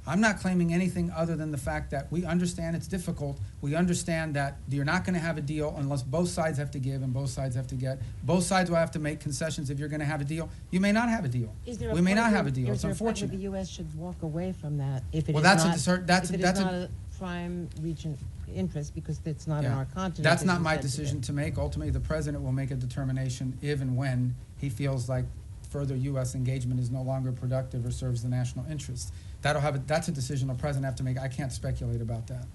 I'm not claiming anything other than the fact that we understand it's difficult. We understand that you're not going to have a deal unless both sides have to give and both sides have to get. Both sides will have to make concessions if you're going to have a deal. You may not have a deal. We may not have a deal. It's unfortunate. The U.S. should walk away from that if it Well, is that's not a prime region interest, because it's not in our continent. That's as not you my said decision to make. Ultimately, the president will make a determination if and when he feels like further U.S. engagement is no longer productive or serves the national interest. That's a decision the president have to make. I can't speculate about that.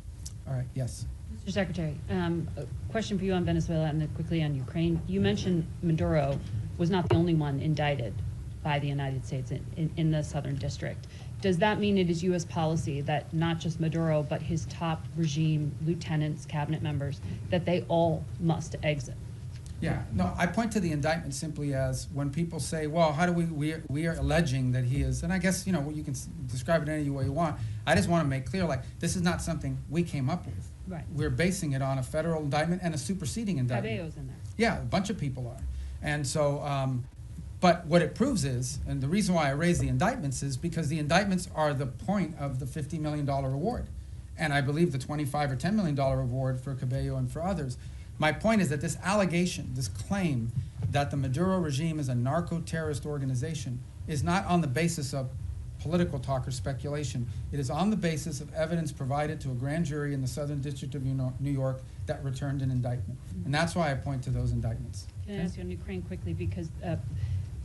All right, yes. Mr. Secretary, a question for you on Venezuela and then quickly on Ukraine. You mentioned Maduro was not the only one indicted by the United States in the Southern District. Does that mean it is U.S. policy that not just Maduro, but his top regime lieutenants, cabinet members, that they all must exit? Yeah, no, I point to the indictment simply as when people say, well, how do we are alleging that he is, and I guess, you know, you can describe it any way you want. I just want to make clear, like, this is not something we came up with. Right. We're basing it on a federal indictment and a superseding indictment. Cabello's in there. Yeah, a bunch of people are. And so, but what it proves is, and the reason why I raise the indictments is because the indictments are the point of the $50 million reward. And I believe the $25 or $10 million reward for Cabello and for others. My point is that this allegation, this claim that the Maduro regime is a narco-terrorist organization is not on the basis of political talk or speculation. It is on the basis of evidence provided to a grand jury in the Southern District of New York that returned an indictment. And that's why I point to those indictments. Can I ask you on Ukraine quickly, because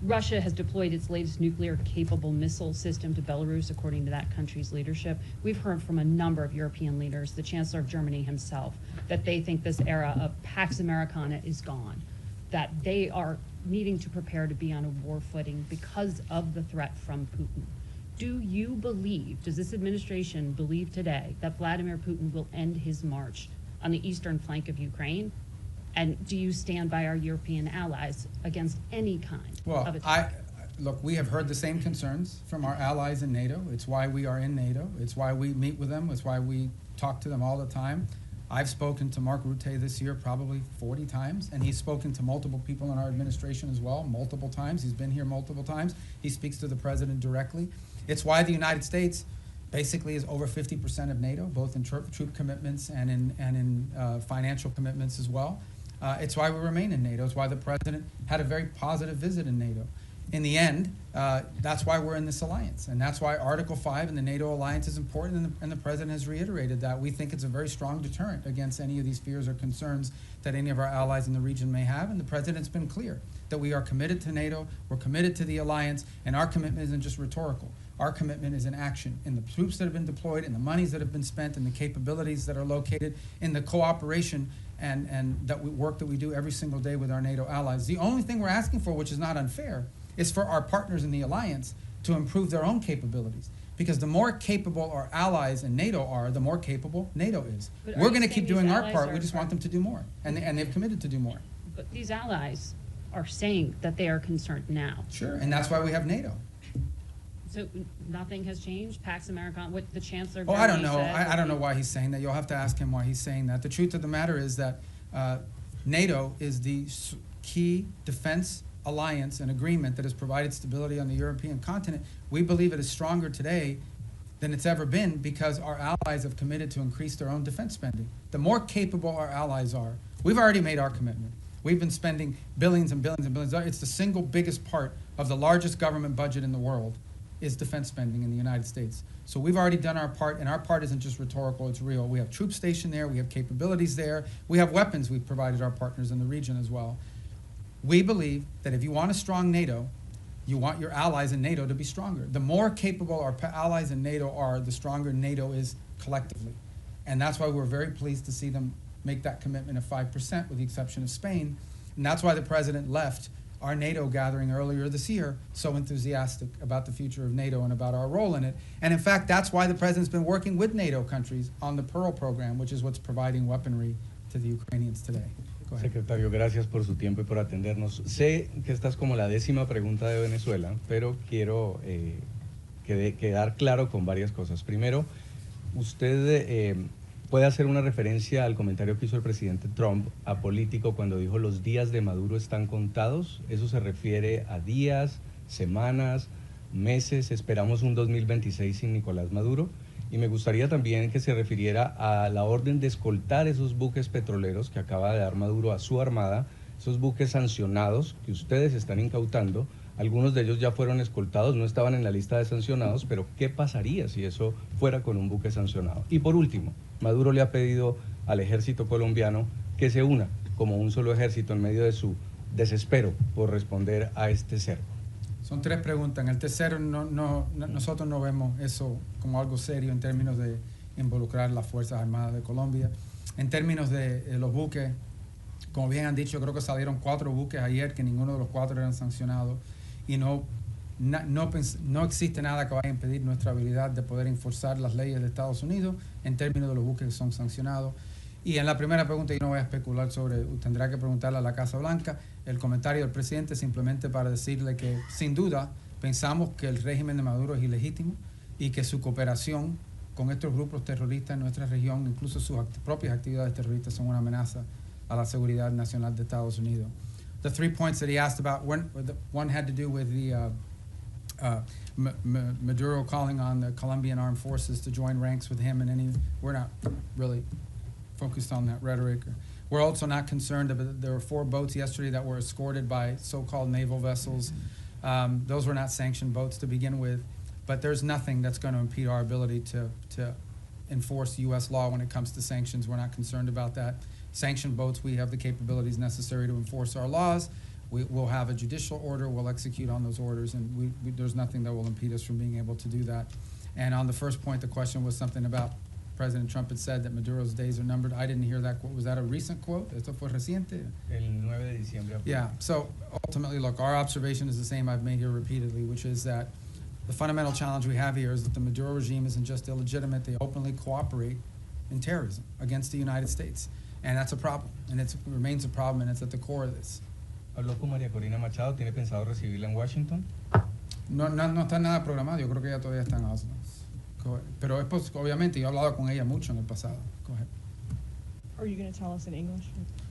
Russia has deployed its latest nuclear-capable missile system to Belarus, according to that country's leadership. We've heard from a number of European leaders, the Chancellor of Germany himself, that they think this era of Pax Americana is gone, that they are needing to prepare to be on a war footing because of the threat from Putin. Do you believe, does this administration believe today that Vladimir Putin will end his march on the eastern flank of Ukraine? And do you stand by our European allies against any kind of attack? Look, we have heard the same concerns from our allies in NATO. It's why we are in NATO. It's why we meet with them. It's why we talk to them all the time. I've spoken to Mark Rutte this year probably 40 times, and he's spoken to multiple people in our administration as well, multiple times. He's been here multiple times. He speaks to the president directly. It's why the United States basically is over 50% of NATO, both in troop commitments and in financial commitments as well. It's why we remain in NATO. It's why the president had a very positive visit in NATO. In the end, that's why we're in this alliance. And that's why Article 5 in the NATO alliance is important, and the president has reiterated that. We think it's a very strong deterrent against any of these fears or concerns that any of our allies in the region may have. And the president's been clear that we are committed to NATO, we're committed to the alliance, and our commitment isn't just rhetorical. Our commitment is in action, in the troops that have been deployed, in the monies that have been spent, in the capabilities that are located, in the cooperation and work that we do every single day with our NATO allies. The only thing we're asking for, which is not unfair, is for our partners in the alliance to improve their own capabilities. Because the more capable our allies in NATO are, the more capable NATO is. But We're going to keep doing our allies part. We just want them to do more. And they've committed to do more. But these allies are saying that they are concerned now. Sure, and that's why we have NATO. So nothing has changed? Pax Americana, what the Chancellor Oh, I don't Germany know. said I don't that know why he's saying that. You'll have to ask him why he's saying that. The truth of the matter is that NATO is the key defense alliance and agreement that has provided stability on the European continent. We believe it is stronger today than it's ever been because our allies have committed to increase their own defense spending. The more capable our allies are, we've already made our commitment. We've been spending billions and billions and billions. It's the single biggest part of the largest government budget in the world is defense spending in the United States. So we've already done our part, and our part isn't just rhetorical, it's real. We have troops stationed there, we have capabilities there, we have weapons we've provided our partners in the region as well. We believe that if you want a strong NATO, you want your allies in NATO to be stronger. The more capable our allies in NATO are, the stronger NATO is collectively. And that's why we're very pleased to see them make that commitment of 5% with the exception of Spain. And that's why the president left our NATO gathering earlier this year so enthusiastic about the future of NATO and about our role in it. And in fact, that's why the president's been working with NATO countries on the Pearl program, which is what's providing weaponry to the Ukrainians today. Secretario, gracias por su tiempo y por atendernos. Sé que esta es como la 10ª pregunta de Venezuela, pero quiero quedar claro con varias cosas. Primero, usted puede hacer una referencia al comentario que hizo el presidente Trump apolítico cuando dijo los días de Maduro están contados. Eso se refiere a días, semanas, meses. Esperamos un 2026 sin Nicolás Maduro. Y me gustaría también que se refiriera a la orden de escoltar esos buques petroleros que acaba de dar Maduro a su armada, esos buques sancionados que ustedes están incautando. Algunos de ellos ya fueron escoltados, no estaban en la lista de sancionados, pero ¿qué pasaría si eso fuera con un buque sancionado? Y por último, Maduro le ha pedido al ejército colombiano que se una como un solo ejército en medio de su desespero por responder a este cerco. Son 3 preguntas. En el tercero, nosotros no vemos eso como algo serio en términos de involucrar las Fuerzas Armadas de Colombia. En términos de los buques, como bien han dicho, creo que salieron 4 buques ayer, que ninguno de los 4 eran sancionados. Y no existe nada que vaya a impedir nuestra habilidad de poder enforzar las leyes de Estados Unidos en términos de los buques que son sancionados. Y en la primera pregunta yo no voy a especular sobre, tendrá que preguntarle a la Casa Blanca. El comentario del presidente simplemente para decirle que sin duda pensamos que el régimen de Maduro es ilegítimo y que su cooperación con estos grupos terroristas en nuestra región, incluso sus propias actividades terroristas, son una amenaza a la seguridad nacional de Estados Unidos. The 3 points that he asked about, one had to do with the Maduro calling on the Colombian armed forces to join ranks with him, and we're not really focused on that rhetoric. We're also not concerned about, there were 4 boats yesterday that were escorted by so-called naval vessels. Those were not sanctioned boats to begin with, but there's nothing that's going to impede our ability to enforce U.S. law when it comes to sanctions. We're not concerned about that. Sanctioned boats, we have the capabilities necessary to enforce our laws. We'll have a judicial order, we'll execute on those orders, and there's nothing that will impede us from being able to do that. And on the first point, the question was something about President Trump had said that Maduro's days are numbered. I didn't hear that quote. Was that a recent quote? ¿Esto fue reciente? El 9 de diciembre. Yeah, so ultimately, look, our observation is the same I've made here repeatedly, which is that the fundamental challenge we have here is that the Maduro regime isn't just illegitimate, they openly cooperate in terrorism against the United States. And that's a problem, and it remains a problem, and it's at the core of this. ¿Habló con María Corina Machado? ¿Tiene pensado recibirla en Washington? No está nada programado, yo creo que ella todavía está en Oslo. Pero obviamente yo he hablado con ella mucho en el pasado. Go ahead. Are you going to tell us in English?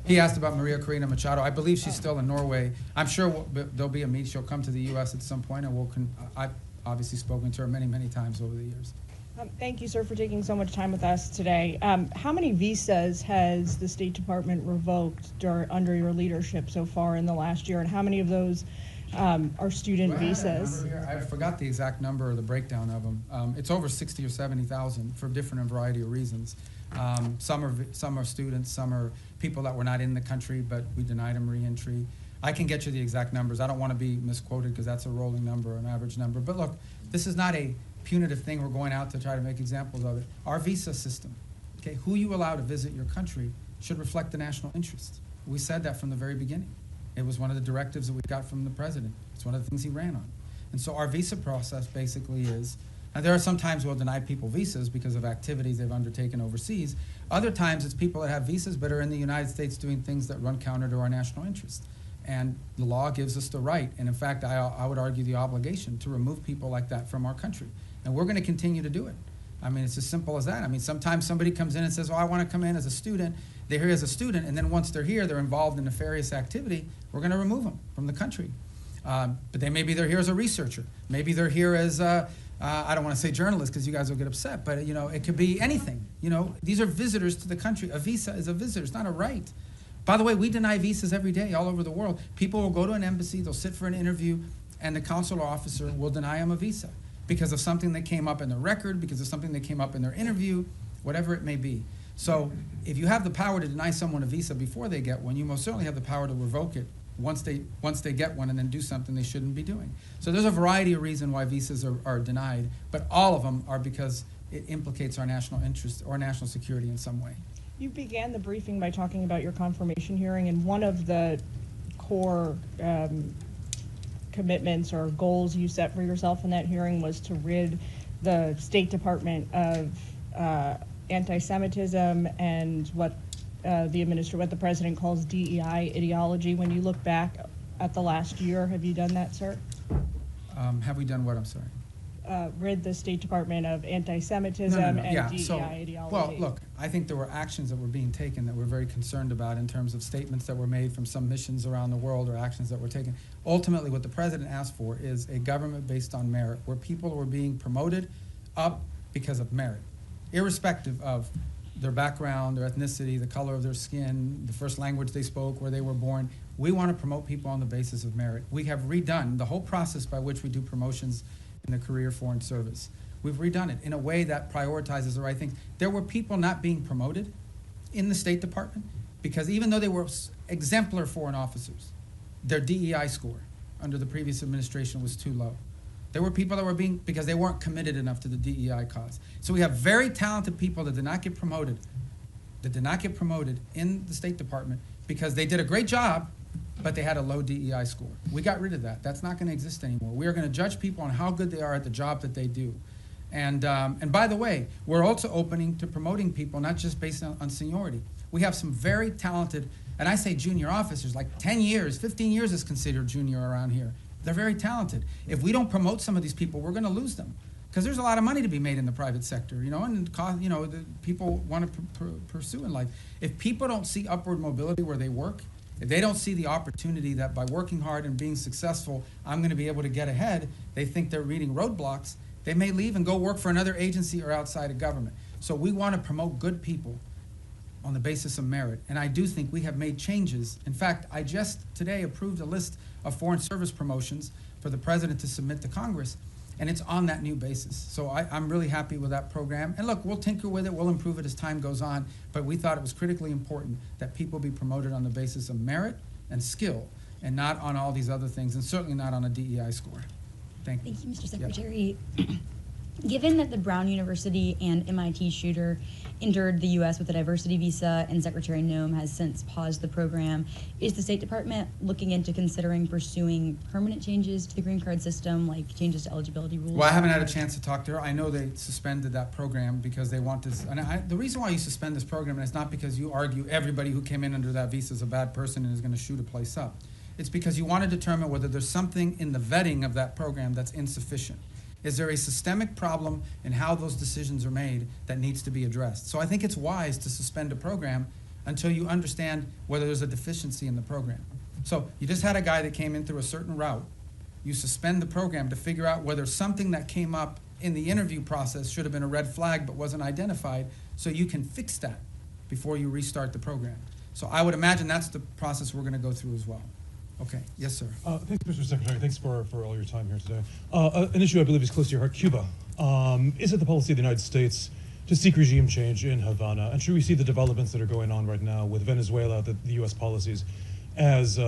He asked about Maria Corina Machado. I believe she's still in Norway. I'm sure there'll be a meet. She'll come to the U.S. at some point, and I've obviously spoken to her many, many times over the years. Thank you, sir, for taking so much time with us today. How many visas has the State Department revoked under your leadership so far in the last year, and how many of those are student visas? I forgot the exact number or the breakdown of them. It's over 60 or 70,000 for different and variety of reasons. Some are students, some are people that were not in the country, but we denied them re-entry. I can get you the exact numbers. I don't want to be misquoted because that's a rolling number, an average number. But look, this is not a punitive thing. We're going out to try to make examples of it. Our visa system, okay, who you allow to visit your country should reflect the national interest. We said that from the very beginning. It was one of the directives that we got from the president. It's one of the things he ran on. And so our visa process basically is, now there are some times we'll deny people visas because of activities they've undertaken overseas. Other times it's people that have visas but are in the United States doing things that run counter to our national interest. And the law gives us the right, and in fact, I would argue the obligation to remove people like that from our country. And we're going to continue to do it. I mean, it's as simple as that. I mean, sometimes somebody comes in and says, oh, I want to come in as a student. They're here as a student, and then once they're here, they're involved in nefarious activity. We're going to remove them from the country. But maybe they're here as a researcher. Maybe they're here as, I don't want to say journalists because you guys will get upset, but it could be anything. These are visitors to the country. A visa is a visitor, it's not a right. By the way, we deny visas every day all over the world. People will go to an embassy, they'll sit for an interview, and the consular officer will deny them a visa because of something that came up in the record, because of something that came up in their interview, whatever it may be. So if you have the power to deny someone a visa before they get one, you most certainly have the power to revoke it once they get one and then do something they shouldn't be doing. So there's a variety of reasons why visas are denied, but all of them are because it implicates our national interest or national security in some way. You began the briefing by talking about your confirmation hearing, and one of the core commitments or goals you set for yourself in that hearing was to rid the State Department of anti-Semitism and what the president calls DEI ideology. When you look back at the last year, have you done that, sir? Have we done what? I'm sorry. Rid the State Department of anti-Semitism and DEI ideology. Well, look, I think there were actions that were being taken that we're very concerned about in terms of statements that were made from some missions around the world or actions that were taken. Ultimately, what the president asked for is a government based on merit, where people were being promoted up because of merit, irrespective of their background, their ethnicity, the color of their skin, the first language they spoke, where they were born. We want to promote people on the basis of merit. We have redone the whole process by which we do promotions in the career foreign service. We've redone it in a way that prioritizes the right thing. There were people not being promoted in the State Department because even though they were exemplar foreign officers, their DEI score under the previous administration was too low. There were people that were because they weren't committed enough to the DEI cause. So we have very talented people that did not get promoted in the State Department because they did a great job, but they had a low DEI score. We got rid of that. That's not going to exist anymore. We are going to judge people on how good they are at the job that they do. And by the way, we're also opening to promoting people, not just based on seniority. We have some very talented, and I say junior officers, like 10 years, 15 years is considered junior around here. They're very talented. If we don't promote some of these people, we're going to lose them. Because there's a lot of money to be made in the private sector, and the people want to pursue in life. If people don't see upward mobility where they work, if they don't see the opportunity that by working hard and being successful, I'm going to be able to get ahead, they think they're reading roadblocks, they may leave and go work for another agency or outside of government. So we want to promote good people on the basis of merit. And I do think we have made changes. In fact, I just today approved a list of foreign service promotions for the president to submit to Congress, and it's on that new basis. So I'm really happy with that program. And look, we'll tinker with it, we'll improve it as time goes on, but we thought it was critically important that people be promoted on the basis of merit and skill, and not on all these other things, and certainly not on a DEI score. Thank you. Thank you, Mr. Secretary. Given that the Brown University and MIT shooter entered the U.S. with a diversity visa and Secretary Noem has since paused the program, is the State Department looking into considering pursuing permanent changes to the green card system, like changes to eligibility rules? Well, I haven't had a chance to talk to her. I know they suspended that program because they want this. And the reason why you suspend this program, and it's not because you argue everybody who came in under that visa is a bad person and is going to shoot a place up. It's because you want to determine whether there's something in the vetting of that program that's insufficient. Is there a systemic problem in how those decisions are made that needs to be addressed? So I think it's wise to suspend a program until you understand whether there's a deficiency in the program. So you just had a guy that came in through a certain route. You suspend the program to figure out whether something that came up in the interview process should have been a red flag but wasn't identified, so you can fix that before you restart the program. So I would imagine that's the process we're going to go through as well. Okay. Yes, sir. Thanks, Mr. Secretary. Thanks for all your time here today. An issue I believe is close to your heart, Cuba. Is it the policy of the United States to seek regime change in Havana? And should we see the developments that are going on right now with Venezuela, the U.S. policies, as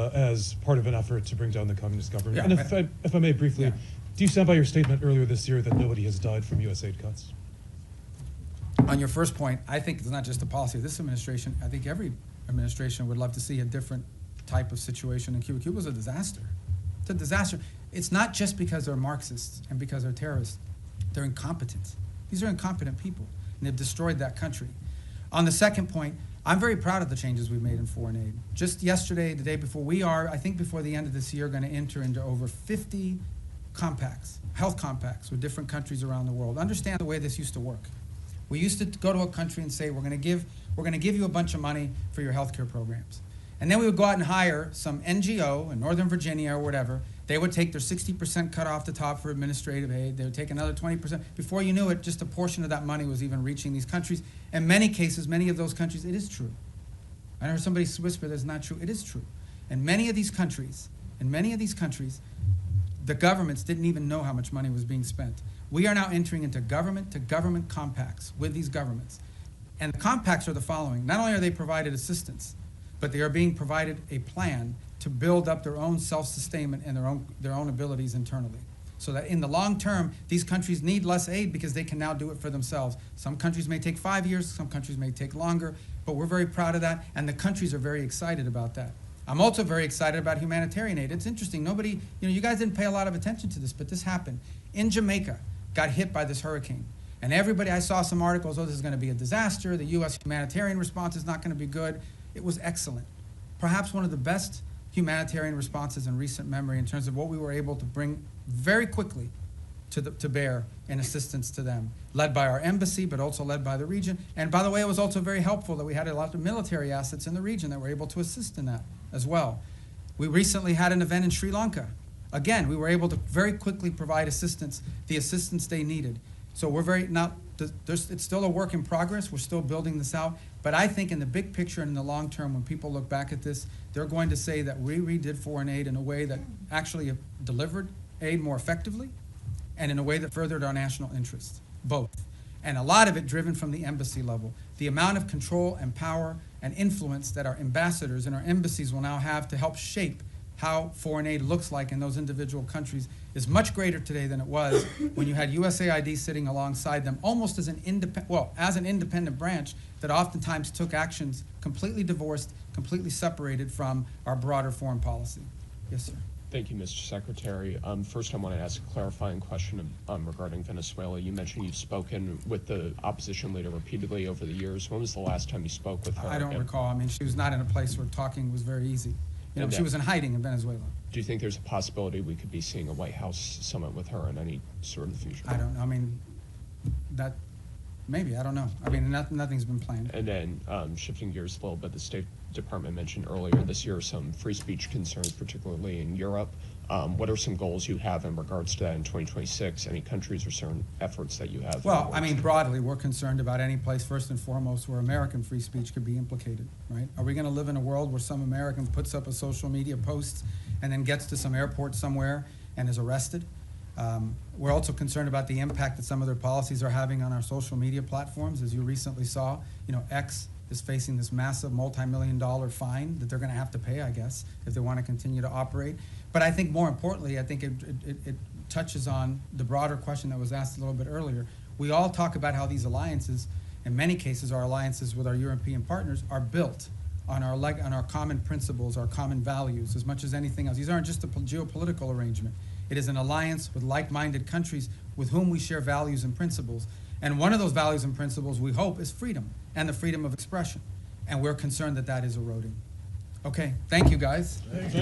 part of an effort to bring down the communist government? Yeah, and if I may briefly, do you stand by your statement earlier this year that nobody has died from U.S. aid cuts? On your first point, I think it's not just the policy of this administration. I think every administration would love to see a different type of situation in Cuba. Cuba's a disaster. It's a disaster. It's not just because they're Marxists and because they're terrorists. They're incompetent. These are incompetent people, and they've destroyed that country. On the second point, I'm very proud of the changes we've made in foreign aid. Just yesterday, the day before, I think before the end of this year, going to enter into over 50 compacts, health compacts with different countries around the world. Understand the way this used to work. We used to go to a country and say, we're going to give you a bunch of money for your healthcare programs. And then we would go out and hire some NGO in Northern Virginia or whatever. They would take their 60% cut off the top for administrative aid. They would take another 20%. Before you knew it, just a portion of that money was even reaching these countries. In many cases, many of those countries, it is true. I heard somebody whisper that's not true. It is true. In many of these countries, the governments didn't even know how much money was being spent. We are now entering into government-to-government compacts with these governments. And the compacts are the following. Not only are they provided assistance, but they are being provided a plan to build up their own self-sustainment and their own abilities internally. So that in the long term, these countries need less aid because they can now do it for themselves. Some countries may take 5 years, some countries may take longer, but we're very proud of that, and the countries are very excited about that. I'm also very excited about humanitarian aid. It's interesting, you guys didn't pay a lot of attention to this, but this happened. In Jamaica, got hit by this hurricane. And I saw some articles, this is going to be a disaster, the U.S. humanitarian response is not going to be good. It was excellent. Perhaps one of the best humanitarian responses in recent memory in terms of what we were able to bring very quickly to bear in assistance to them, led by our embassy, but also led by the region. And by the way, it was also very helpful that we had a lot of military assets in the region that were able to assist in that as well. We recently had an event in Sri Lanka. Again, we were able to very quickly provide assistance, the assistance they needed. So it's still a work in progress. We're still building this out. But I think in the big picture and in the long term, when people look back at this, they're going to say that we redid foreign aid in a way that actually delivered aid more effectively and in a way that furthered our national interests, both. And a lot of it driven from the embassy level. The amount of control and power and influence that our ambassadors and our embassies will now have to help shape how foreign aid looks like in those individual countries is much greater today than it was when you had USAID sitting alongside them almost as an independent branch that oftentimes took actions completely divorced, completely separated from our broader foreign policy. Yes, sir. Thank you, Mr. Secretary. First, I want to ask a clarifying question regarding Venezuela. You mentioned you've spoken with the opposition leader repeatedly over the years. When was the last time you spoke with her? I don't recall. I mean, she was not in a place where talking was very easy. She was in hiding in Venezuela. Do you think there's a possibility we could be seeing a White House summit with her in any sort of future? I don't know. I mean, maybe. I don't know. I mean, nothing's been planned. And then shifting gears a little bit, the State Department mentioned earlier this year some free speech concerns, particularly in Europe. What are some goals you have in regards to that in 2026? Any countries or certain efforts that you have? Well, I mean, broadly, we're concerned about any place, first and foremost, where American free speech could be implicated, right? Are we going to live in a world where some American puts up a social media post and then gets to some airport somewhere and is arrested? We're also concerned about the impact that some of their policies are having on our social media platforms. As you recently saw, X is facing this massive multi-million-dollar fine that they're going to have to pay, I guess, if they want to continue to operate. But I think more importantly, I think it touches on the broader question that was asked a little bit earlier. We all talk about how these alliances, in many cases our alliances with our European partners, are built on our common principles, our common values, as much as anything else. These aren't just a geopolitical arrangement. It is an alliance with like-minded countries with whom we share values and principles. And one of those values and principles, we hope, is freedom and the freedom of expression. And we're concerned that that is eroding. Okay, thank you, guys. Thank you.